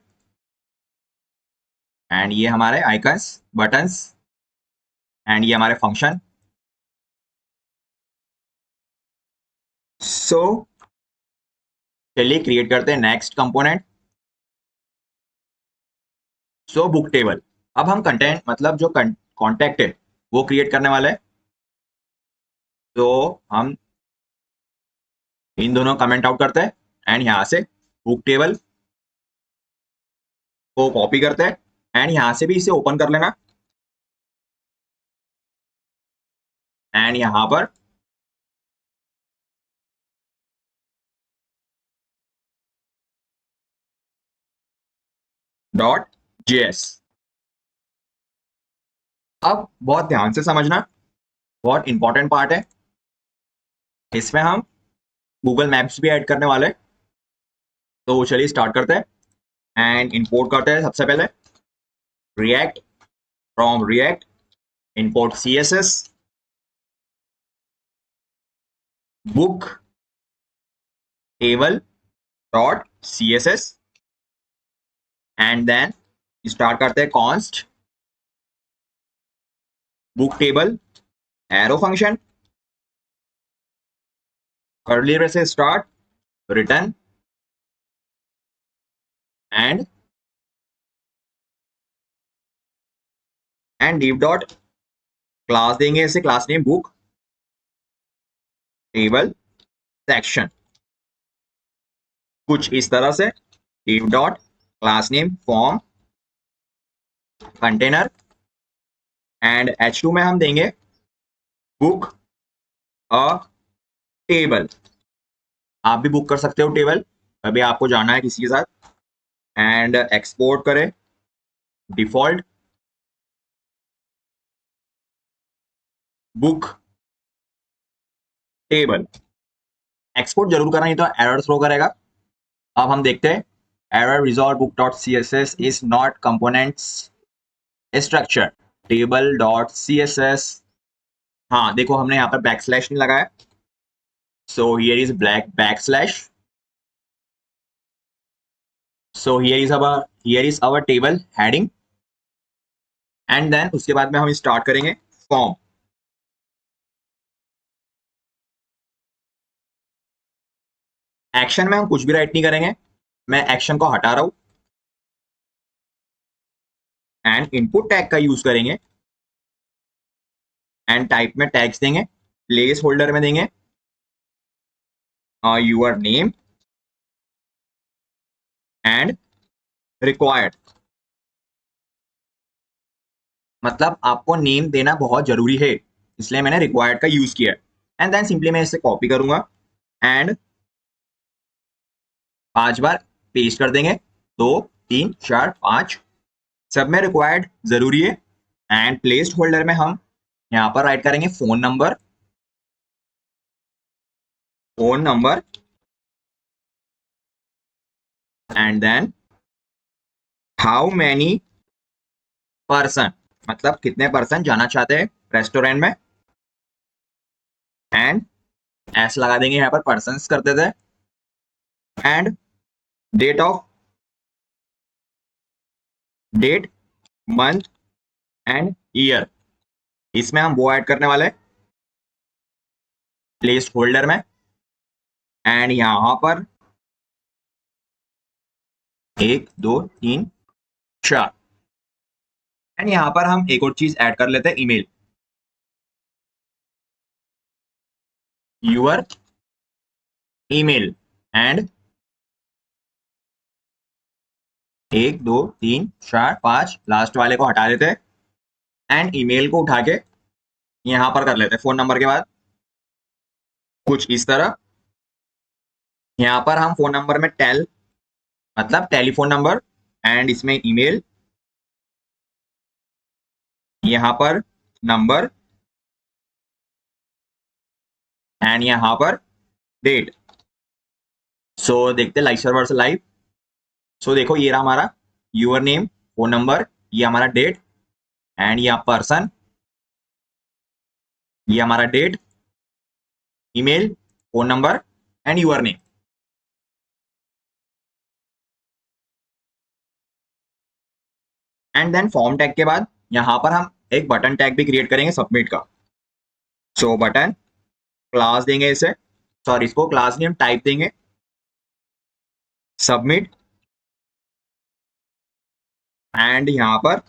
एंड ये हमारे आइकन्स बटन्स एंड ये हमारे फंक्शन। सो चलिए क्रिएट करते हैं next component. So book table, अब हम कंटेंट मतलब जो कॉन्टेक्ट है वो क्रिएट करने वाले हैं। तो हम इन दोनों कमेंट आउट करते हैं एंड यहाँ से बुक टेबल को कॉपी करते हैं एंड यहाँ से भी इसे ओपन कर लेना एंड यहाँ पर .js। अब बहुत ध्यान से समझना, बहुत इंपॉर्टेंट पार्ट है। इसमें हम गूगल मैप्स भी ऐड करने वाले हैं। तो चलिए स्टार्ट करते हैं एंड इंपोर्ट करते हैं। सबसे पहले react, from react import css book table .css and then start करते हैं const book table arrow function curly braces start return and div dot class देंगे इसे, class name book table section, कुछ इस तरह से। div dot class name form container and h2 में हम देंगे बुक अ टेबल। आप भी बुक कर सकते हो टेबल, अभी आपको जाना है किसी के साथ। एंड एक्सपोर्ट करें डिफॉल्ट बुक टेबल। एक्सपोर्ट जरूर करना, नहीं तो एरर थ्रो करेगा। अब हम देखते हैं error resolve book dot css is not components structure table dot css। हाँ देखो, हमने यहाँ पर बैक स्लैश नहीं लगाया, so here is black back slash. So here is our table heading and then उसके बाद में हम स्टार्ट करेंगे फॉर्म। एक्शन में हम कुछ भी राइट नहीं करेंगे, मैं एक्शन को हटा रहा हूं एंड इनपुट टैग का यूज करेंगे एंड टाइप में टैग्स देंगे, प्लेस होल्डर में देंगे यूर नेम एंड रिक्वायर्ड। मतलब आपको नेम देना बहुत जरूरी है, इसलिए मैंने रिक्वायर्ड का यूज किया। एंड देन सिंपली मैं इसे कॉपी करूंगा एंड 5 बार पेस्ट कर देंगे, 2 3 4 5, सब में रिक्वायर्ड जरूरी है। एंड प्लेस्ड होल्डर में हम यहाँ पर राइट करेंगे phone number and then how many person, मतलब कितने पर्सन जाना चाहते हैं रेस्टोरेंट में। एंड एस लगा देंगे, यहाँ पर पर्सन करते थे and date month and year, इसमें हम वो ऐड करने वाले प्लेस होल्डर में। एंड यहां पर 1 2 3 4 एंड यहां पर हम एक और चीज ऐड कर लेते हैं, email, your email and 1 2 3 4 5 last वाले को हटा देते हैं एंड ईमेल को उठा के यहां पर कर लेते हैं फोन नंबर के बाद, कुछ इस तरह। यहाँ पर हम फोन नंबर में टेल मतलब टेलीफोन नंबर एंड इसमें ईमेल, यहाँ पर नंबर एंड यहाँ पर डेट। सो देखते लाइव सर्वर से लाइव। सो देखो ये रहा हमारा यूर नेम, फोन नंबर, ये हमारा डेट एंड ये पर्सन, ये हमारा date, email, phone number and your name. And then form tag के बाद यहाँ पर हम एक बटन टैग भी क्रिएट करेंगे सबमिट का। सो बटन क्लास देंगे इसे, सॉरी इसको क्लास नेम टाइप देंगे सबमिट एंड यहाँ पर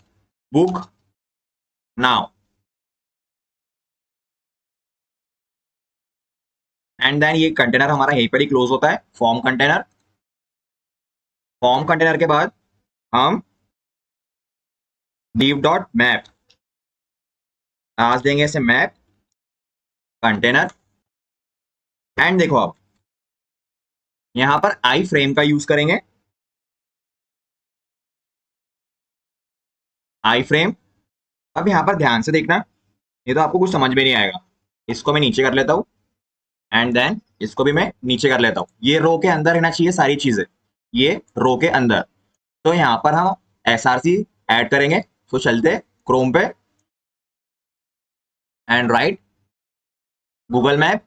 बुक नाउ। एंड देन ये कंटेनर हमारा यहीं पर ही क्लोज होता है, फॉर्म कंटेनर। फॉर्म कंटेनर के बाद हम div डॉट मैप आज देंगे इसे मैप कंटेनर। एंड देखो अब यहां पर आई फ्रेम का यूज करेंगे, आई फ्रेम। अब यहां पर ध्यान से देखना, ये तो आपको कुछ समझ में नहीं आएगा। इसको मैं नीचे कर लेता हूं एंड देन इसको भी मैं नीचे कर लेता हूं। ये रो के अंदर रहना चाहिए सारी चीजें, ये रो के अंदर। तो यहां पर हम एसआरसी ऐड करेंगे। तो चलते क्रोम पे and right Google map,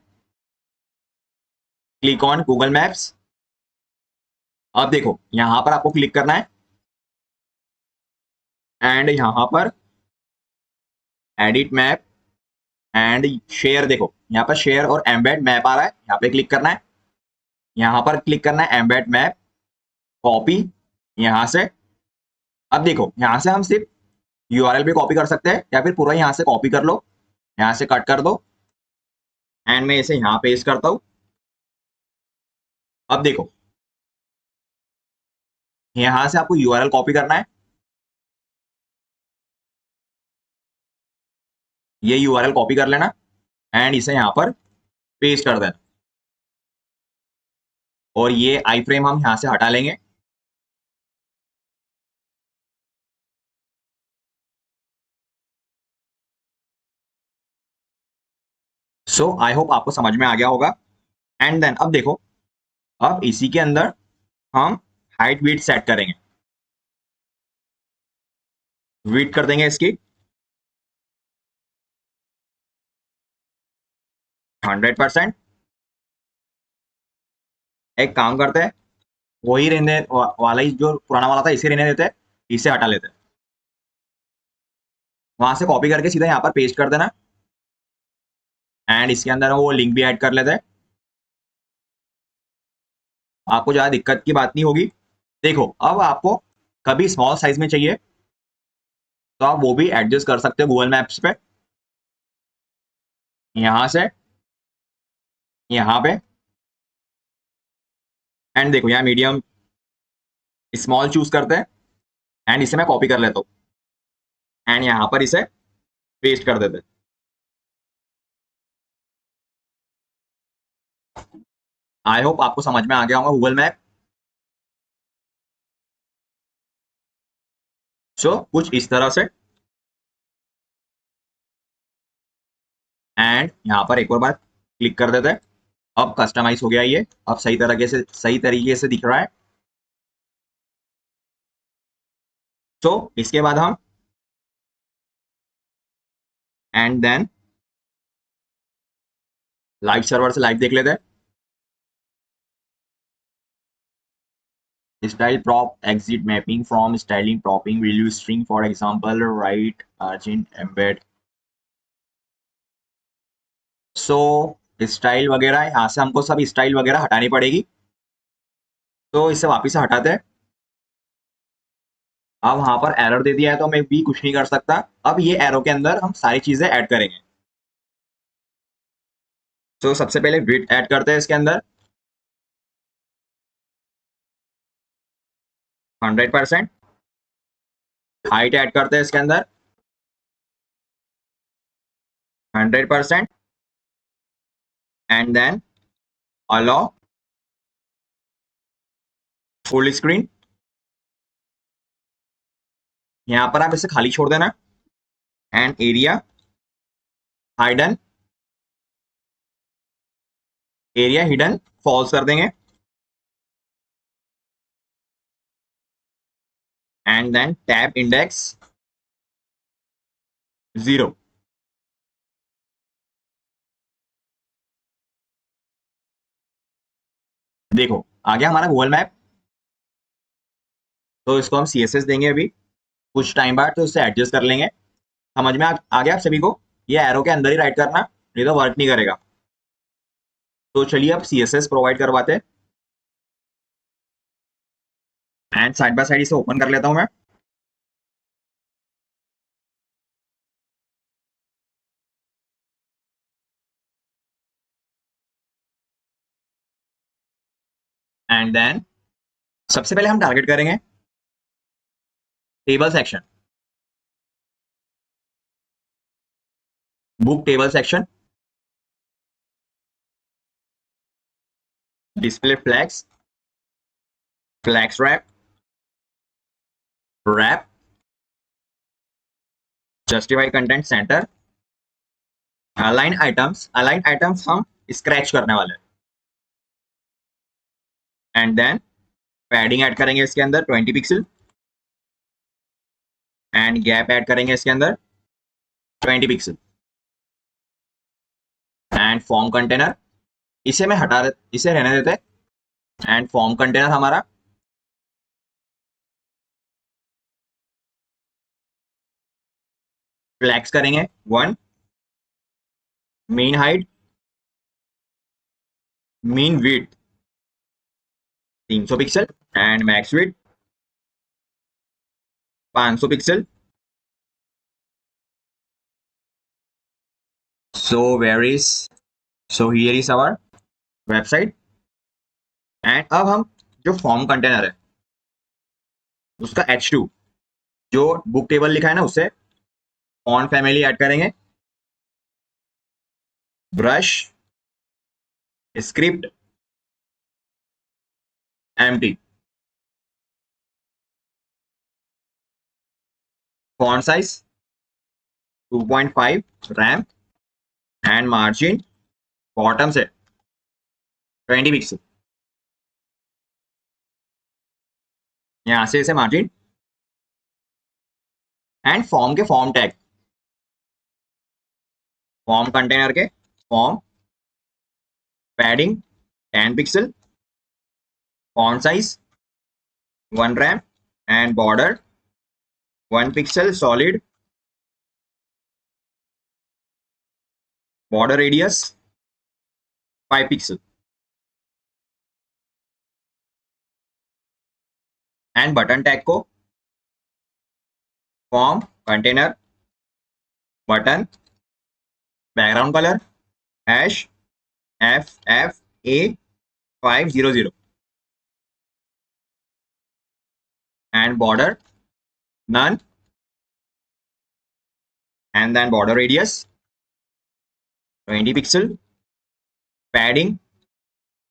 click on Google maps. अब देखो यहां पर आपको क्लिक करना है एंड यहां पर एडिट मैप एंड शेयर। देखो यहाँ पर शेयर और एम्बेड मैप आ रहा है, यहाँ पे क्लिक करना है। यहाँ पर क्लिक करना है एम्बेड मैप, कॉपी यहाँ से। अब देखो यहाँ से हम सिर्फ यूआरएल पे कॉपी कर सकते हैं या फिर पूरा यहाँ से कॉपी कर लो, यहाँ से कट कर दो एंड मैं इसे यहाँ पेस्ट करता हूँ। अब देखो यहाँ से आपको यूआरएल कॉपी करना है, ये यूआरएल कॉपी कर लेना एंड इसे यहाँ पर पेस्ट कर देना। और ये आई फ्रेम हम यहाँ से हटा लेंगे। सो आई होप आपको समझ में आ गया होगा। एंड देन अब देखो, अब इसी के अंदर हम हाइट विड्थ सेट करेंगे। विड्थ कर देंगे इसकी 100%। एक काम करते हैं, वही रहने वाला ही जो पुराना वाला था इसे रहने देते हैं, इसे हटा लेते हैं। वहां से कॉपी करके सीधा यहाँ पर पेस्ट कर देना एंड इसके अंदर वो लिंक भी ऐड कर लेते हैं। आपको ज्यादा दिक्कत की बात नहीं होगी। देखो अब आपको कभी स्मॉल साइज में चाहिए तो आप वो भी एडजस्ट कर सकते हो गूगल मैप्स पे। यहां से यहाँ पे एंड देखो यहाँ मीडियम स्मॉल चूज करते हैं एंड इसे मैं कॉपी कर लेता हूँ एंड यहाँ पर इसे पेस्ट कर देते हैं। आई होप आपको समझ में आ गया होगा गूगल मैप। सो कुछ इस तरह से। एंड यहाँ पर एक और बार क्लिक कर देते हैं। अब कस्टमाइज हो गया ये, अब सही तरीके से दिख रहा है। तो इसके बाद हम एंड देन लाइव सर्वर से लाइव देख लेते हैं। Style prop exit mapping from styling propping will use string for example write argent embed। So style वगैरह यहाँ से हमको सब स्टाइल वगैरह हटानी पड़ेगी। तो इसे वापिस से हटाते हैं। अब वहां पर एरर दे दिया है तो मैं भी कुछ नहीं कर सकता। अब ये एरो के अंदर हम सारी चीजें ऐड करेंगे। तो सबसे पहले विड्थ ऐड करते हैं इसके अंदर 100%। हाइट ऐड करते हैं इसके अंदर 100% and then allow full screen. यहाँ पर आप इसे खाली छोड़ देना and hidden area hidden false कर देंगे एंड देन टैब इंडेक्स 0। देखो आ गया हमारा गूगल मैप। तो इसको हम CSS देंगे अभी कुछ टाइम बाद, तो इससे एडजस्ट कर लेंगे। समझ में आ गया आप सभी को? ये एरो के अंदर ही राइट करना, नहीं तो वर्क नहीं करेगा। तो चलिए अब CSS प्रोवाइड करवाते हैं एंड साइड बाय साइड इसे ओपन कर लेता हूं मैं। एंड देन सबसे पहले हम टारगेट करेंगे table section, book table section, display flex, flex wrap, wrap, justify content centre, align items. Align items हम स्क्रैच करने वाले हैं। एंड देन पैडिंग ऐड करेंगे इसके अंदर 20 पिक्सल, एंड गैप ऐड करेंगे इसके अंदर 20 पिक्सल, एंड फॉर्म कंटेनर इसे मैं इसे रहने देते, एंड फॉर्म कंटेनर हमारा फ्लैक्स करेंगे 1, min height, min width 300 pixel, and max width 500 pixel. So here is our website. And अब हम जो फॉर्म कंटेनर है उसका H2 जो बुक टेबल लिखा है ना उससे फॉन्ट फैमिली ऐड करेंगे, brush, script, MT, font size 2.5, rem, and margin bottom से 20 पिक्सल। यहां से इसे मार्जिन, एंड फॉर्म के फॉर्म टैग, फॉर्म कंटेनर के form, padding 10 pixel, font size 1 rem, and border 1 pixel solid, border radius 5 pixel, and button tag को form container button background colour FFA500 and border none, and then border radius 20 pixel, padding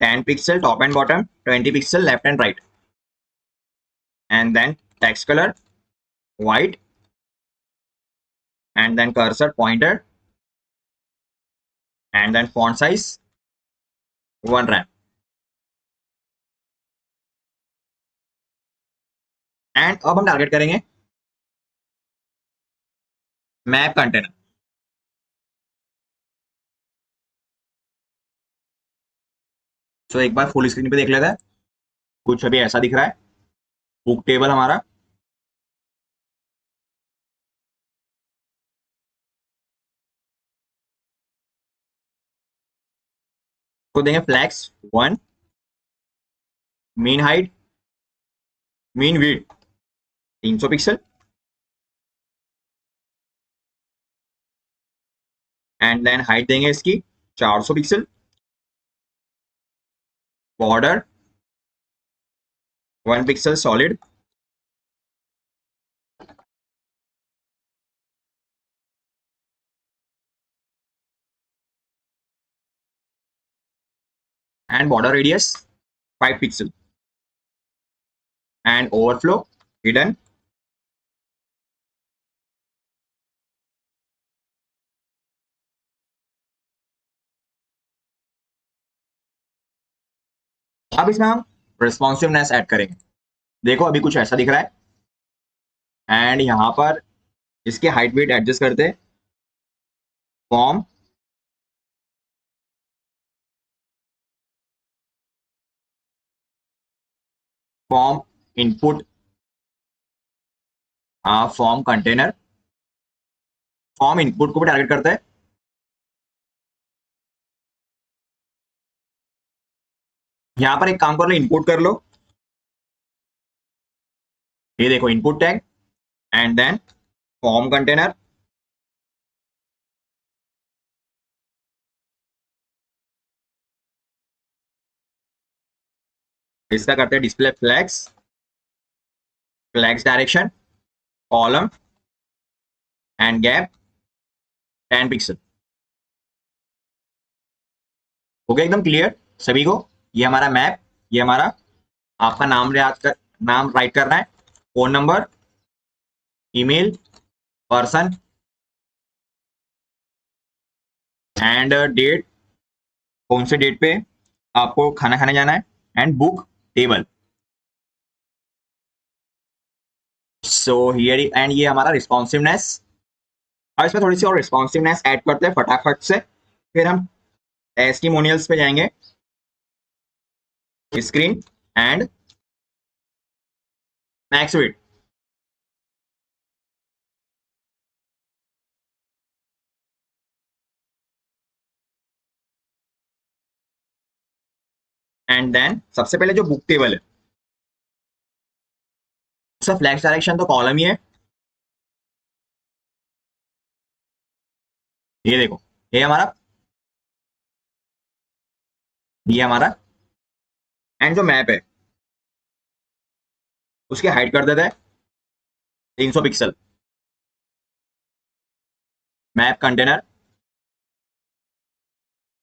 10 pixel top and bottom, 20 pixel left and right, and then text color white, and then cursor pointer, and then font size 1 rem, and अब हम टारगेट करेंगे मैप कंटेनर। सो एक बार फुल स्क्रीन पे देख लेते हैं। कुछ अभी ऐसा दिख रहा है बुक टेबल हमारा, को देंगे flex 1, min height, min width 300 pixel, and then height देंगे इसकी 400 pixel, border 1 pixel solid, and border radius 5 pixel, and overflow hidden, अब इसमें हम रिस्पॉन्सिवनेस ऐड करेंगे। देखो अभी कुछ ऐसा दिख रहा है, एंड यहां पर इसके हाइट वेट एडजस्ट करते, form form input, form container, form input को भी टारगेट करता है। यहां पर एक काम कर लो, इनपुट कर लो, ये देखो input tag, and then form container, इसका करते हैं display flex, flex direction, column and gap 10 pixel. हो गया एकदम क्लियर सभी को? ये हमारा मैप, ये हमारा आपका नाम राइट करना है, phone number, email, person and date, कौन से डेट पे आपको खाना खाने जाना है, and book table. So here and ये हमारा रिस्पॉन्सिवनेस। अब इसमें थोड़ी सी और रिस्पॉन्सिवनेस ऐड करते हैं फटाफट से, फिर हम टेस्टिमोनियल्स पे जाएंगे, screen and max width. And then सबसे पहले जो बुक टेबल है उसका फ्लैक्स डायरेक्शन तो कॉलम ही है, ये देखो, ये हमारा ये हमारा एंड जो मैप है उसकी हाइट कर देता है 300 pixel. Map container.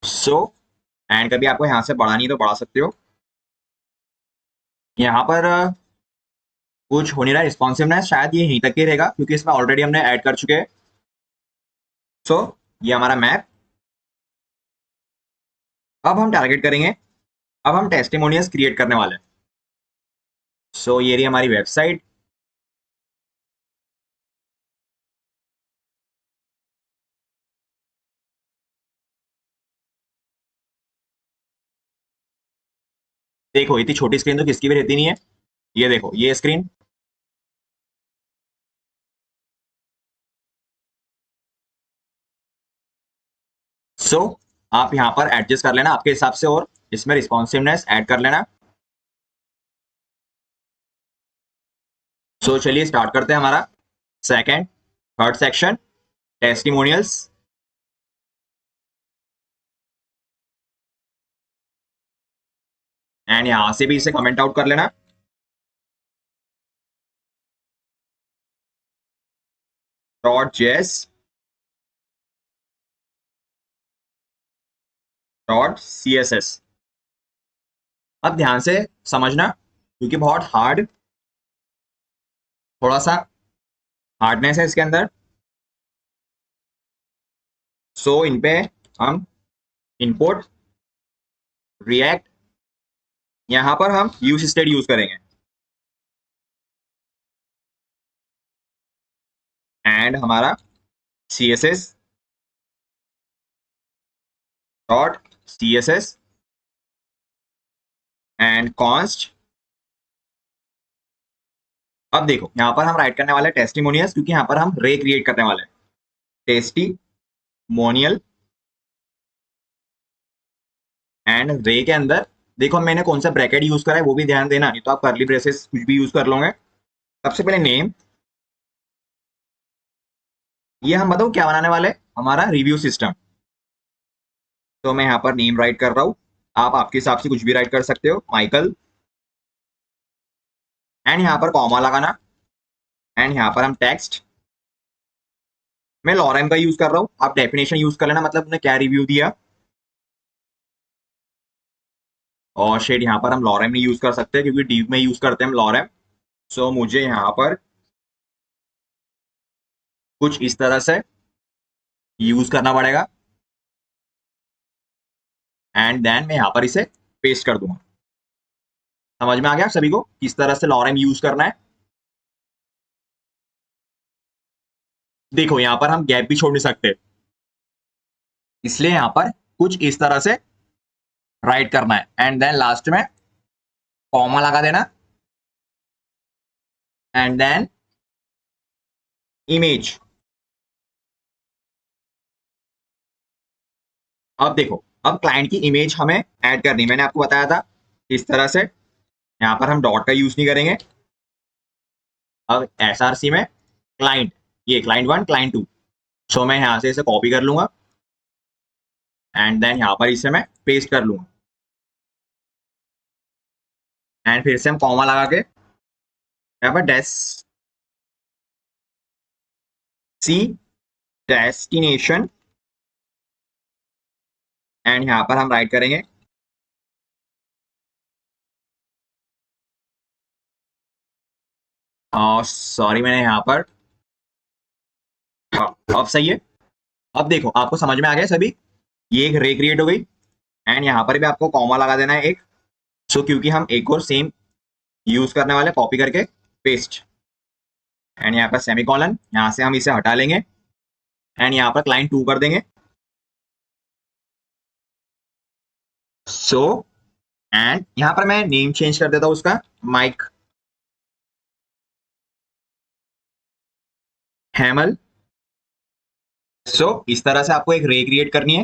So and कभी आपको यहाँ से बढ़ानी है तो बढ़ा सकते हो। यहाँ पर कुछ हो नहीं रहा, रिस्पॉन्सिवनेस शायद ये यहीं तक ही रहेगा क्योंकि इसमें ऑलरेडी हमने ऐड कर चुके हैं। सो ये हमारा मैप। अब हम टारगेट करेंगे, अब हम टेस्टिमोनियल्स क्रिएट करने वाले हैं। सो ये रही हमारी वेबसाइट। देखो इतनी छोटी स्क्रीन तो किसकी भी रहती नहीं है, ये देखो ये स्क्रीन। सो आप यहाँ पर एडजस्ट कर लेना आपके हिसाब से और इसमें रिस्पॉन्सिवनेस ऐड कर लेना। सो चलिए स्टार्ट करते हैं हमारा second third section, testimonials. And यहां से भी इसे कमेंट आउट कर लेना। .js .css। अब ध्यान से समझना क्योंकि बहुत हार्ड, थोड़ा सा हार्डनेस है इसके अंदर। सो इन पे हम इंपोर्ट रिएक्ट, यहां पर हम यूज स्टेट यूज करेंगे एंड हमारा css .css एंड कॉन्स्ट। अब देखो यहां पर हम राइट करने वाले टेस्टिमोनियल्स क्योंकि यहां पर हम रे क्रिएट करने वाले हैं। टेस्टिमोनियल एंड रे के अंदर देखो मैंने कौन सा ब्रैकेट यूज करा है वो भी ध्यान देना, नहीं तो आप करली ब्रेसेस कुछ भी यूज कर लोगे। सबसे पहले नेम, ये हम बताओ क्या बनाने वाले, हमारा रिव्यू सिस्टम। तो मैं यहाँ पर नेम राइट कर रहा हूँ, आप आपके हिसाब से कुछ भी राइट कर सकते हो, माइकल। एंड यहाँ पर कॉमा लगाना एंड यहाँ पर हम टेक्स्ट, मैं लॉरेम का यूज कर रहा हूँ, आप डेफिनेशन यूज कर लेना मतलब ने क्या रिव्यू दिया। और शेड यहाँ पर हम लॉरेम नहीं यूज कर सकते क्योंकि डीव में यूज करते हैं हम लॉरेम। सो मुझे यहाँ पर कुछ इस तरह से यूज करना पड़ेगा एंड देन मैं यहाँ पर इसे पेस्ट कर दूंगा। समझ में आ गया सभी को किस तरह से लॉरेम यूज करना है? देखो यहाँ पर हम गैप भी छोड़ नहीं सकते, इसलिए यहाँ पर कुछ इस तरह से राइट करना है एंड देन लास्ट में कॉमा लगा देना एंड देन इमेज। अब देखो अब क्लाइंट की इमेज हमें ऐड करनी, मैंने आपको बताया था इस तरह से। यहाँ पर हम डॉट का यूज नहीं करेंगे। अब एसआरसी में क्लाइंट, ये क्लाइंट 1 क्लाइंट 2। सो मैं यहाँ से इसे कॉपी कर लूंगा एंड देन यहाँ पर इसे मैं पेस्ट कर लूंगा एंड फिर से हम कॉमा लगा के यहाँ पर सी डेस्टिनेशन एंड यहाँ पर हम राइट करेंगे सॉरी मैंने यहाँ पर अब सही है। अब देखो आपको समझ में आ गया सभी, ये एक रे क्रिएट हो गई एंड यहाँ पर भी आपको कॉमा लगा देना है एक, सो क्योंकि हम एक और सेम यूज करने वाले, कॉपी करके पेस्ट एंड यहाँ पर सेमीकोलन, यहाँ से हम इसे हटा लेंगे एंड यहाँ पर क्लाइंट 2 कर देंगे। सो एंड यहाँ पर मैं नेम चेंज कर देता हूँ उसका, माइक हैमल। सो इस तरह से आपको एक रे क्रिएट करनी है।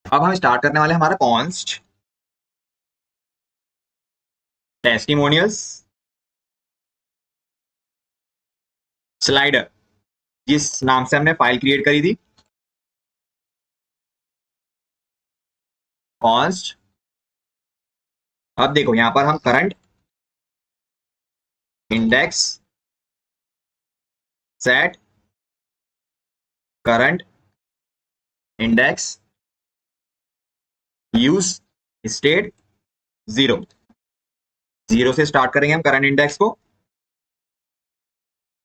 अब हम स्टार्ट करने वाले हमारा कॉन्स्ट टेस्टिमोनियल्स स्लाइडर, जिस नाम से हमने फाइल क्रिएट करी थी, कॉन्स्ट। अब देखो यहां पर हम current index set current index use state 0, 0 से स्टार्ट करेंगे हम करंट इंडेक्स को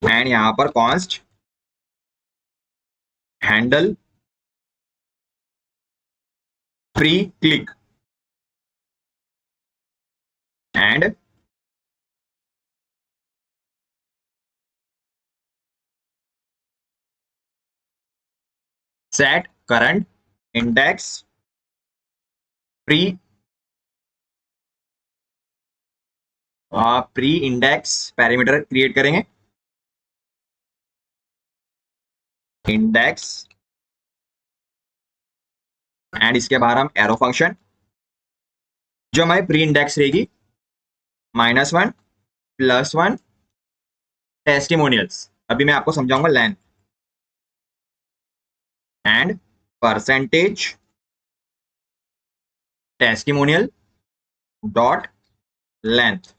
एंड यहां पर const handle pre click and set current index pre pre index parameter create करेंगे, इंडेक्स एंड इसके बाहर हम एरो फंक्शन, जो हमारी प्री इंडेक्स रहेगी -1 +1 टेस्टिमोनियल्स, अभी मैं आपको समझाऊंगा, length and percentage testimonial dot length.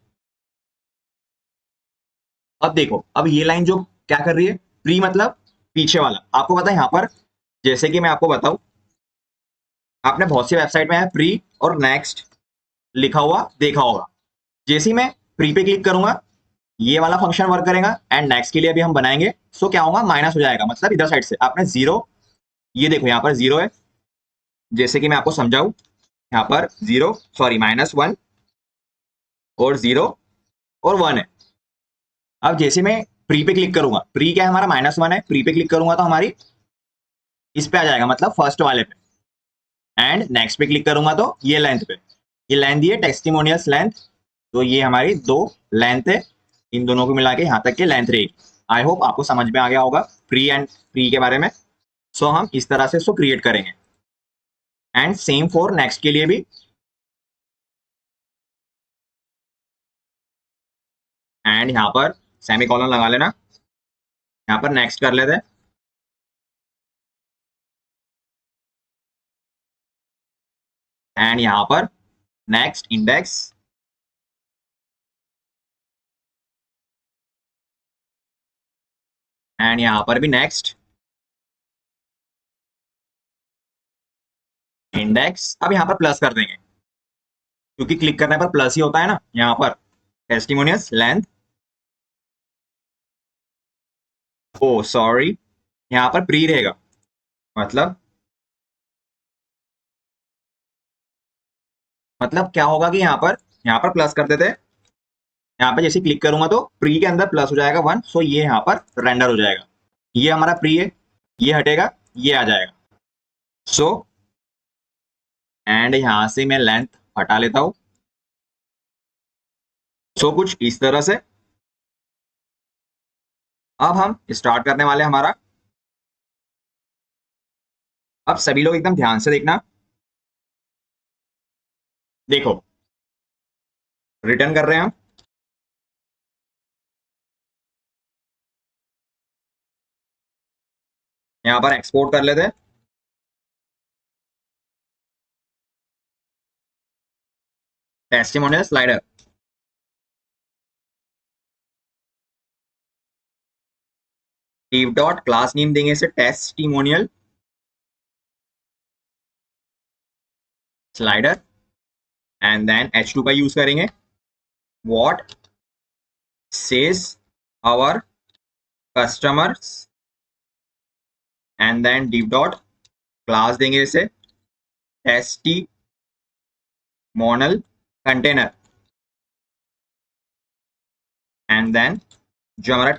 अब देखो, अब ये लाइन जो क्या कर रही है, प्री मतलब पीछे वाला, आपको पता है यहाँ पर, जैसे कि मैं आपको बताऊं, आपने बहुत सी वेबसाइट में है प्री और नेक्स्ट लिखा हुआ देखा होगा। जैसे ही मैं प्री पे क्लिक करूंगा ये वाला फंक्शन वर्क करेगा एंड नेक्स्ट के लिए अभी हम बनाएंगे, सो क्या होगा, माइनस हो जाएगा, मतलब इधर साइड से आपने 0, ये देखो यहाँ पर 0 है, जैसे कि मैं आपको समझाऊं, यहाँ पर 0 सॉरी -1 और 0 और 1 है। अब जैसे मैं प्री पे क्लिक करूंगा, प्री क्या है हमारा -1 है, प्री पे क्लिक करूंगा तो हमारी इस पे आ जाएगा, मतलब फर्स्ट वाले पे, एंड नेक्स्ट पे क्लिक करूंगा तो ये लेंथ पे, ये लेंथ दी है टेस्टिमोनियल्स लेंथ, तो ये हमारी 2 लेंथ है, इन दोनों को मिला के यहाँ तक के लेंथ रहेगी। आई होप आपको समझ में आ गया होगा प्री एंड प्री के बारे में। सो हम इस तरह से इसको क्रिएट करेंगे एंड सेम फॉर नेक्स्ट के लिए भी, एंड यहाँ पर सेमी कॉलन लगा लेना, यहाँ पर नेक्स्ट कर लेते हैं एंड यहाँ पर नेक्स्ट इंडेक्स एंड यहाँ पर भी नेक्स्ट इंडेक्स। अब यहाँ पर प्लस कर देंगे, क्योंकि क्लिक करने पर प्लस ही होता है ना, यहाँ पर टेस्टिमोनियल्स लेंथ, ओ सॉरी यहाँ पर प्री रहेगा, मतलब क्या होगा कि यहाँ पर प्लस कर देते हैं, यहाँ पे जैसे क्लिक करूंगा तो प्री के अंदर प्लस हो जाएगा 1, सो ये यहाँ पर रेंडर हो जाएगा, ये हमारा प्री है, ये हटेगा, ये आ जाएगा। सो एंड यहाँ से मैं लेंथ हटा लेता हूँ। सो कुछ इस तरह से अब हम स्टार्ट करने वाले हमारा। अब सभी लोग एकदम ध्यान से देखना, देखो रिटर्न कर रहे हैं हम, यहाँ पर एक्सपोर्ट कर लेते हैं testimonial slider. div dot class name देंगे इसे testimonial slider and then h2 का यूज करेंगे। What says our customers and then div dot class देंगे इसे टेस्टिमोनियल कंटेनर एंड देन जो हमारा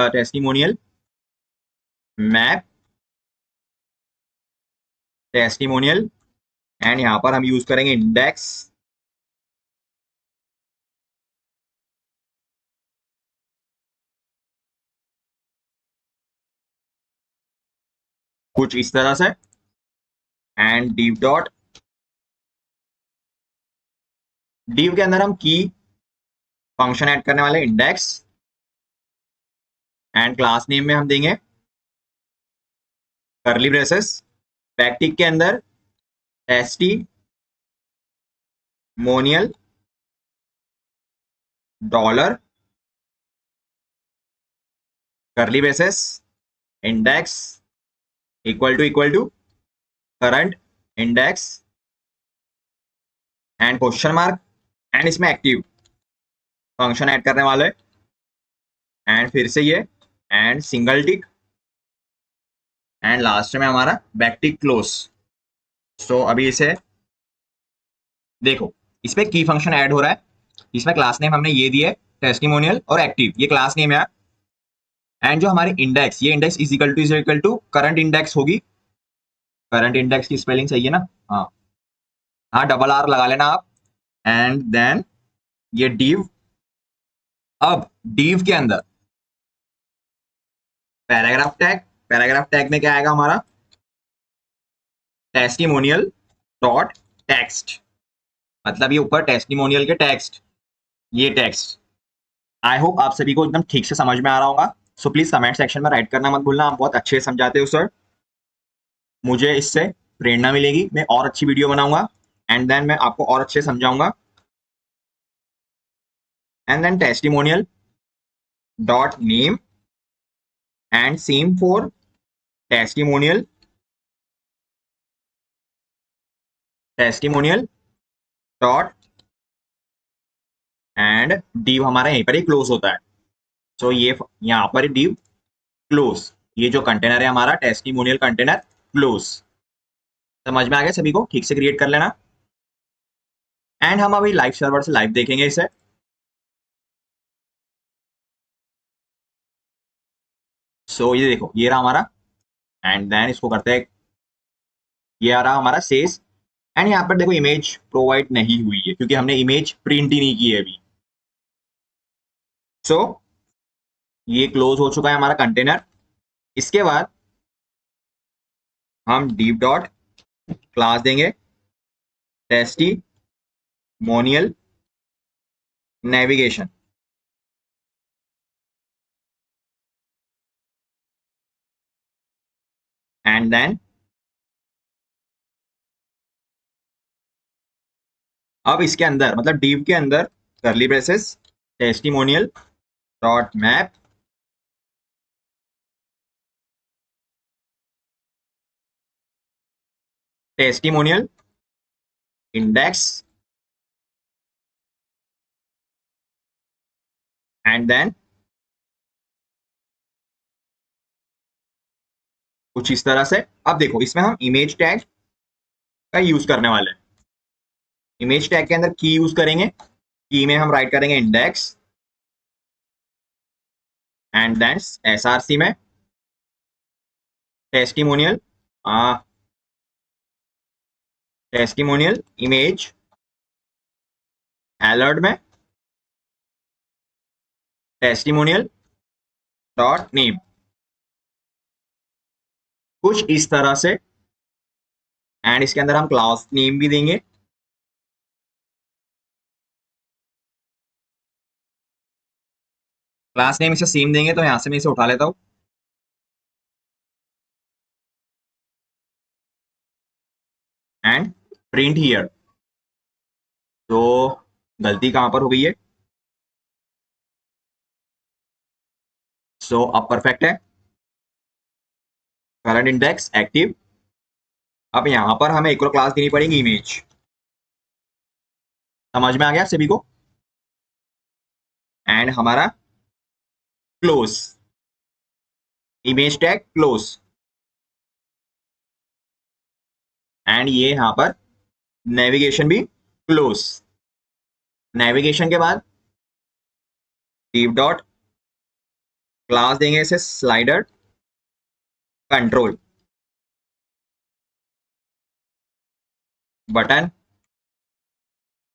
टेस्टिमोनियल मैप टेस्टिमोनियल एंड यहां पर हम यूज करेंगे इंडेक्स कुछ इस तरह से एंड div डॉट div के अंदर हम की फंक्शन ऐड करने वाले इंडेक्स एंड क्लास नेम में हम देंगे करली ब्रेसेस। बैकटिक के अंदर testimonial dollar curly braces index equal to current index and question mark and इसमें एक्टिव फंक्शन ऐड करने वाले एंड फिर से ये and single tick and last में हमारा बैकटिक क्लोज। सो अभी इसे देखो, इसमें की फंक्शन ऐड हो रहा है। इसमें क्लास नेम हमने ये दिया है टेस्टिमोनियल और एक्टिव, ये क्लास नेम है। एंड जो हमारे इंडेक्स, ये index is equal to current index होगी। करंट इंडेक्स की स्पेलिंग सही है ना? हाँ हाँ, डबल आर लगा लेना आप। एंड देन ये div, अब div के अंदर पैराग्राफ टैग में क्या आएगा हमारा टेस्टिमोनियल डॉट टेक्स्ट, मतलब ये ऊपर टेस्टिमोनियल के टेक्स्ट, ये टेक्स्ट। आई होप आप सभी को एकदम ठीक से समझ में आ रहा होगा। सो प्लीज कमेंट सेक्शन में राइट करना मत भूलना, आप बहुत अच्छे से समझाते हो सर। मुझे इससे प्रेरणा मिलेगी, मैं और अच्छी वीडियो बनाऊंगा एंड देन मैं आपको और अच्छे समझाऊंगा। And then testimonial dot name and same for testimonial dot and div हमारा यहीं पर ही क्लोज होता है। सो ये यहाँ पर div क्लोज, ये जो कंटेनर है हमारा टेस्टिमोनियल कंटेनर क्लोज। समझ में आ गया सभी को? ठीक से क्रिएट कर लेना। एंड हम अभी लाइव सर्वर से लाइव देखेंगे इसे। सो ये देखो, ये रहा हमारा एंड देन इसको करते हैं, ये आ रहा हमारा सेज एंड यहाँ पर देखो इमेज प्रोवाइड नहीं हुई है क्योंकि हमने इमेज प्रिंट ही नहीं की है अभी। सो ये क्लोज हो चुका है हमारा कंटेनर। इसके बाद हम div डॉट क्लास देंगे टेस्टिमोनियल नेविगेशन एंड देन अब इसके अंदर मतलब div के अंदर curly braces testimonial dot map testimonial index and then कुछ इस तरह से। अब देखो इसमें हम इमेज टैग का यूज करने वाले हैं। इमेज टैग के अंदर की यूज करेंगे, की में हम राइट करेंगे इंडेक्स एंड देन एसआरसी में टेस्टिमोनियल टेस्टिमोनियल इमेज अलर्ट में टेस्टिमोनियल डॉट नेम, कुछ इस तरह से। एंड इसके अंदर हम क्लास नेम भी देंगे क्लास नेम इसे सेम देंगे, तो यहां से मैं इसे उठा लेता हूं एंड प्रिंट हियर। तो गलती कहां पर हो गई है? सो अब परफेक्ट है। Current index active. अब यहां पर हमें एक और क्लास देनी पड़ेगी, इमेज। समझ में आ गया सभी को? एंड हमारा close, image tag close. And ये यहां पर नेविगेशन भी क्लोज। नेविगेशन के बाद डिव डॉट क्लास देंगे इसे slider control button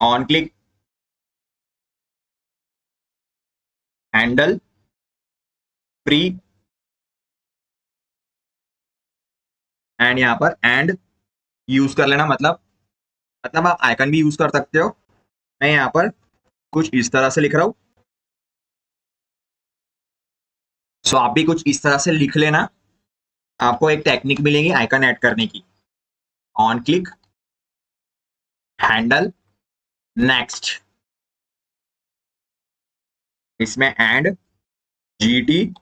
on click handle free. And यहाँ पर एंड यूज कर लेना, मतलब आप आइकन भी यूज कर सकते हो। मैं यहाँ पर कुछ इस तरह से लिख रहा हूं, सो आप भी कुछ इस तरह से लिख लेना। आपको एक टेक्निक मिलेगी आइकन ऐड करने की। ऑन क्लिक हैंडल नेक्स्ट, इसमें एंड जीटी,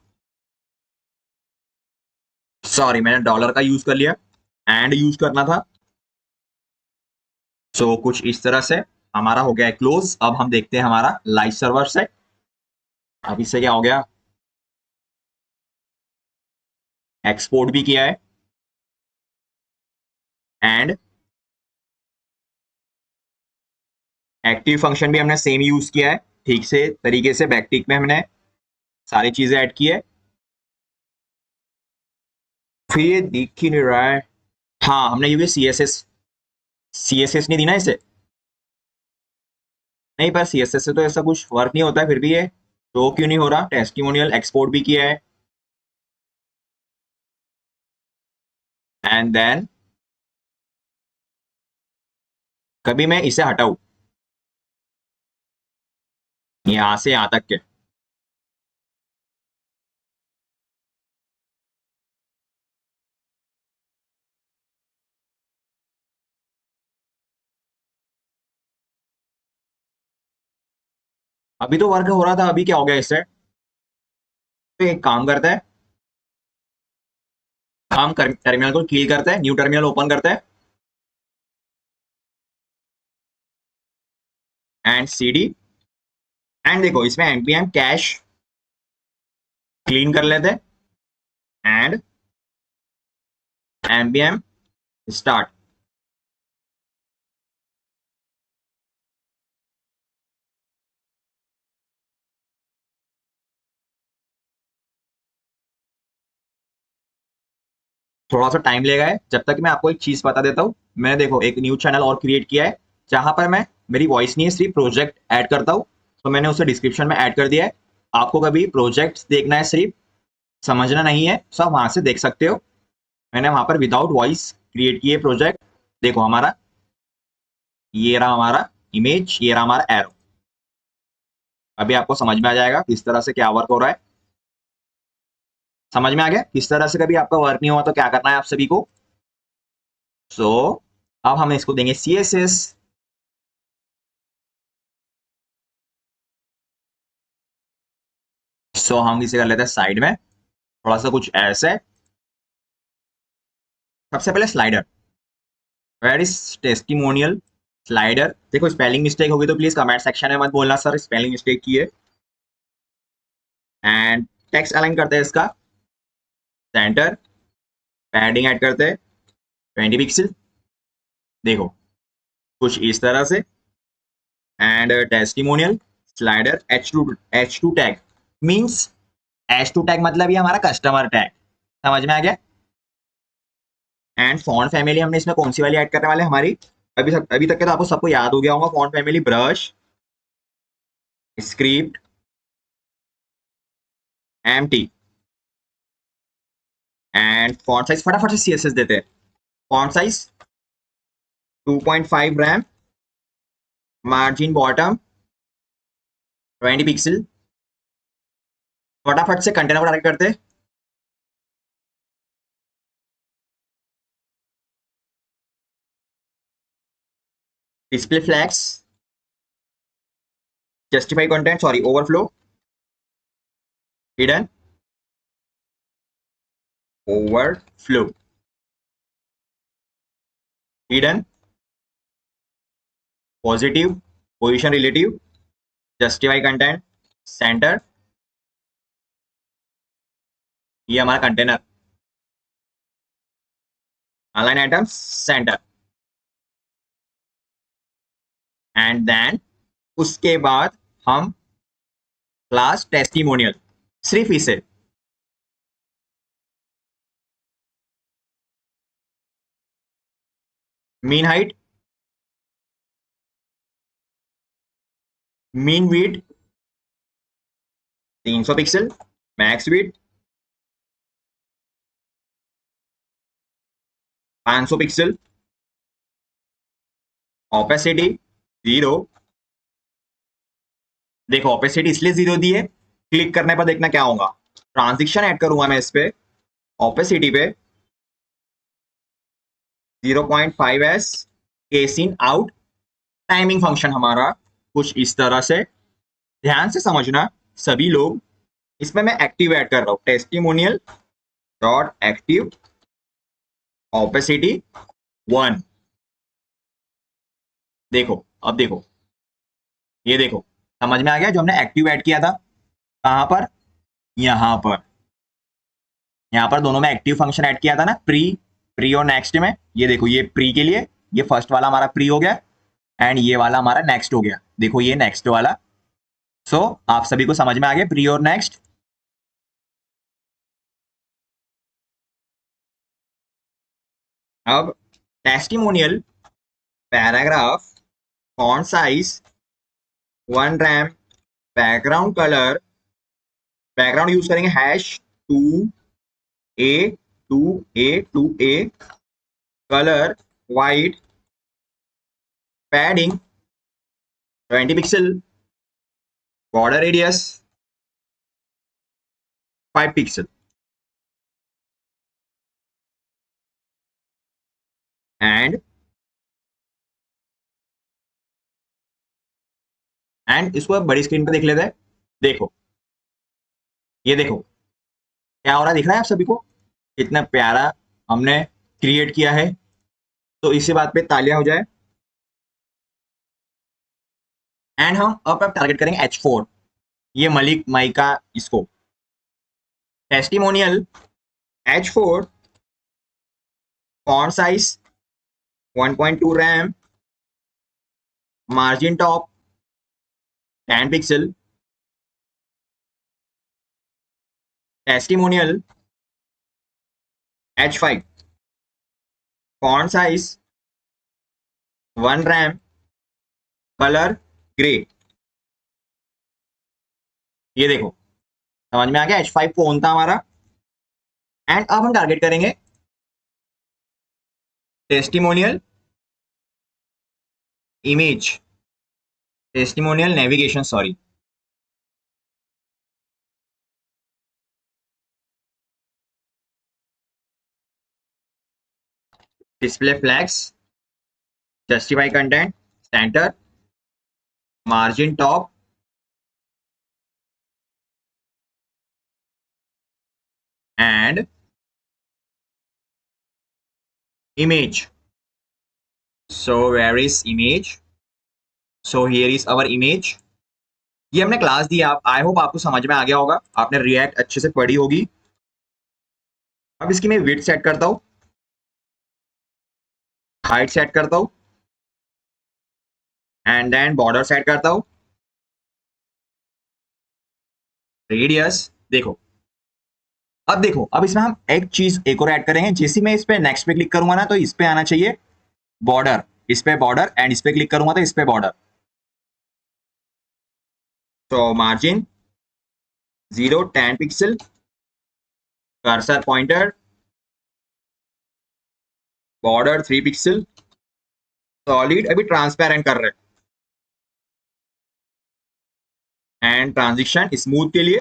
सॉरी मैंने डॉलर का यूज कर लिया, एंड यूज करना था। सो कुछ इस तरह से हमारा हो गया है क्लोज। अब हम देखते हैं हमारा लाइव सर्वर से। अब इससे क्या हो गया, एक्सपोर्ट भी किया है एंड एक्टिव फंक्शन भी हमने सेम यूज किया है ठीक से तरीके से। बैकटिक में हमने सारी चीजें ऐड की है। फिर ये दिख ही नहीं रहा है। हाँ, हमने ये सी एस एस नहीं दी ना इसे। नहीं, पर सी एस एस से तो ऐसा कुछ वर्क नहीं होता है, फिर भी ये तो क्यों नहीं हो रहा? टेस्टिमोनियल एक्सपोर्ट भी किया है एंड देन कभी मैं इसे हटाऊ यहां से यहां तक के, अभी तो वर्क हो रहा था, अभी क्या हो गया इससे? तो एक काम करता है, हम टर्मिनल को क्लियर करते हैं, न्यू टर्मिनल ओपन करते हैं एंड सी डी। एंड देखो इसमें npm कैश क्लीन कर लेते हैं एंड npm स्टार्ट। थोड़ा सा टाइम लेगा है, जब तक मैं आपको एक चीज बता देता हूँ। मैं देखो एक न्यू चैनल और क्रिएट किया है जहां पर मैं मेरी वॉइस नहीं है, सिर्फ प्रोजेक्ट ऐड करता हूँ। तो मैंने उसे डिस्क्रिप्शन में ऐड कर दिया है। आपको कभी प्रोजेक्ट देखना है, सिर्फ समझना नहीं है, तो आप वहां से देख सकते हो। मैंने वहां पर विदाउट वॉइस क्रिएट किए प्रोजेक्ट। देखो हमारा ये रहा हमारा इमेज, ये रहा हमारा एरो। अभी आपको समझ में आ जाएगा किस तरह से क्या वर्क हो रहा है। समझ में आ गया किस तरह से? कभी आपका वर्क नहीं हुआ तो क्या करना है आप सभी को। सो अब हम इसको देंगे सी एस एस। सो हम इसे कर लेते हैं साइड में, थोड़ा सा कुछ ऐसे। सबसे पहले slider, where is testimonial slider. देखो स्पेलिंग मिस्टेक होगी तो प्लीज कमेंट सेक्शन में मत बोलना सर स्पेलिंग मिस्टेक की है। एंड टेक्स्ट अलाइन करते हैं इसका सेंटर, पैडिंग ऐड करते हैं 20 पिक्सल। देखो कुछ इस तरह से। And testimonial slider H2 tag means H2 tag मतलब ये हमारा कस्टमर टैग। समझ में आ गया? एंड फॉन्ट फैमिली हमने इसमें कौन सी वाली ऐड करने वाले हैं हमारी? अभी तक के तो आपको सबको याद हो गया होगा। Font family brush, script, empty. And font size फटाफट से सीएसएस देते हैं। Font size 2.5 rem, margin bottom 20 pixel. फटाफट से कंटेनर को डायरेक्ट करते हैं। Display flex justify content, sorry, overflow, hidden, overflow, hidden, positive, position relative, justify content, center, ये हमारा container, align items, centre, and then उसके बाद हम क्लास टेस्टिमोनियल, सिर्फ इसे min height, min width 300 pixel, max width 500 pixel, opacity 0। देखो ओपेसिटी इसलिए 0 दी है, क्लिक करने पर देखना क्या होगा, ट्रांजिशन ऐड करूंगा मैं इस पे, ओपेसिटी पे 0.5s, case in out, timing function हमारा कुछ इस तरह से, ध्यान से समझना सभी लोग। इसमें मैं एक्टिव ऐड कर रहा हूं, टेस्टिमोनियल डॉट एक्टिव ओपेसिटी 1। देखो अब देखो, ये देखो समझ में आ गया, जो हमने एक्टिव ऐड किया था कहां पर, यहां पर, यहां पर दोनों में एक्टिव फंक्शन ऐड किया था ना, प्री, प्री और नेक्स्ट में। ये देखो ये प्री के लिए, ये फर्स्ट वाला हमारा प्री हो गया, एंड ये वाला हमारा नेक्स्ट हो गया, देखो ये नेक्स्ट वाला। सो आप सभी को समझ में आ गया प्री और नेक्स्ट। अब testimonial, paragraph, font size, 1 RAM, background colour, background use करेंगे #2a, 2a, colour white, padding 20 pixel, border radius 5 pixel, and इसको बड़ी स्क्रीन पे देख लेते हैं। देखो ये देखो क्या हो रहा है, दिख रहा है आप सभी को, कितना प्यारा हमने क्रिएट किया है। तो इसी बात पे तालियां हो जाए। एंड हम अब टारगेट करेंगे H4, ये मलिक माइका, इसको testimonial H4, font size 1.2 RAM, margin top 10 pixel, testimonial H5, font size 1 RAM, colour grey. ये देखो समझ में आ गया, H5 फोन था हमारा। एंड अब हम टारगेट करेंगे testimonial image, testimonial navigation, sorry, display flex, justify content, centre, margin top, and image. So where is image? So here is our image. ये हमने क्लास दी, आप आई होप आपको समझ में आ गया होगा, आपने रिएक्ट अच्छे से पढ़ी होगी। अब इसकी मैं विड्थ सेट करता हूं, हाइट सेट करता हूं, एंड देन बॉर्डर सेट करता हूं, रेडियस। देखो अब देखो, अब इसमें हम एक चीज एक और ऐड करेंगे, जैसे मैं इस पे नेक्स्ट पे क्लिक करूंगा ना, तो इस पे आना चाहिए बॉर्डर, इस पे बॉर्डर, एंड इस पे क्लिक करूंगा तो इस पे बॉर्डर। तो margin 10 pixel, cursor pointer, border 3 pixel, solid अभी ट्रांसपेरेंट कर रहे हैं, एंड ट्रांजिशन स्मूथ के लिए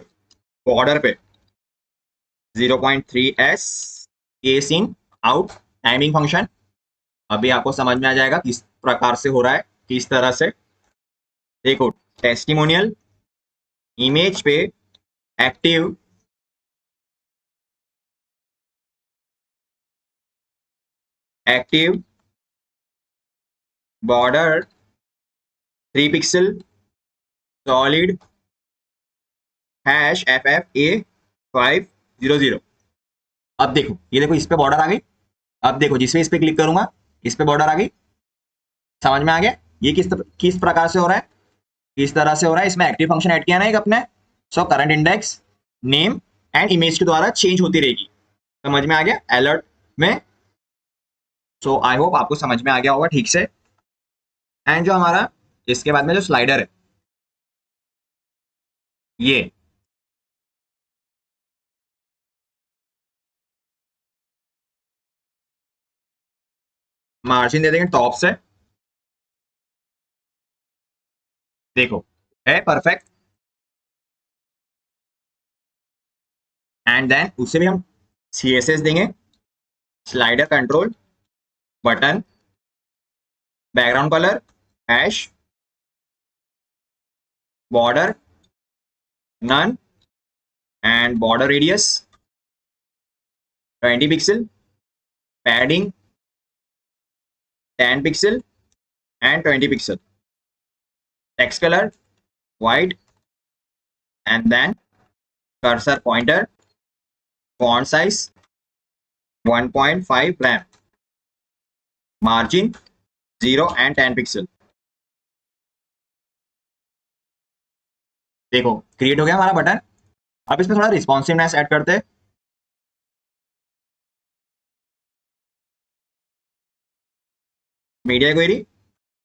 बॉर्डर पे 0.3s, case in out, timing function. अभी आपको समझ में आ जाएगा किस प्रकार से हो रहा है, किस तरह से। देखो टेस्टिमोनियल, इमेज पे active, active border 3 pixel solid hash FFA500। अब देखो, ये देखो, इस पे बॉर्डर आ गई। अब देखो, जिसपे इस पे क्लिक करूंगा, इस पे बॉर्डर आ गई। समझ में आ गया ये किस प्रकार से हो रहा है, किस तरह से हो रहा है। इसमें एक्टिव फंक्शन ऐड किया ना एक अपने। So current index, name and image के द्वारा चेंज होती रहेगी। समझ में आ गया अलर्ट में। सो आई होप आपको समझ में आ गया होगा ठीक से। एंड जो हमारा इसके बाद में जो स्लाइडर है, ये मार्जिन दे देंगे टॉप से। देखो, है परफेक्ट। एंड देन उससे भी हम CSS देंगे, slider control button, background colour hash, border none, and border radius 20 pixel, padding 10 pixel and 20 pixel, text colour white, and then cursor pointer, font size 1.5 gram, margin 0 and 10 pixel. देखो, क्रिएट हो गया हमारा बटन। अब इसमें थोड़ा रिस्पॉन्सिवनेस ऐड करते हैं। मीडिया क्वेरी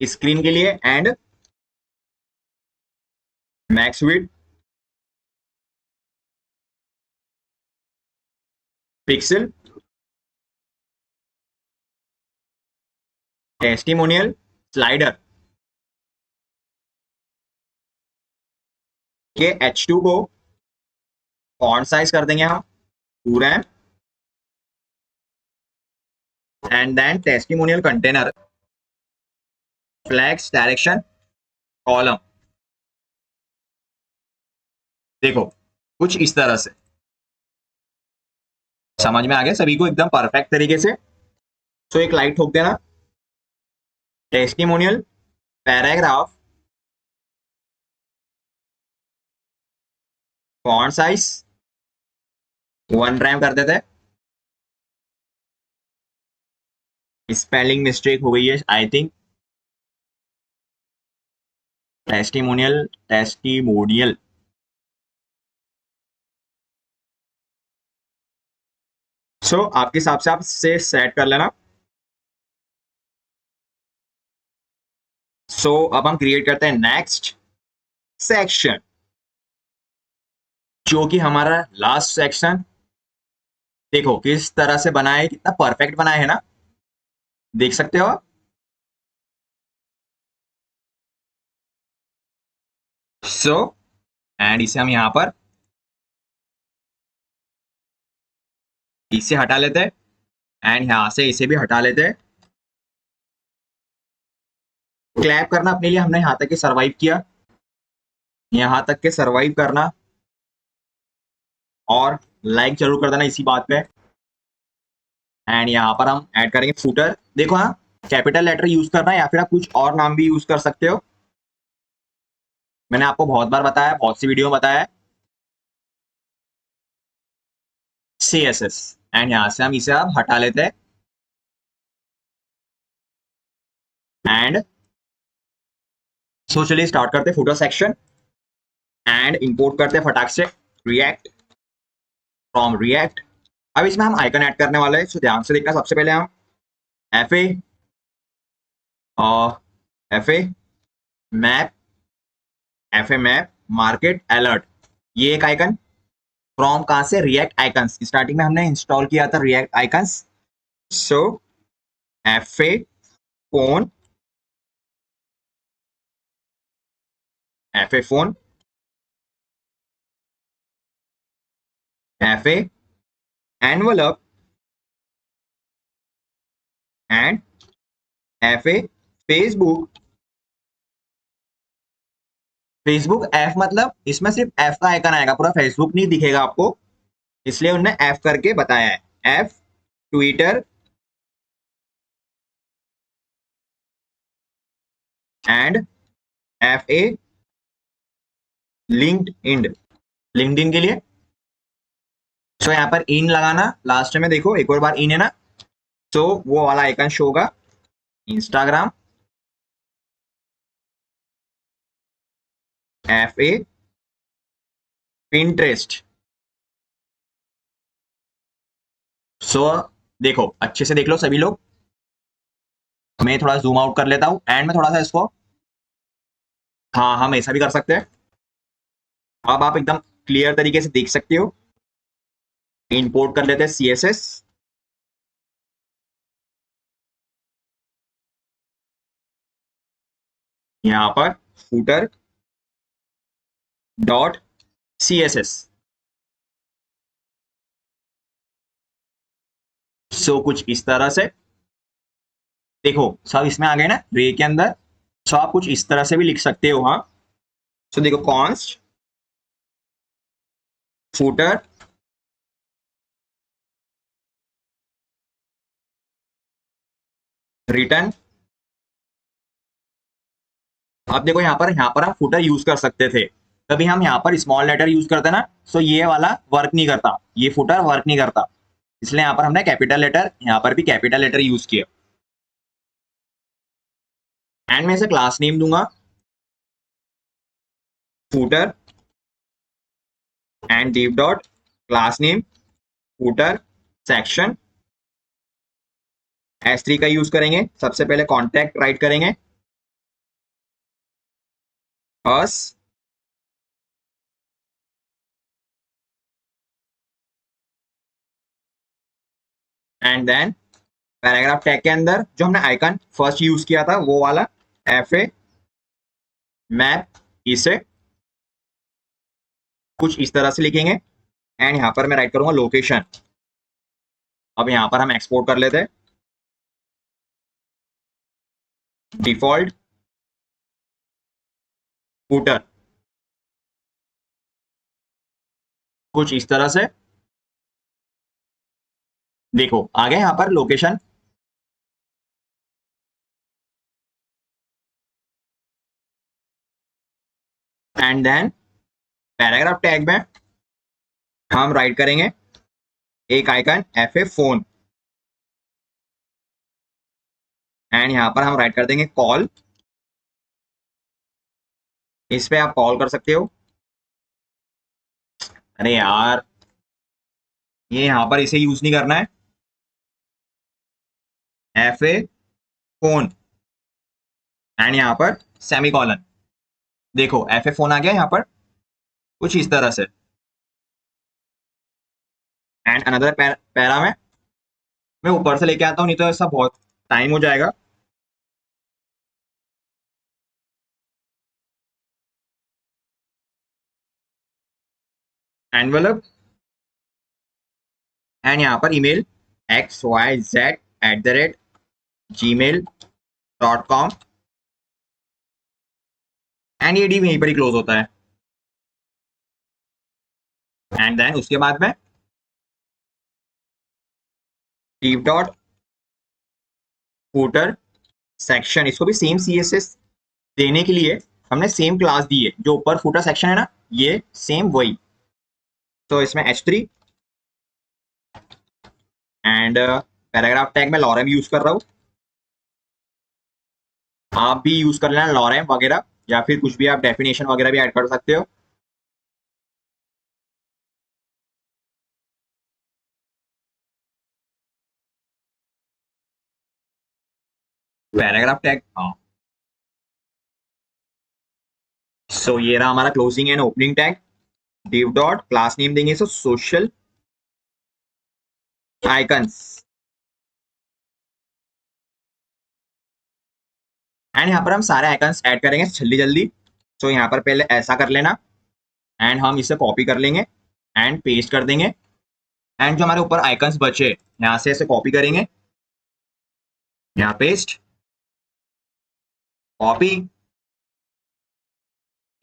स्क्रीन के लिए and max width pixel, testimonial slider के H2 को फॉन्ट साइज कर देंगे हम पूरा, and then testimonial container flex direction column. देखो, कुछ इस तरह से। समझ में आ गया सभी को एकदम परफेक्ट तरीके से। सो एक लाइट ठोक देना, testimonial paragraph font size 1 RAM कर देते हैं। स्पेलिंग मिस्टेक हो गई है आई थिंक, टेस्टिमोनियल टेस्टिमोनियल। सो आपके हिसाब से आप से सेट कर लेना। सो अब हम क्रिएट करते हैं नेक्स्ट सेक्शन, जो कि हमारा लास्ट सेक्शन। देखो किस तरह से बना है, कितना परफेक्ट बना है ना, देख सकते हो आप। सो एंड इसे हम यहां पर इसे हटा लेते हैं, एंड यहां से इसे भी हटा लेते हैं। क्लैप करना अपने लिए, हमने यहां तक के सरवाइव किया, यहां तक के सरवाइव करना, और लाइक जरूर कर देना इसी बात पे। एंड यहाँ पर हम ऐड करेंगे फूटर। देखो, हाँ, कैपिटल लेटर यूज करना है या फिर आप कुछ और नाम भी यूज कर सकते हो। मैंने आपको बहुत बार बताया, बहुत सी वीडियो में बताया है। CSS, एंड यहां से हम इसे अब हटा लेते हैं, एंड सो चलिए स्टार्ट करते हैं फूटर सेक्शन, एंड इंपोर्ट करते हैं फटाक से रिएक्ट फ्रॉम रिएक्ट। अब इसमें हम आइकन ऐड करने वाले हैं, सो ध्यान से देखना। सबसे पहले हम FA और FA map, FA map market alert, ये एक आइकन फ्रॉम कहां से, रिएक्ट आइकन्स। स्टार्टिंग में हमने इंस्टॉल किया था react icons. So FA phone, FA phone, FA envelope, and FA Facebook Facebook F मतलब इसमें सिर्फ एफ का आइकन आएगा, पूरा फेसबुक नहीं दिखेगा आपको, इसलिए उन्होंने एफ करके बताया है। F Twitter and F A LinkedIn, LinkedIn के लिए। सो यहाँ पर इन लगाना लास्ट में, देखो एक और बार इन है ना, तो वो वाला आइकन शो होगा। Instagram F A Pinterest. So देखो अच्छे से देख लो सभी लोग, मैं थोड़ा जूम आउट कर लेता हूँ एंड में थोड़ा सा इसको, हाँ हम ऐसा भी कर सकते हैं। अब आप एकदम क्लियर तरीके से देख सकते हो। इंपोर्ट कर लेते हैं CSS, यहाँ पर फूटर डॉट CSS। सो कुछ इस तरह से देखो, सब इसमें आ गए ना रे के अंदर। सो आप कुछ इस तरह से भी लिख सकते हो। हाँ सो देखो, कॉन्स्ट फूटर रिटर्न। अब देखो यहाँ पर हम फुटर यूज कर सकते थे, कभी हम यहाँ पर स्मॉल लेटर यूज करते ना, सो ये वाला वर्क नहीं करता, ये फुटर वर्क नहीं करता, इसलिए यहाँ पर हमने कैपिटल लेटर, यहाँ पर भी कैपिटल लेटर यूज किया। एंड में से क्लास नेम दूंगा footer and div dot class name footer section. S3 का यूज करेंगे, सबसे पहले कॉन्टेक्ट राइट करेंगे अस, एंड देन पैराग्राफ टैग के अंदर जो हमने आइकन फर्स्ट यूज किया था वो वाला एफ ए मैप, इसे कुछ इस तरह से लिखेंगे एंड यहाँ पर मैं राइट करूंगा लोकेशन। अब यहाँ पर हम एक्सपोर्ट कर लेते हैं डिफॉल्ट फूटर, कुछ इस तरह से देखो आ गया यहाँ पर location. And then paragraph tag में हम राइट करेंगे एक icon F A phone, and यहाँ पर हम राइट कर देंगे कॉल, इस पे आप कॉल कर सकते हो। अरे यार ये यहाँ पर इसे यूज नहीं करना है, एफ ए फोन एंड यहाँ पर सेमी कॉलन। देखो एफ ए फोन आ गया यहाँ पर कुछ इस तरह से। एंड अनदर पैरा में मैं ऊपर से लेके आता हूँ, नहीं तो ऐसा बहुत टाइम हो जाएगा। एनवेलप एंड यहाँ पर ईमेल xyz@gmail.com, एंड ये डी यहीं पर ही क्लोज होता है। एंड देन उसके बाद में div डॉट फूटर सेक्शन, इसको भी सेम CSS देने के लिए हमने सेम क्लास दी है, जो ऊपर फूटर सेक्शन है ना ये सेम वही। तो इसमें H3 एंड पैराग्राफ टैग में लॉरेम यूज कर रहा हूँ, आप भी यूज कर लेना लॉरेम वगैरह, या फिर कुछ भी आप डेफिनेशन वगैरह भी ऐड कर सकते हो। पैराग्राफ टैग, हाँ सो ये रहा हमारा closing and opening tag. div dot class name देंगे सो सोशल आइकन्स, एंड यहाँ पर हम सारे आइकन्स ऐड करेंगे जल्दी जल्दी। तो यहाँ पर पहले ऐसा कर लेना एंड हम इसे कॉपी कर लेंगे एंड पेस्ट कर देंगे। एंड जो हमारे ऊपर आइकन्स बचे यहाँ से ऐसे कॉपी करेंगे, यहाँ paste copy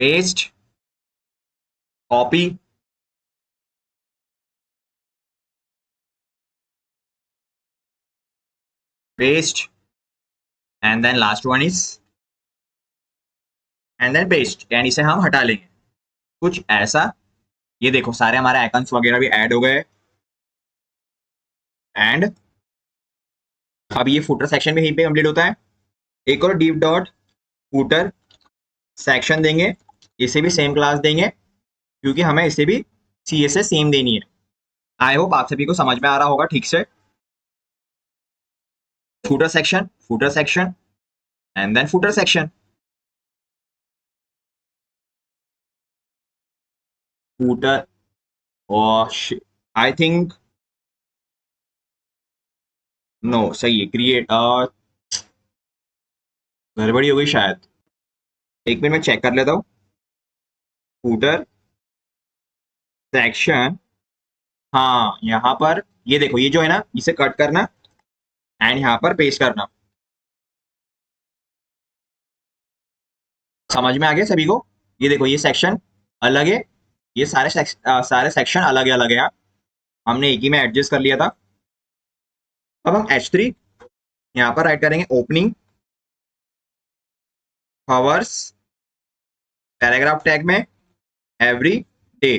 paste, copy, paste, and then last one is and then paste, and इसे हम हटा लेंगे कुछ ऐसा। ये देखो सारे हमारे आइकन्स वगैरह भी ऐड हो गए। एंड अब ये फुटर सेक्शन भी यहीं पे कंप्लीट होता है। एक और डिव डॉट फुटर सेक्शन देंगे, इसे भी सेम क्लास देंगे क्योंकि हमें इसे भी CSS सेम देनी है। आई होप आप सभी को समझ में आ रहा होगा ठीक से। Footer section and then footer section. Footer और आई थिंक नो सही है, क्रिएट गड़बड़ी हो गई शायद। एक मिनट में चेक कर लेता हूँ। फुटर सेक्शन, हाँ यहाँ पर ये देखो, ये जो है ना इसे कट करना एंड यहाँ पर पेस्ट करना। समझ में आ गया सभी को? ये देखो ये सेक्शन अलग है, ये सारे सेक्शन अलग है यहाँ। हमने एक ही में एडजस्ट कर लिया था। अब हम H3 यहाँ पर राइट करेंगे, ओपनिंग आवर्स, पैराग्राफ टैग में एवरी डे,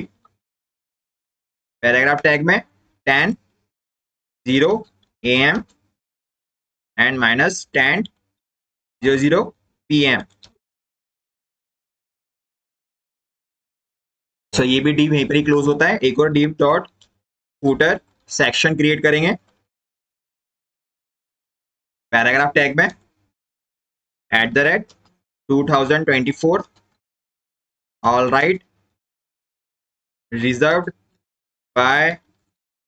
पैराग्राफ टैग में 10:00 AM एंड -10:00 PM। सो ये भी डिव यहीं पर ही क्लोज होता है। एक और div dot footer section create करेंगे पैराग्राफ टैग में @2024 all right reserved by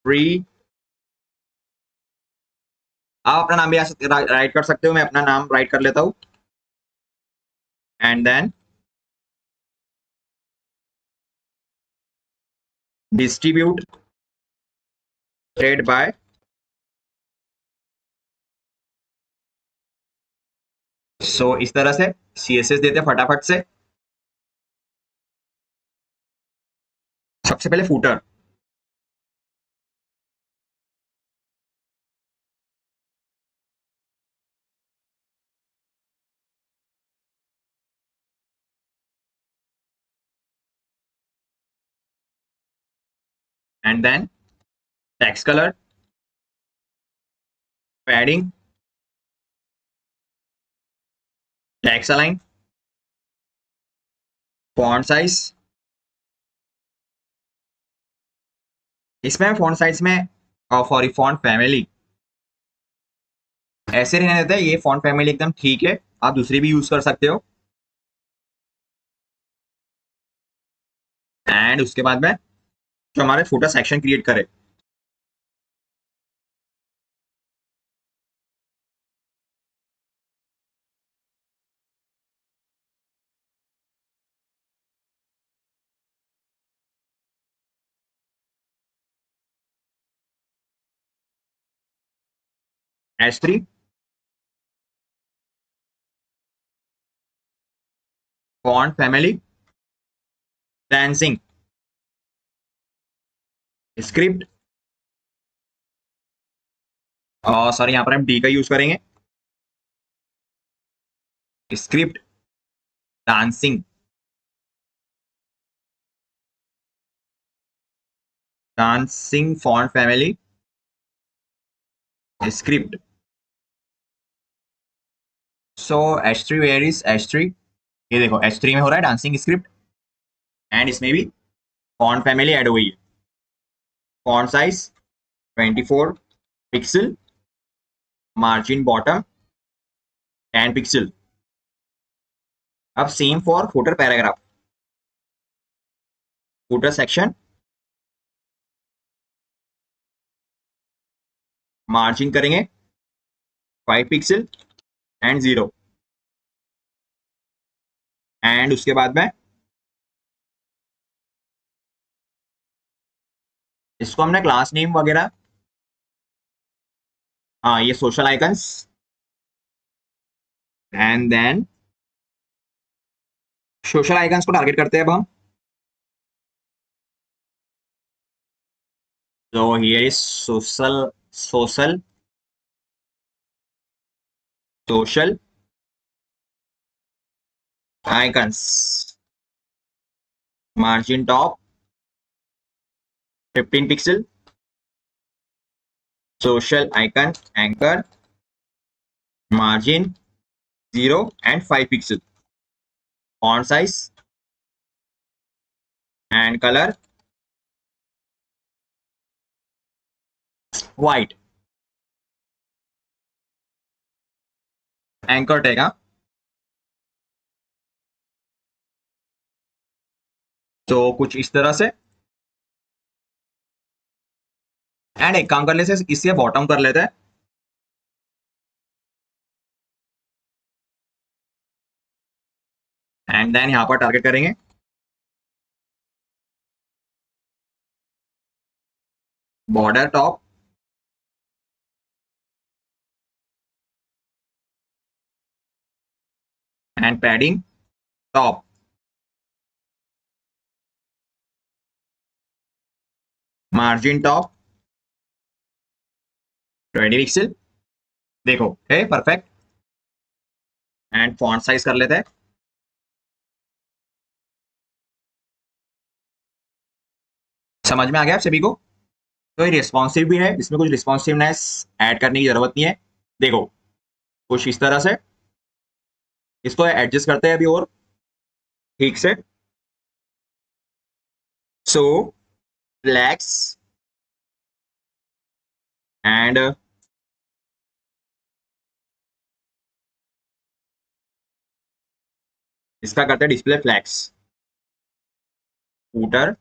free. आप अपना नाम भी राइट कर सकते हो, मैं अपना नाम राइट कर लेता हूं। And then distribute by. So इस तरह से CSS देते हैं फटाफट से। सबसे पहले footer, and then text colour, padding, text align, font size. इसमें फॉन्ट साइज में सॉरी फॉन्ट फैमिली ऐसे रहने देते हैं। ये फॉन्ट फैमिली एकदम ठीक है, आप दूसरी भी यूज कर सकते हो। एंड उसके बाद में जो हमारे फुटर सेक्शन क्रिएट करे, H3 font family, dancing script, और सॉरी यहाँ पर हम डी का यूज करेंगे, script dancing, dancing font family script. So H3 where is H3? ये देखो H3 में हो रहा है डांसिंग स्क्रिप्ट एंड इसमें भी फॉन्ट फैमिली ऐड हो गई है। Font size 24 pixel, margin bottom 10 pixel. अब same for footer paragraph, footer section margin करेंगे 5 पिक्सल एंड 0। एंड उसके बाद में इसको हमने क्लास नेम वगैरह, हाँ ये social icons, and then social icons को टारगेट करते हैं अब हम। तो here is social social icons, margin top 15 pixel, social icon anchor margin 0 and 5 pixel, font size and color white, anchor tag. तो कुछ इस तरह से, एंड एक काम कर लेते हैं, इससे बॉटम कर लेते हैं। एंड देन यहां पर टारगेट करेंगे border top, and padding top, margin top 20 pixel. देखो है परफेक्ट। एंड फॉन्ट साइज कर लेते हैं। समझ में आ गया आप सभी को? तो ये रिस्पॉन्सिव भी है, इसमें कुछ रिस्पॉन्सिवनेस ऐड करने की जरूरत नहीं है। देखो कुछ इस तरह से, इसको एडजस्ट करते हैं अभी और ठीक से। सो फ्लैक्स एंड इसका करते हैं डिस्प्ले फ्लैक्स, फूटर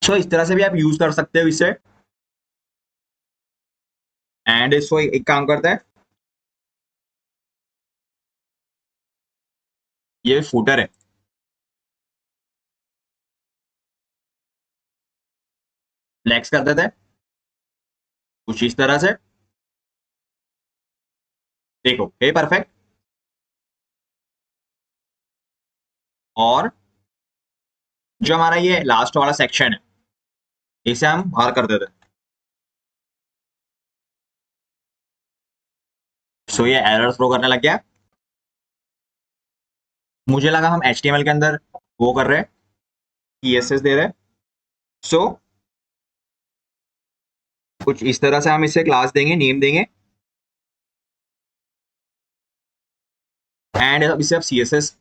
सो इस तरह से भी आप यूज कर सकते हो इसे। एंड इसको एक काम करते हैं, ये फूटर है, फ्लैक्स कर देते हैं कुछ इस तरह से। देखो ये परफेक्ट। और जो हमारा ये लास्ट वाला सेक्शन है, इसे हम बाहर कर देते हैं। सो ये एरर थ्रो करने लग गया। मुझे लगा हम HTML के अंदर वो कर रहे हैं, CSS दे रहे हैं। सो कुछ इस तरह से हम इसे क्लास देंगे, नेम देंगे, एंड अब इसे अब CSS।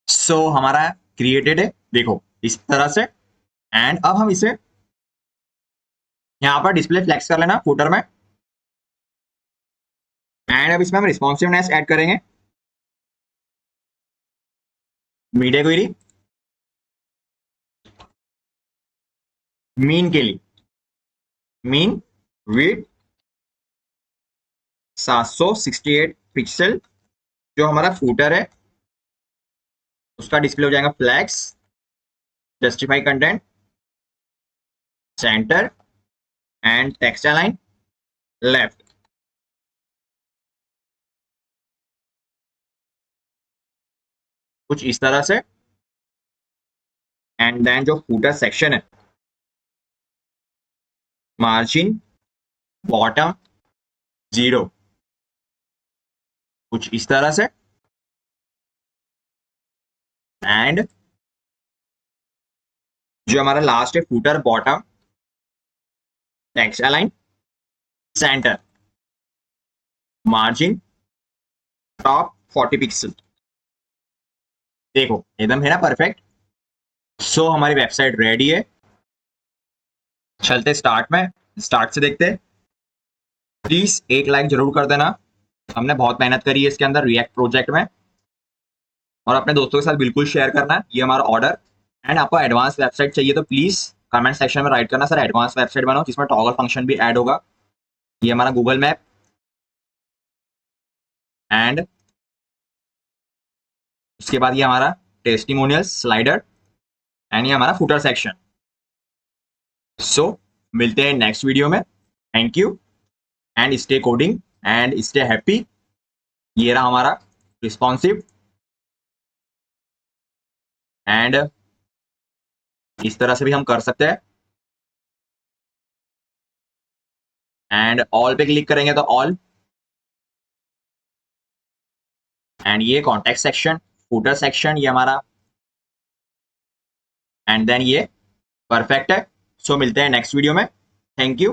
सो हमारा क्रिएटेड है, देखो इस तरह से। एंड अब हम इसे यहाँ पर डिस्प्ले फ्लेक्स कर लेना फूटर में। एंड अब इसमें हम रिस्पॉन्सिवनेस ऐड करेंगे, मीडिया क्वेरी मीन के लिए, मीन विड्थ 768 पिक्सल। जो हमारा फूटर है उसका डिस्प्ले हो जाएगा flex, justify content, center and text align left. कुछ इस तरह से। एंड देन जो फूटर सेक्शन है, मार्जिन बॉटम 0, कुछ इस तरह से। एंड जो हमारा लास्ट है footer bottom, text align, centre, margin top 40 pixel. देखो एकदम है ना परफेक्ट। सो हमारी वेबसाइट रेडी है। चलते स्टार्ट में, स्टार्ट से देखते हैं। प्लीज एक लाइक जरूर कर देना, हमने बहुत मेहनत करी है इसके अंदर रिएक्ट प्रोजेक्ट में। और अपने दोस्तों के साथ बिल्कुल शेयर करना, ये हमारा ऑर्डर। एंड आपको एडवांस वेबसाइट चाहिए तो प्लीज कमेंट सेक्शन में राइट करना, सर एडवांस वेबसाइट बनाओ जिसमें टॉगल फंक्शन भी ऐड होगा। ये हमारा गूगल मैप, एंड उसके बाद ये हमारा टेस्टिमोनियल स्लाइडर, एंड ये हमारा फुटर सेक्शन। सो मिलते हैं नेक्स्ट वीडियो में। Thank you and stay coding and stay happy. ये रहा हमारा रिस्पॉन्सिव एंड इस तरह से भी हम कर सकते हैं एंड ऑल पे क्लिक करेंगे तो ऑल एंड ये कॉन्टेक्ट सेक्शन, फूटर सेक्शन ये हमारा एंड देन ये परफेक्ट है। सो मिलते हैं नेक्स्ट वीडियो में। Thank you.